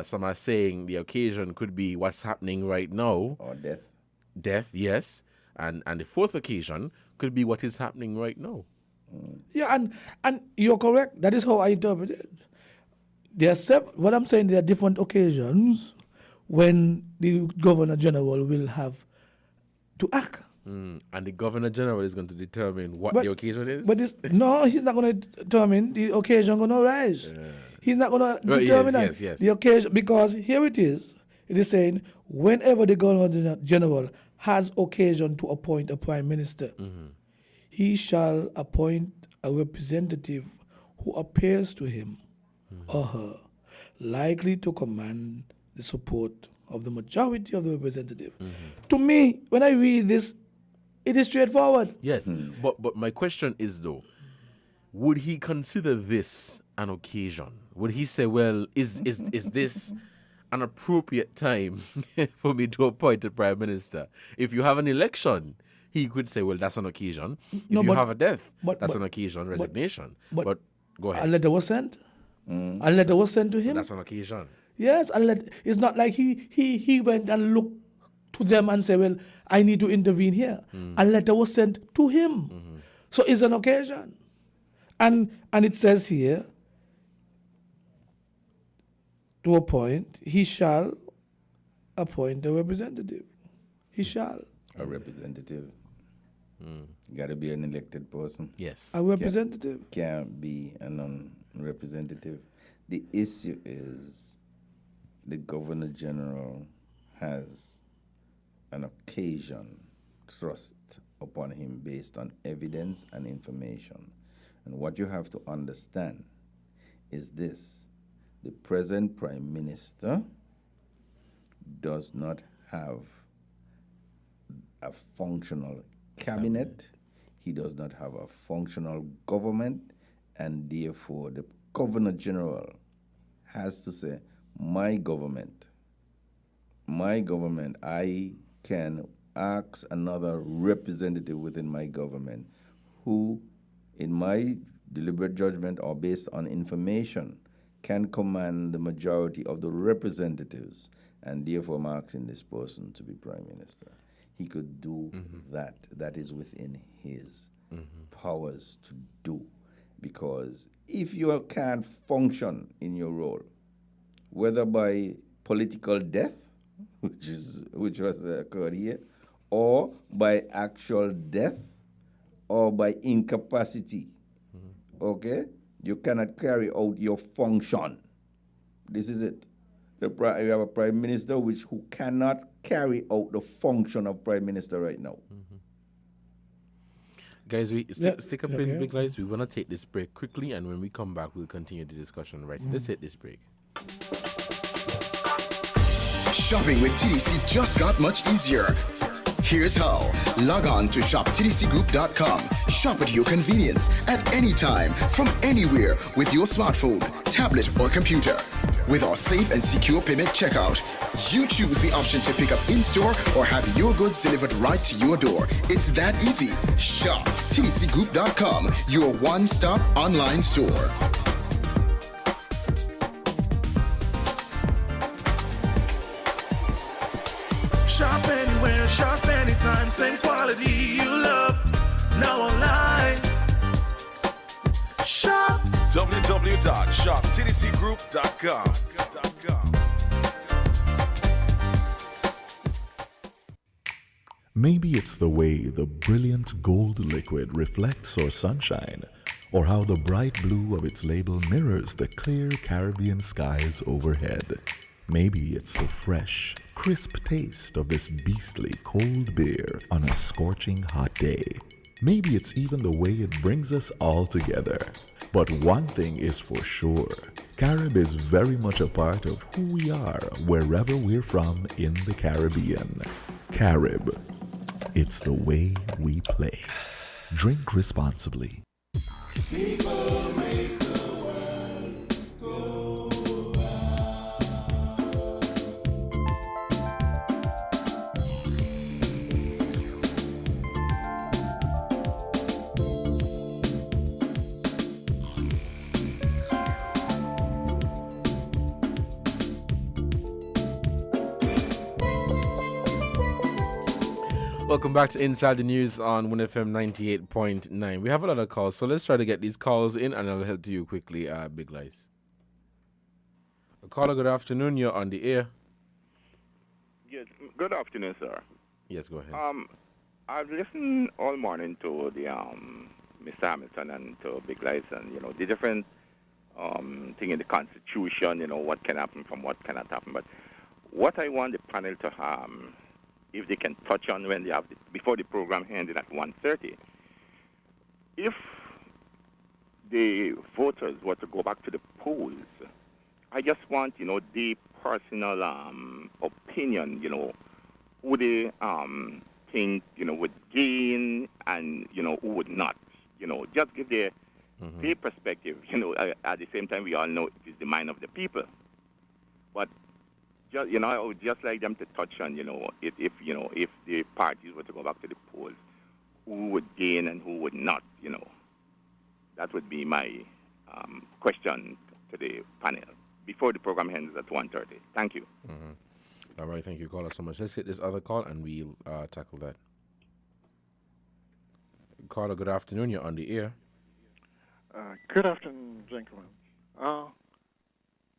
[SPEAKER 17] Some are saying the occasion could be what's happening right now.
[SPEAKER 19] Or death.
[SPEAKER 17] Death, yes. And the fourth occasion could be what is happening right now.
[SPEAKER 20] Yeah, and you're correct. That is how I interpret it. What I'm saying, there are different occasions when the Governor General will have to act.
[SPEAKER 17] And the Governor General is going to determine what the occasion is?
[SPEAKER 20] But no, he's not going to determine the occasion going to arise. He's not going to determine the occasion, because here it is. It is saying whenever the Governor General has occasion to appoint a Prime Minister, he shall appoint a representative who appears to him or her likely to command the support of the majority of the representative. To me, when I read this, it is straightforward.
[SPEAKER 17] Yes, but my question is though, would he consider this an occasion? Would he say, well, is this an appropriate time for me to appoint a Prime Minister? If you have an election, he could say, well, that's an occasion. If you have a death, that's an occasion, resignation. But go ahead.
[SPEAKER 20] A letter was sent. A letter was sent to him.
[SPEAKER 17] So that's an occasion.
[SPEAKER 20] Yes, it's not like he went and looked to them and said, well, I need to intervene here. A letter was sent to him. So it's an occasion. And it says here, to appoint, he shall appoint a representative. He shall.
[SPEAKER 19] A representative. Got to be an elected person.
[SPEAKER 17] Yes.
[SPEAKER 20] A representative.
[SPEAKER 19] Can't be a non-representative. The issue is the Governor General has an occasion thrust upon him based on evidence and information. And what you have to understand is this. The present Prime Minister does not have a functional cabinet. He does not have a functional government, and therefore the Governor General has to say, my government, I can ask another representative within my government who, in my deliberate judgment or based on information, can command the majority of the representatives, and therefore I'm asking this person to be Prime Minister. He could do that. That is within his powers to do. Because if you can't function in your role, whether by political death, which was occurred here, or by actual death, or by incapacity, okay, you cannot carry out your function. This is it. You have a Prime Minister who cannot carry out the function of Prime Minister right now.
[SPEAKER 17] Guys, we stick up in big lights. We want to take this break quickly, and when we come back, we'll continue the discussion. Right, let's take this break.
[SPEAKER 5] Shopping with TDC just got much easier. Here's how. Log on to shoptdcgroup.com. Shop at your convenience at any time, from anywhere, with your smartphone, tablet, or computer. With our safe and secure payment checkout, you choose the option to pick up in-store or have your goods delivered right to your door. It's that easy. Shop tdcgroup.com, your one-stop online store.
[SPEAKER 6] same quality you love. Now online. Shop.
[SPEAKER 11] www.shoptdcgroup.com.
[SPEAKER 16] Maybe it's the way the brilliant gold liquid reflects our sunshine, or how the bright blue of its label mirrors the clear Caribbean skies overhead. Maybe it's the fresh, crisp taste of this beastly cold beer on a scorching hot day. Maybe it's even the way it brings us all together. But one thing is for sure, Carib is very much a part of who we are wherever we're from in the Caribbean. Carib. It's the way we play. Drink responsibly.
[SPEAKER 6] People make the world go
[SPEAKER 17] Welcome back to Inside the News on WINNFM 98.9. We have a lot of calls, so let's try to get these calls in, and I'll help you quickly, Big Lies. Caller, good afternoon. You're on the air.
[SPEAKER 7] Yes, good afternoon, sir.
[SPEAKER 17] Yes, go ahead.
[SPEAKER 7] I've listened all morning to the Mr. Hamilton and to Big Lies and, the different thing in the Constitution, what can happen from what cannot happen. But what I want the panel to if they can touch on when they have before the program ended at 1:30, if the voters were to go back to the polls, I just want, the personal opinion, who they think, would gain and, who would not. Just give their perspective. At the same time, we all know it is the mind of the people. But just, I would just like them to touch on, if the parties were to go back to the polls, who would gain and who would not, That would be my question to the panel before the program ends at 1:30. Thank you.
[SPEAKER 17] All right, thank you, caller, so much. Let's hit this other call and we'll tackle that. Caller, good afternoon. You're on the air.
[SPEAKER 14] Good afternoon, gentlemen.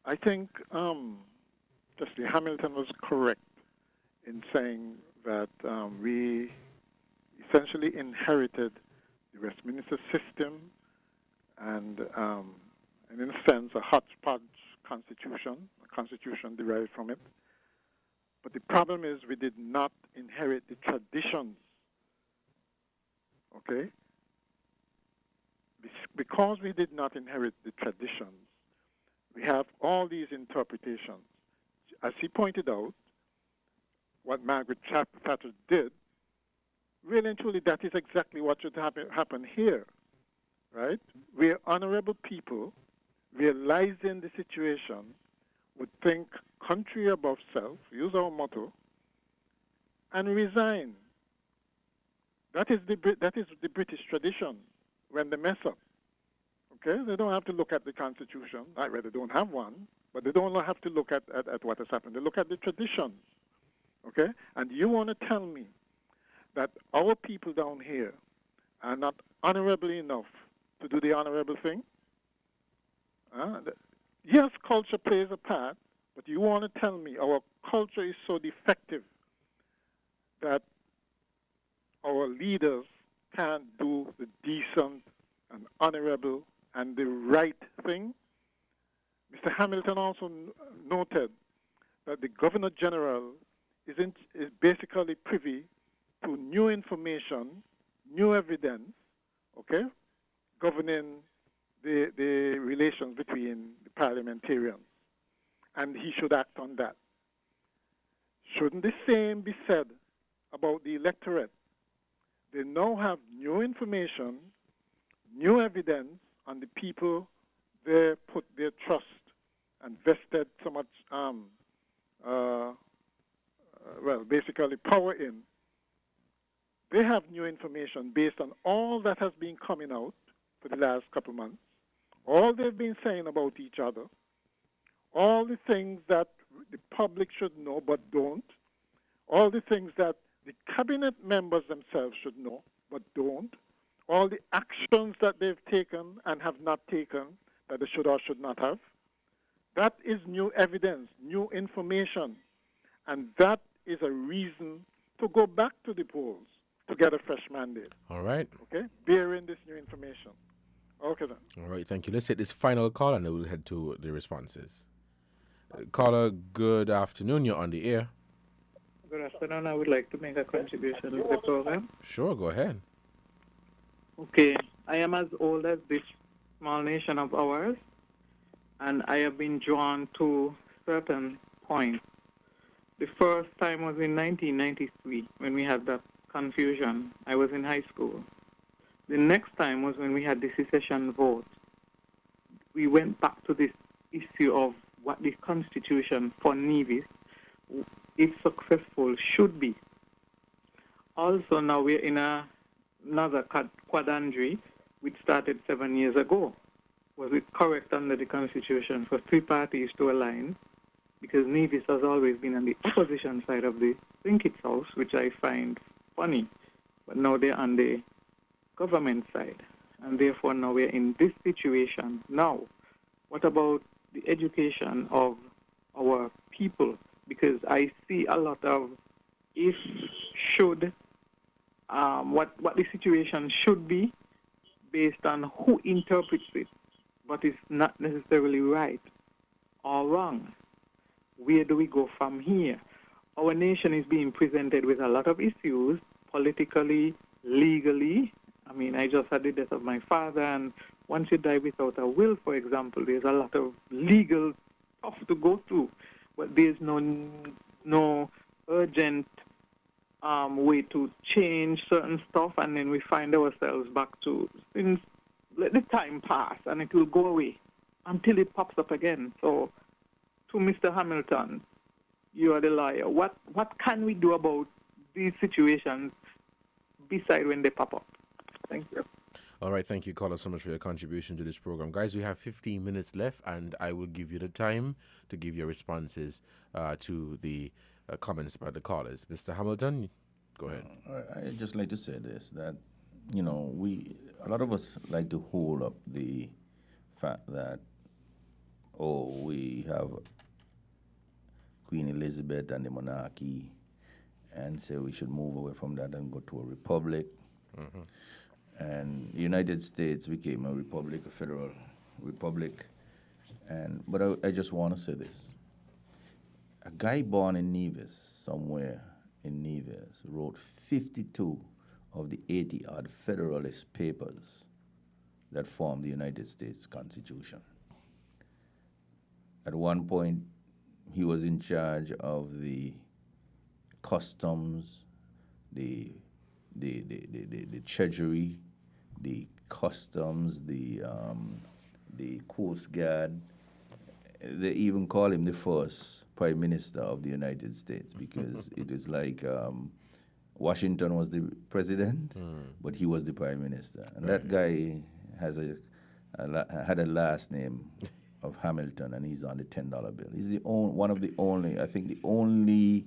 [SPEAKER 14] I think Justice Hamilton was correct in saying that we essentially inherited the Westminster system and, in a sense, a hodgepodge constitution, a constitution derived from it. But the problem is we did not inherit the traditions, okay? Because we did not inherit the traditions, we have all these interpretations. As he pointed out, what Margaret Thatcher did, really and truly that is exactly what should happen here, right? We're honorable people, realizing the situation, would think country above self, use our motto, and resign. That is the British tradition when they mess up. Okay, they don't have to look at the Constitution. They don't have one, but they don't have to look at what has happened. They look at the traditions. Okay, and you want to tell me that our people down here are not honorable enough to do the honorable thing? Yes, culture plays a part, but you want to tell me our culture is so defective that our leaders can't do the decent and honorable and the right thing? Mr. Hamilton also noted that the Governor General is basically privy to new information, new evidence, okay, governing the relations between the parliamentarians, and he should act on that. Shouldn't the same be said about the electorate? They now have new information, new evidence on the people they put their trust and vested so much, basically power in. They have new information based on all that has been coming out for the last couple months, all they've been saying about each other, all the things that the public should know but don't, all the things that The cabinet members themselves should know, but don't. All the actions that they've taken and have not taken that they should or should not have. That is new evidence, new information. And that is a reason to go back to the polls to get a fresh mandate.
[SPEAKER 17] All right.
[SPEAKER 14] Okay? Bearing this new information. Okay, then.
[SPEAKER 17] All right, thank you. Let's hit this final call and then we'll head to the responses. Caller, good afternoon. You're on the air.
[SPEAKER 9] Good afternoon. I would like to make a contribution to the program.
[SPEAKER 17] Sure, go ahead.
[SPEAKER 9] Okay. I am as old as this small nation of ours, and I have been drawn to certain points. The first time was in 1993 when we had that confusion. I was in high school. The next time was when we had the secession vote. We went back to this issue of what the Constitution for Nevis, if successful, should be. Also, now we're in another quandary which started 7 years ago. Was it correct under the Constitution for three parties to align? Because Nevis has always been on the opposition side of the Plinkett House, which I find funny. But now they're on the government side. And therefore now we're in this situation. Now, what about the education of our people? Because I see a lot of if, should, what the situation should be based on who interprets it, but it's not necessarily right or wrong. Where do we go from here? Our nation is being presented with a lot of issues, politically, legally. I mean, I just had the death of my father, and once you die without a will, for example, there's a lot of legal stuff to go through, but there's no urgent way to change certain stuff, and then we find ourselves back to things. Let the time pass, and it will go away until it pops up again. So, to Mr. Hamilton, you are the lawyer. What can we do about these situations beside when they pop up? Thank you.
[SPEAKER 17] All right, thank you, caller, so much for your contribution to this program. Guys, we have 15 minutes left, and I will give you the time to give your responses to the comments by the callers. Mr. Hamilton, go ahead.
[SPEAKER 19] I'd just like to say this, that, you know, a lot of us like to hold up the fact that, we have Queen Elizabeth and the monarchy, and say we should move away from that and go to a republic. Mm-hmm. And the United States became a republic, a federal republic. But I just want to say this. A guy born in Nevis, somewhere in Nevis, wrote 52 of the 80-odd Federalist papers that form the United States Constitution. At one point, he was in charge of the customs, the treasury, the customs, the Coast Guard. They even call him the first Prime Minister of the United States because it is like Washington was the president, but he was the Prime Minister. And that guy had a last name of Hamilton, and he's on the $10 bill. He's one of the only, I think the only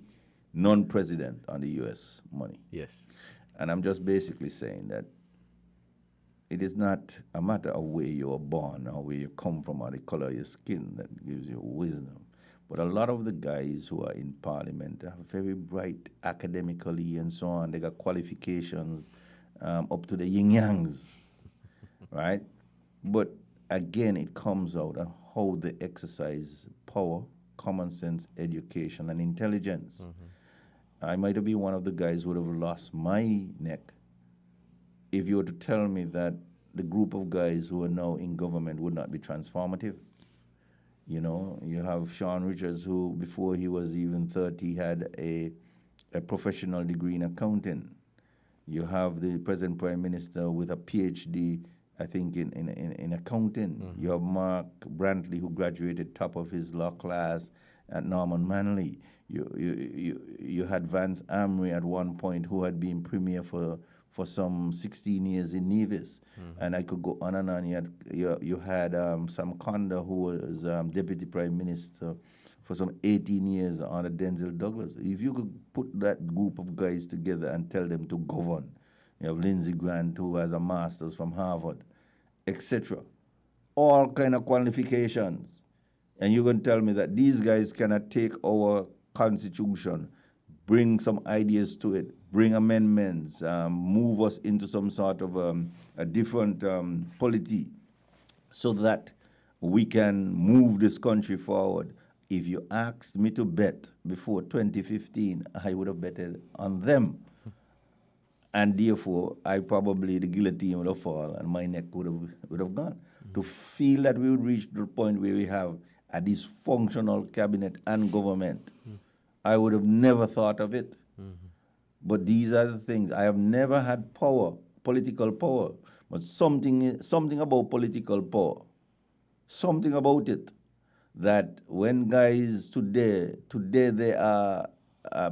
[SPEAKER 19] non-president on the U.S. money.
[SPEAKER 17] Yes.
[SPEAKER 19] And I'm just basically saying that it is not a matter of where you were born or where you come from or the color of your skin that gives you wisdom. But a lot of the guys who are in parliament are very bright academically and so on. They got qualifications up to the yin-yangs, right? But again, it comes out on how they exercise power, common sense, education, and intelligence. Mm-hmm. I might have been one of the guys who would have lost my neck if you were to tell me that the group of guys who are now in government would not be transformative. You know, you have Sean Richards, who before he was even 30 had a professional degree in accounting. You have the present Prime Minister with a PhD, I think, in accounting. Mm-hmm. You have Mark Brantley, who graduated top of his law class at Norman Manley. You had Vance Amry at one point, who had been premier for some 16 years in Nevis. Mm-hmm. And I could go on and on. You had Sam Conda, who was Deputy Prime Minister for some 18 years under Denzel Douglas. If you could put that group of guys together and tell them to govern, you have Lindsey Grant, who has a master's from Harvard, etc. All kind of qualifications. And you're going to tell me that these guys cannot take our constitution, bring some ideas to it, bring amendments, move us into some sort of a different polity so that we can move this country forward. If you asked me to bet before 2015, I would have betted on them. And therefore, the guillotine would have fallen and my neck would have gone. To feel that we would reach the point where we have a dysfunctional cabinet and government, I would have never thought of it. But these are the things. I have never had power, political power, but something about political power, something about it, that when guys today they are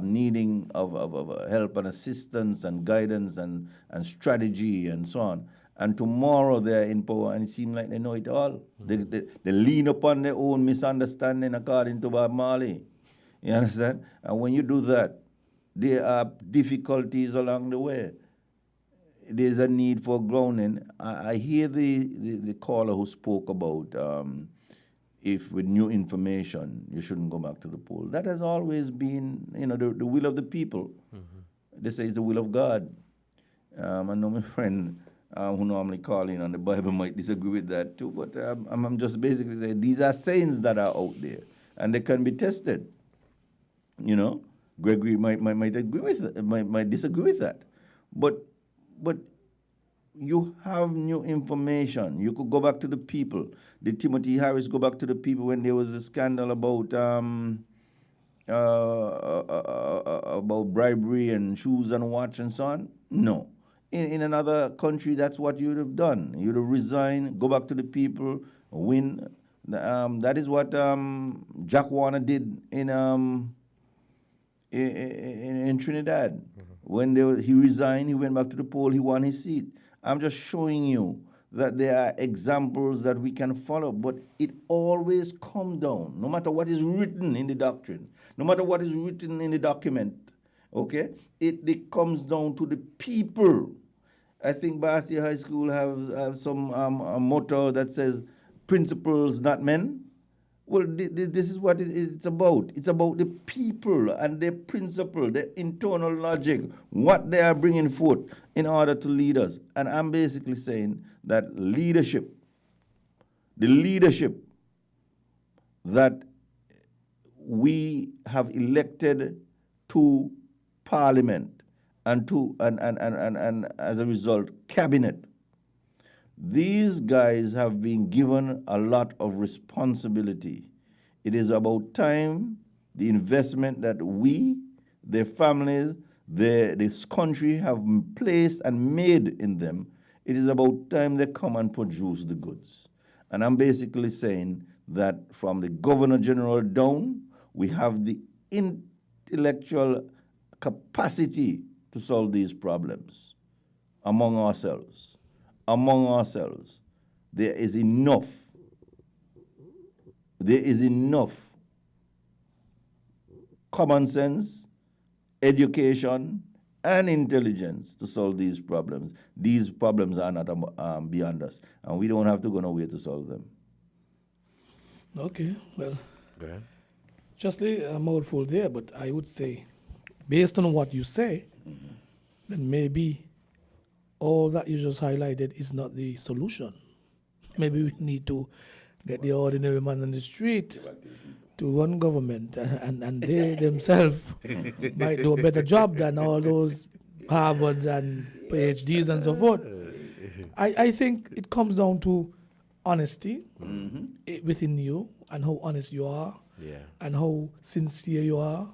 [SPEAKER 19] needing of help and assistance and guidance and strategy and so on, and tomorrow they're in power and it seems like they know it all. They lean upon their own misunderstanding according to Bob Marley. You understand? And when you do that, there are difficulties along the way. There's a need for grounding. I hear the caller who spoke about if with new information you shouldn't go back to the poll. That has always been, the will of the people. They say it's the will of God. I know my friend who normally call in on the Bible might disagree with that too, but I'm just basically saying these are sayings that are out there and they can be tested. Gregory might agree with it, might disagree with that, but you have new information. You could go back to the people. Did Timothy Harris go back to the people when there was a scandal about bribery and shoes and watch and so on? No. In another country, that's what you would have done. You would have resigned, go back to the people, win. That is what Jack Warner did in Trinidad. When he resigned, he went back to the poll, he won his seat. I'm just showing you that there are examples that we can follow, but it always comes down, no matter what is written in the doctrine, no matter what is written in the document, okay? It comes down to the people. I think Bastia High School have some a motto that says, principles, not men. Well, this is what it's about. It's about the people and their principle, their internal logic, what they are bringing forth in order to lead us. And I'm basically saying that leadership, the leadership that we have elected to Parliament and as a result, cabinet, these guys have been given a lot of responsibility. It is about time the investment that we, their families, this country have placed and made in them, it is about time they come and produce the goods. And I'm basically saying that from the Governor General down, we have the intellectual capacity to solve these problems among ourselves. Among ourselves, there is enough common sense, education, and intelligence to solve these problems. These problems are not beyond us, and we don't have to go nowhere to solve them.
[SPEAKER 20] Okay, well,
[SPEAKER 17] go ahead.
[SPEAKER 20] Just a mouthful there, but I would say, based on what you say, then maybe all that you just highlighted is not the solution. Maybe we need to get the ordinary man on the street to run government, and they themselves might do a better job than all those Harvards and PhDs and so forth. I think it comes down to honesty within you and how honest you are, and how sincere you are,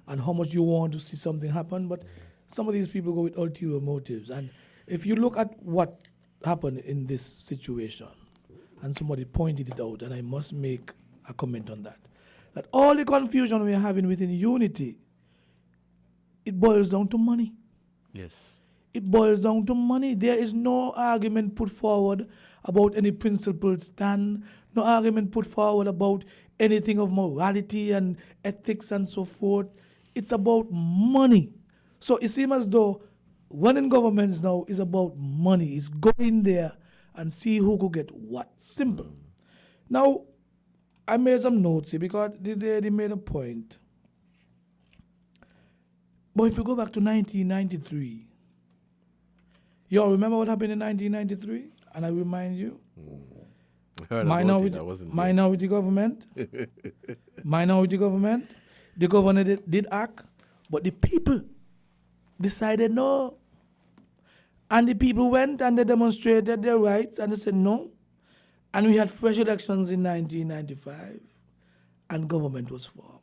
[SPEAKER 20] and how much you want to see something happen. But some of these people go with ulterior motives. And if you look at what happened in this situation, and somebody pointed it out, and I must make a comment on that, that all the confusion we're having within unity, it boils down to money.
[SPEAKER 17] Yes.
[SPEAKER 20] It boils down to money. There is no argument put forward about any principled stand, no argument put forward about anything of morality and ethics and so forth. It's about money. So it seems as though running governments now is about money. It's going there and see who could get what. Simple. Now, I made some notes here because they made a point. But if you go back to 1993, y'all remember what happened in 1993? And I remind you, minority government, minority government, the governor did act, but the people decided no. And the people went and they demonstrated their rights and they said no. And we had fresh elections in 1995 and government was formed.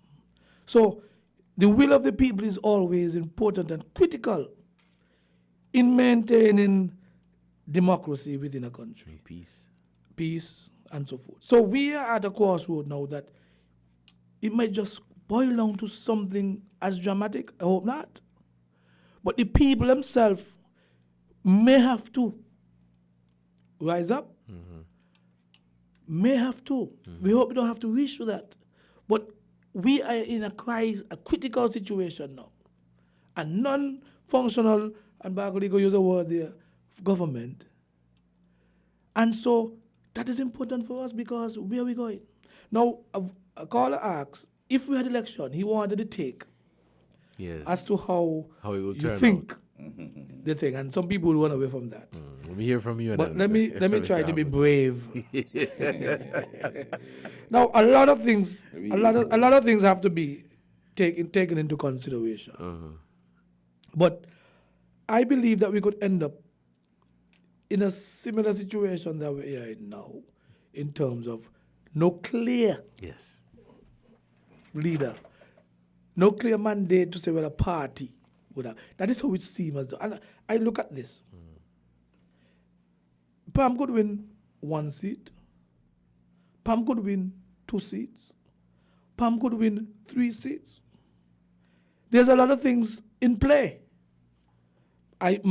[SPEAKER 20] So the will of the people is always important and critical in maintaining democracy within a country. Peace and so forth. So we are at a crossroad now that it might just boil down to something as dramatic. I hope not. But the people themselves may have to rise up. May have to. We hope we don't have to reach to that. But we are in a crisis, a critical situation now. A non-functional, and Barclay go use a word there, government. And so that is important for us because where are we going? Now, a caller asks, if we had election, he wanted to take as to how
[SPEAKER 17] it will
[SPEAKER 20] you
[SPEAKER 17] turn
[SPEAKER 20] think
[SPEAKER 17] out.
[SPEAKER 20] the thing, and some people will run away from that.
[SPEAKER 17] Let me hear from you.
[SPEAKER 20] But let me try to be brave. Now, a lot of things have to be taken into consideration. But I believe that we could end up in a similar situation that we are in now, in terms of no clear leader, no clear mandate to say whether a party would have. That is how it seems as though. And I look at this. Pam could win 1 seat. Pam could win 2 seats. Pam could win 3 seats. There's a lot of things in play.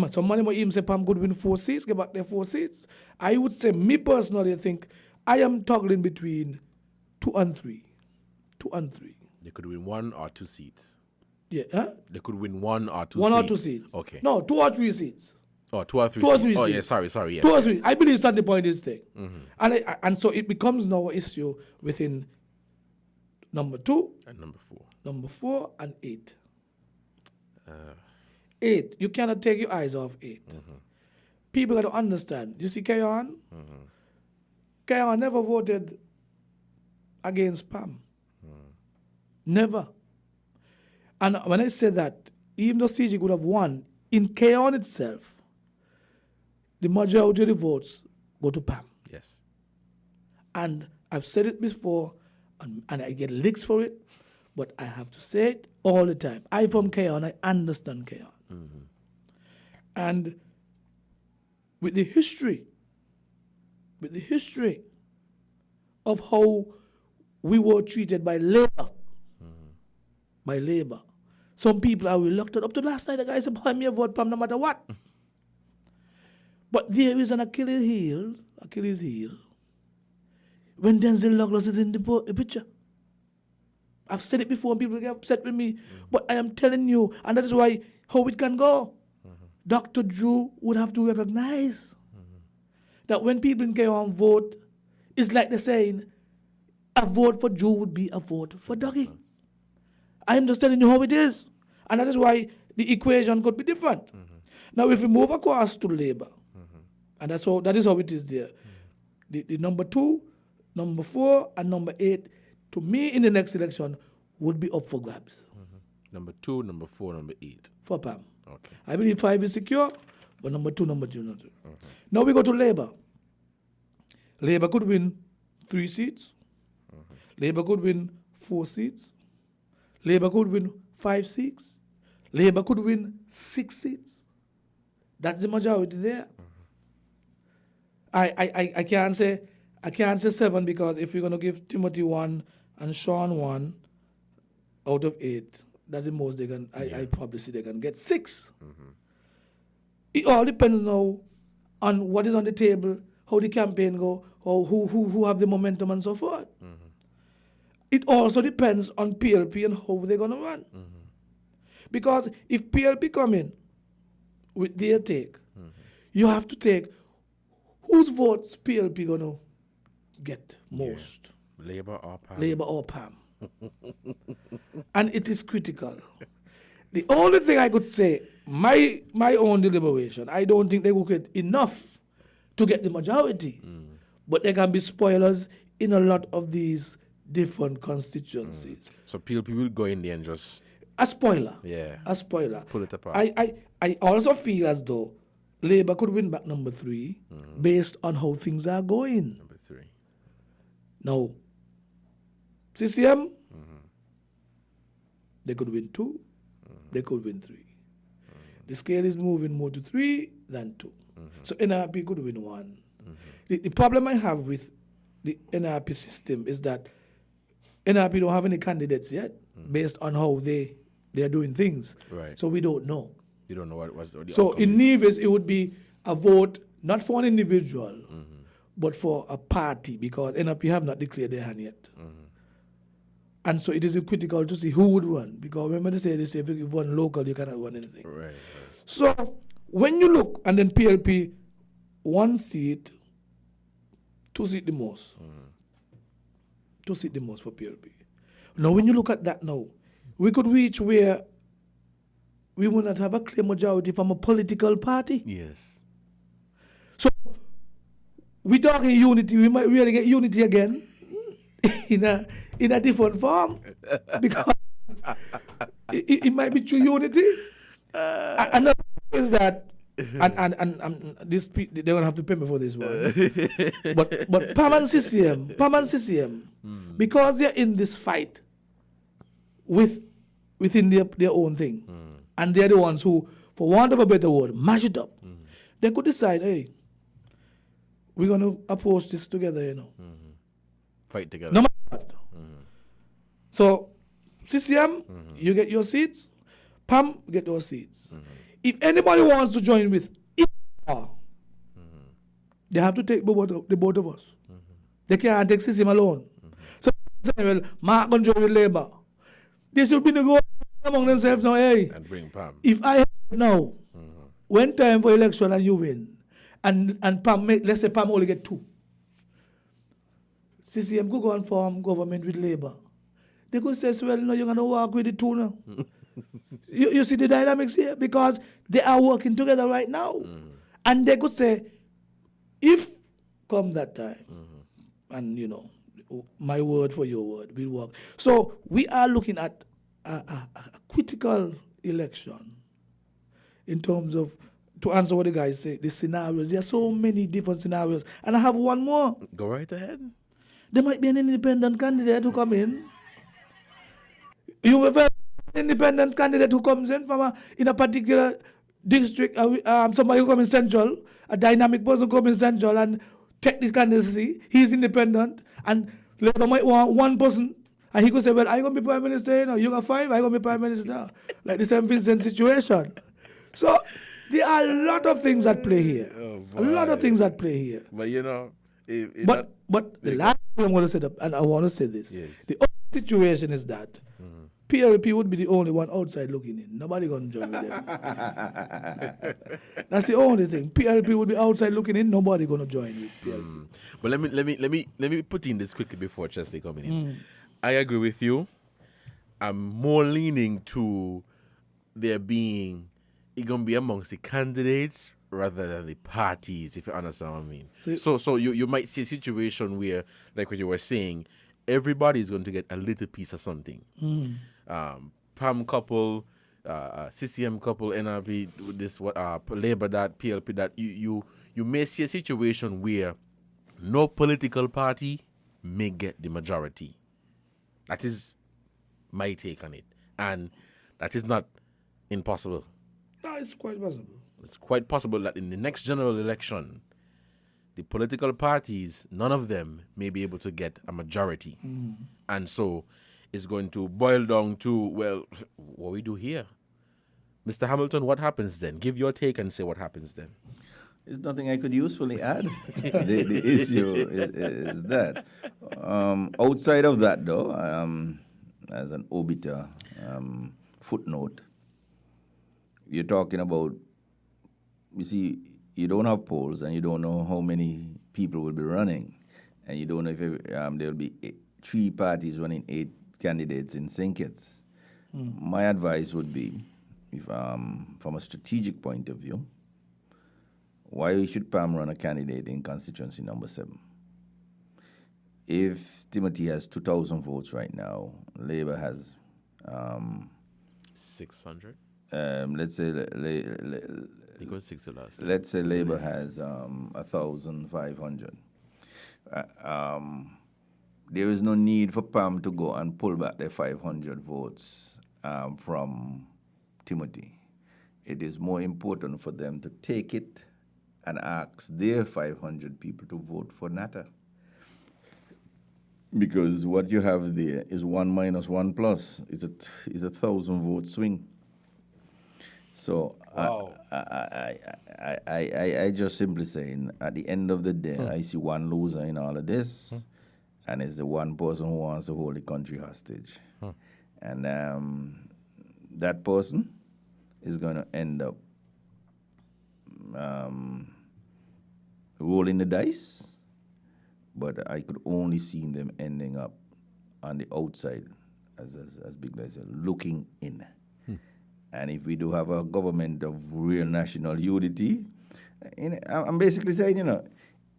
[SPEAKER 20] Somebody might even say Pam could win 4 seats, get back their 4 seats. I would say, me personally, I think I am toggling between 2 and 3. 2 and 3.
[SPEAKER 17] They could win 1 or 2 seats.
[SPEAKER 20] Yeah, huh?
[SPEAKER 17] They could win 1 or 2 seats.
[SPEAKER 20] 1 or 2 seats.
[SPEAKER 17] Okay.
[SPEAKER 20] No, 2 or 3 seats.
[SPEAKER 17] Oh, 2 or 3
[SPEAKER 20] 2 or
[SPEAKER 17] seats.
[SPEAKER 20] 3
[SPEAKER 17] Oh,
[SPEAKER 20] seats.
[SPEAKER 17] yeah, sorry. Yes,
[SPEAKER 20] 2 or
[SPEAKER 17] yes.
[SPEAKER 20] 3. I believe that's the point of this thing. And so it becomes now an issue within number 2
[SPEAKER 17] and number 4.
[SPEAKER 20] Number 4 and 8. 8. You cannot take your eyes off 8. People got to understand. You see Kayon? Kayon never voted against Pam. Never. And when I say that, even though CG could have won, in Kayon itself, the majority of the votes go to Pam.
[SPEAKER 17] Yes.
[SPEAKER 20] And I've said it before, and I get licks for it, but I have to say it all the time. I'm from Kayon, I understand Kayon. And with the history of how we were treated by labor, some people are reluctant. Up to last night, the guy said, boy, me a vote Pam no matter what. But there is an Achilles heel, when Denzel Douglas is in the picture. I've said it before and people get upset with me, but I am telling you, and that is why how it can go. Dr. Drew would have to recognize that when people in Kayon vote, it's like they're saying, a vote for Drew would be a vote for Dougie. I am just telling you how it is. And that is why the equation could be different. Now, if we move across to labor, and that is how it is there. The number 2, number 4, and number 8, to me in the next election, would be up for grabs.
[SPEAKER 17] Number 2, number 4, number 8.
[SPEAKER 20] For Pam.
[SPEAKER 17] Okay.
[SPEAKER 20] I believe 5 is secure, but number 2, number 3, number 2. Now we go to labor. Labor could win 3 seats. Labor could win 4 seats. Labor could win 5 seats. Labor could win 6 seats. That's the majority there. I can't say 7 because if we're going to give Timothy 1 and Sean 1 out of 8, that's the most they can. I probably see they can get 6. It all depends now on what is on the table, how the campaign go, who have the momentum and so forth. it also depends on PLP and how they're going to run. Because if PLP come in with their take, you have to take whose votes PLP going to get most.
[SPEAKER 17] Yeah. Labour or PAM.
[SPEAKER 20] Labour or PAM. And it is critical. The only thing I could say, my own deliberation, I don't think they will get enough to get the majority. But there can be spoilers in a lot of these different constituencies.
[SPEAKER 17] So PLP will go in there and just...
[SPEAKER 20] A spoiler.
[SPEAKER 17] Yeah.
[SPEAKER 20] A spoiler.
[SPEAKER 17] Pull it apart.
[SPEAKER 20] I also feel as though Labour could win back number 3 based on how things are going.
[SPEAKER 17] Number 3.
[SPEAKER 20] Now, CCM, they could win 2, they could win 3. The scale is moving more to 3 than 2. So NRP could win 1. The problem I have with the NRP system is that NRP don't have any candidates yet based on how they are doing things.
[SPEAKER 17] Right.
[SPEAKER 20] So we don't know.
[SPEAKER 17] You don't know what the
[SPEAKER 20] So
[SPEAKER 17] outcome
[SPEAKER 20] in
[SPEAKER 17] is.
[SPEAKER 20] Nevis, it would be a vote not for an individual, but for a party, because NRP have not declared their hand yet. And so it is critical to see who would run, because remember they say if you run local, you cannot run anything.
[SPEAKER 17] Right.
[SPEAKER 20] So when you look, and then PLP, 1 seat, 2 seat the most. 2 seat the most for PLP. Now when you look at that now, we could reach where we will not have a clear majority from a political party.
[SPEAKER 17] Yes.
[SPEAKER 20] So we talking unity, we might really get unity again in a different form, because it might be true unity. Another thing is that, and this they're gonna have to pay me for this one. but PAM and CCM, because they're in this fight within their own thing, and they're the ones who, for want of a better word, mash it up. They could decide, hey, we're gonna approach this together,
[SPEAKER 17] Fight together.
[SPEAKER 20] no matter what. So CCM, you get your seats. PAM, get those seats. If anybody wants to join with IFA, they have to take the both of us. They can't take CCM alone. So, well, Mark going to join with Labour. They should be negotiating among themselves now. Hey,
[SPEAKER 17] And bring PAM.
[SPEAKER 20] if I have now, when time for election and you win, and PAM, let's say PAM only get 2. CCM could go and form government with Labour. They could say, well, no, you're going to work with the 2 now. You see the dynamics here? Because they are working together right now. And they could say, if come that time, and my word for your word will work. So we are looking at a critical election in terms of, to answer what the guys say, the scenarios. There are so many different scenarios. And I have one more.
[SPEAKER 17] Go right ahead.
[SPEAKER 20] There might be an independent candidate who come in. You have an independent candidate who comes in from in a particular district, somebody who comes in central, a dynamic person who comes in central and take this candidacy. He's independent, and Labour might want 1 person, and he could say, well, I'm going to be Prime Minister, you got 5, I'm going to be Prime Minister. Like the St. Vincent situation. So there are a lot of things at play here. A lot of things at play here.
[SPEAKER 17] But
[SPEAKER 20] But the last thing I'm going to say, and I want to say this, the other situation is that PLP would be the only one outside looking in. Nobody going to join with them. That's the only thing. PLP would be outside looking in. Nobody going to join with PLP.
[SPEAKER 17] But let me put in this quickly before Chesley coming in. I agree with you. I'm more leaning to there being it gonna be amongst the candidates rather than the parties, if you understand what I mean. So you might see a situation where, like what you were saying, everybody is going to get a little piece of something. PAM couple, CCM couple, NRP, this Labour that, PLP that. You may see a situation where no political party may get the majority. That is my take on it, and that is not impossible.
[SPEAKER 20] No, it's quite possible.
[SPEAKER 17] It's quite possible that in the next general election, the political parties, none of them may be able to get a majority. And so it's going to boil down to, well, what we do here. Mr. Hamilton, what happens then? Give your take and say what happens then.
[SPEAKER 19] There's nothing I could usefully add. The issue is that. Outside of that, though, as an obiter footnote, you're talking about, you see, you don't have polls and you don't know how many people will be running, and you don't know if there will be 3 parties running 8 candidates in St. Kitts. My advice would be, if from a strategic point of view, why should Pam run a candidate in constituency number 7? If Timothy has 2,000 votes right now, Labour has
[SPEAKER 17] 600.
[SPEAKER 19] Let's say
[SPEAKER 17] He got 60 last.
[SPEAKER 19] Let's say Labour has 1,500. There is no need for Pam to go and pull back the 500 votes from Timothy. It is more important for them to take it and ask their 500 people to vote for Natta. Because what you have there is 1 minus 1 plus. It's a 1,000 vote swing. So wow. I just simply saying, at the end of the day, I see one loser in all of this, and it's the one person who wants to hold the country hostage. And that person is going to end up rolling the dice, but I could only see them ending up on the outside, as Big Guy said, looking in. And if we do have a government of real national unity, I'm basically saying,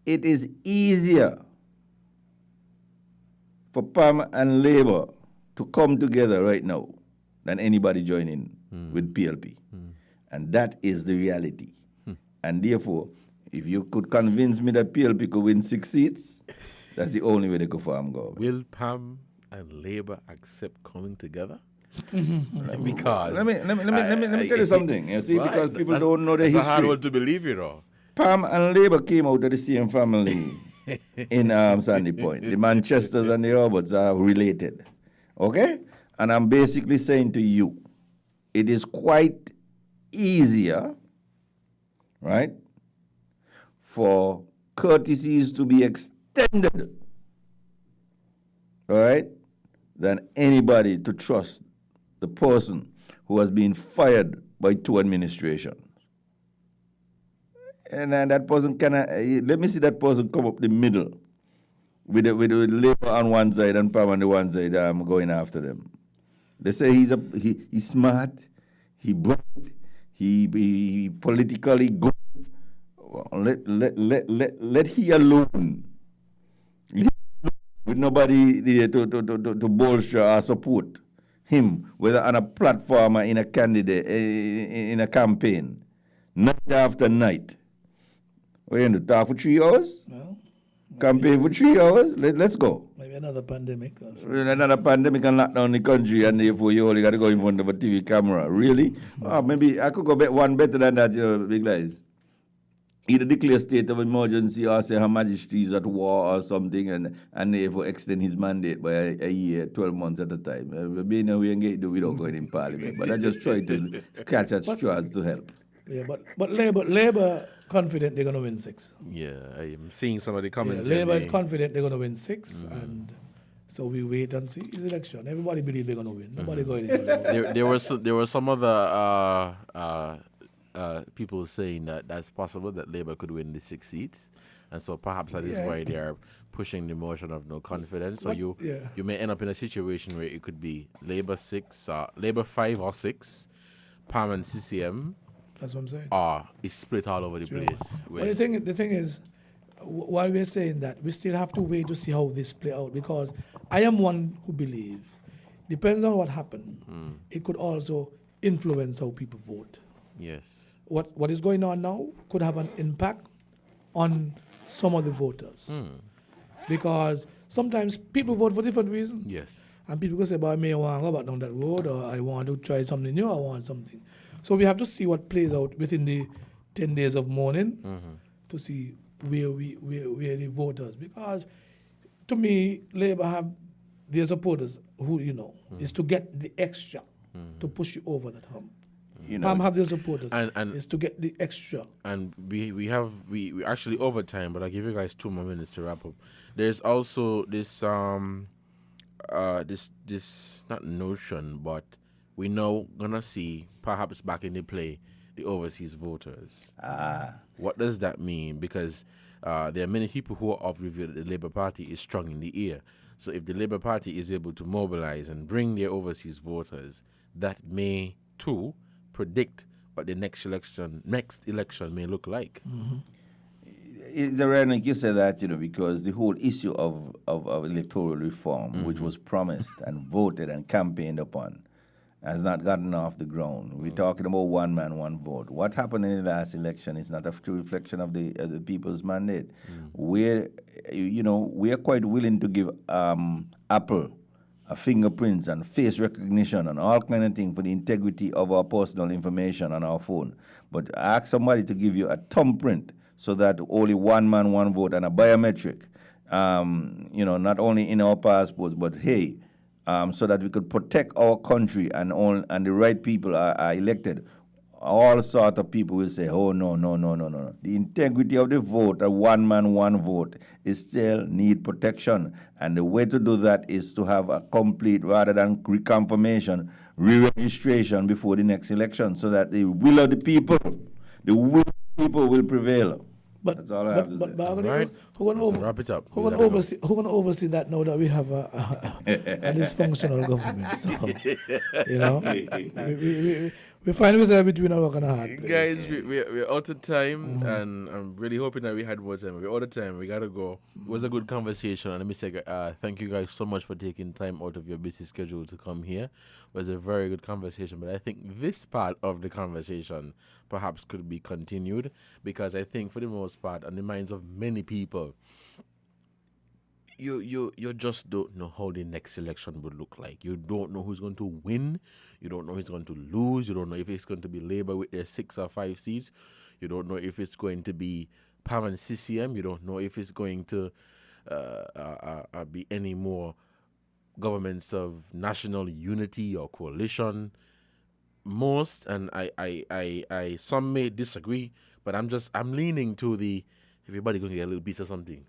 [SPEAKER 19] it is easier for PAM and Labour to come together right now than anybody joining with PLP. And that is the reality. And therefore, if you could convince me that PLP could win 6 seats, that's the only way they could form government.
[SPEAKER 17] Will PAM and Labour accept coming together? Because
[SPEAKER 19] let me tell you something. You see, because people don't know the history.
[SPEAKER 17] It's a hard one to believe,
[SPEAKER 19] PAM and Labour came out of the same family in Sandy Point. The Manchesters and the Roberts are related. Okay? And I'm basically saying to you, it is quite easier, right, for courtesies to be extended, all right, than anybody to trust the person who has been fired by 2 administrations. And then that person let me see that person come up the middle with Labour on one side and PAM on the one side. I'm going after them. They say he's smart, he bright, he politically good. Well, let he alone. With nobody there to bolster or support him, whether on a platform or in a candidate, in a campaign, night after night. We're going to talk for 3 hours?
[SPEAKER 20] Well,
[SPEAKER 19] campaign for 3 hours? Let's go.
[SPEAKER 20] Maybe another pandemic.
[SPEAKER 19] Another pandemic and lock down the country, and therefore you only got to go in front of a TV camera. Really? Maybe I could go one better than that, Big Lies. Either declare state of emergency or say Her Majesty is at war or something, and therefore extend his mandate by a year, 12 months at a time. We engage without going in Parliament, but I just try to catch at straws to help.
[SPEAKER 20] Yeah, but Labour confident they're going to win 6.
[SPEAKER 17] Yeah, I'm seeing some of the comments.
[SPEAKER 20] Labour is confident they're going to win 6, and so we wait and see. It's election. Everybody believes they're going to win. Nobody going in.
[SPEAKER 17] There were some other people saying that that's possible that Labour could win the 6 seats, and so perhaps that is why they are pushing the motion of no confidence. So you may end up in a situation where it could be Labour 5 or 6, PAM and CCM.
[SPEAKER 20] That's what I'm saying.
[SPEAKER 17] It's split all over the place.
[SPEAKER 20] But the thing is, while we're saying that, we still have to wait to see how this play out, because I am one who believes, depends on what happened, it could also influence how people vote.
[SPEAKER 17] Yes.
[SPEAKER 20] What is going on now could have an impact on some of the voters. Because sometimes people vote for different reasons.
[SPEAKER 17] Yes.
[SPEAKER 20] And people can say, I may want to go back down that road, or I want to try something new, I want something. So we have to see what plays out within the 10 days of mourning to see where the voters, because to me, Labour have their supporters who, is to get the extra to push you over that hump. have their supporters.
[SPEAKER 17] And
[SPEAKER 20] is to get the extra.
[SPEAKER 17] And we actually overtime, but I'll give you guys 2 more minutes to wrap up. There's also this this not notion, but we now gonna see perhaps back in the play the overseas voters. What does that mean? Because there are many people who are of the view that the Labour Party is strong in the ear. So if the Labour Party is able to mobilize and bring their overseas voters, that may too predict what the next election may look like.
[SPEAKER 19] Mm-hmm. It's ironic you say that, because the whole issue of electoral reform, which was promised and voted and campaigned upon, has not gotten off the ground. We're talking about one man, one vote. What happened in the last election is not a true reflection of the people's mandate. We're quite willing to give Apple fingerprints and face recognition and all kind of things for the integrity of our personal information on our phone. But ask somebody to give you a thumbprint so that only one man, one vote and a biometric, not only in our passports, but hey, so that we could protect our country and the right people are elected. All sorts of people will say, oh, no. The integrity of the vote, a one man, one vote, is still need protection. And the way to do that is to have a complete, rather than reconfirmation, re-registration before the next election so that the will of the people will prevail. That's all I have to say.
[SPEAKER 17] Right. Wrap it up.
[SPEAKER 20] Who gonna oversee that now that we have a dysfunctional government? So, we find ourselves between a rock and a hard place.
[SPEAKER 17] Guys, we're out of time, and I'm really hoping that we had more time. We're out of time. We gotta go. It was a good conversation, and let me say thank you guys so much for taking time out of your busy schedule to come here. It was a very good conversation, but I think this part of the conversation perhaps could be continued, because I think for the most part, on the minds of many people, you just don't know how the next election would look like. You don't know who's going to win. You don't know who's going to lose. You don't know if it's going to be Labour with their 6 or 5 seats. You don't know if it's going to be PAM and CCM. You don't know if it's going to be any more governments of national unity or coalition. Most, and I some may disagree, but I'm leaning to the everybody going to get a little piece of something.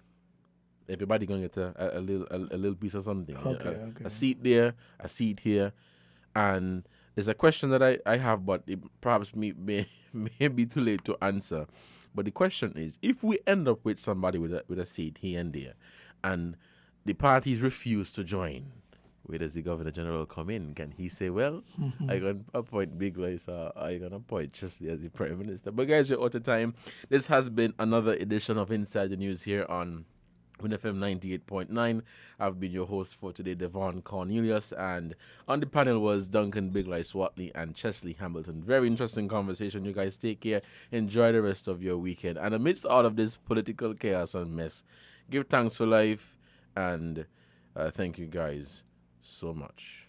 [SPEAKER 17] Everybody going to get a little piece of something.
[SPEAKER 20] Okay.
[SPEAKER 17] A seat there, a seat here. And there's a question that I have, but it perhaps may be too late to answer. But the question is, if we end up with somebody with a seat here and there, and the parties refuse to join, where does the Governor General come in? Can he say, well, I'm going to appoint Big Lice, or I'm going to appoint Chesley as the Prime Minister? But guys, you're out of time. This has been another edition of Inside the News here on WINNFM 98.9. I've been your host for today, Devon Cornelius, and on the panel was Duncan Big Lice Watley and Chesley Hamilton. Very interesting conversation. You guys take care. Enjoy the rest of your weekend. And amidst all of this political chaos and mess, give thanks for life, and thank you guys so much.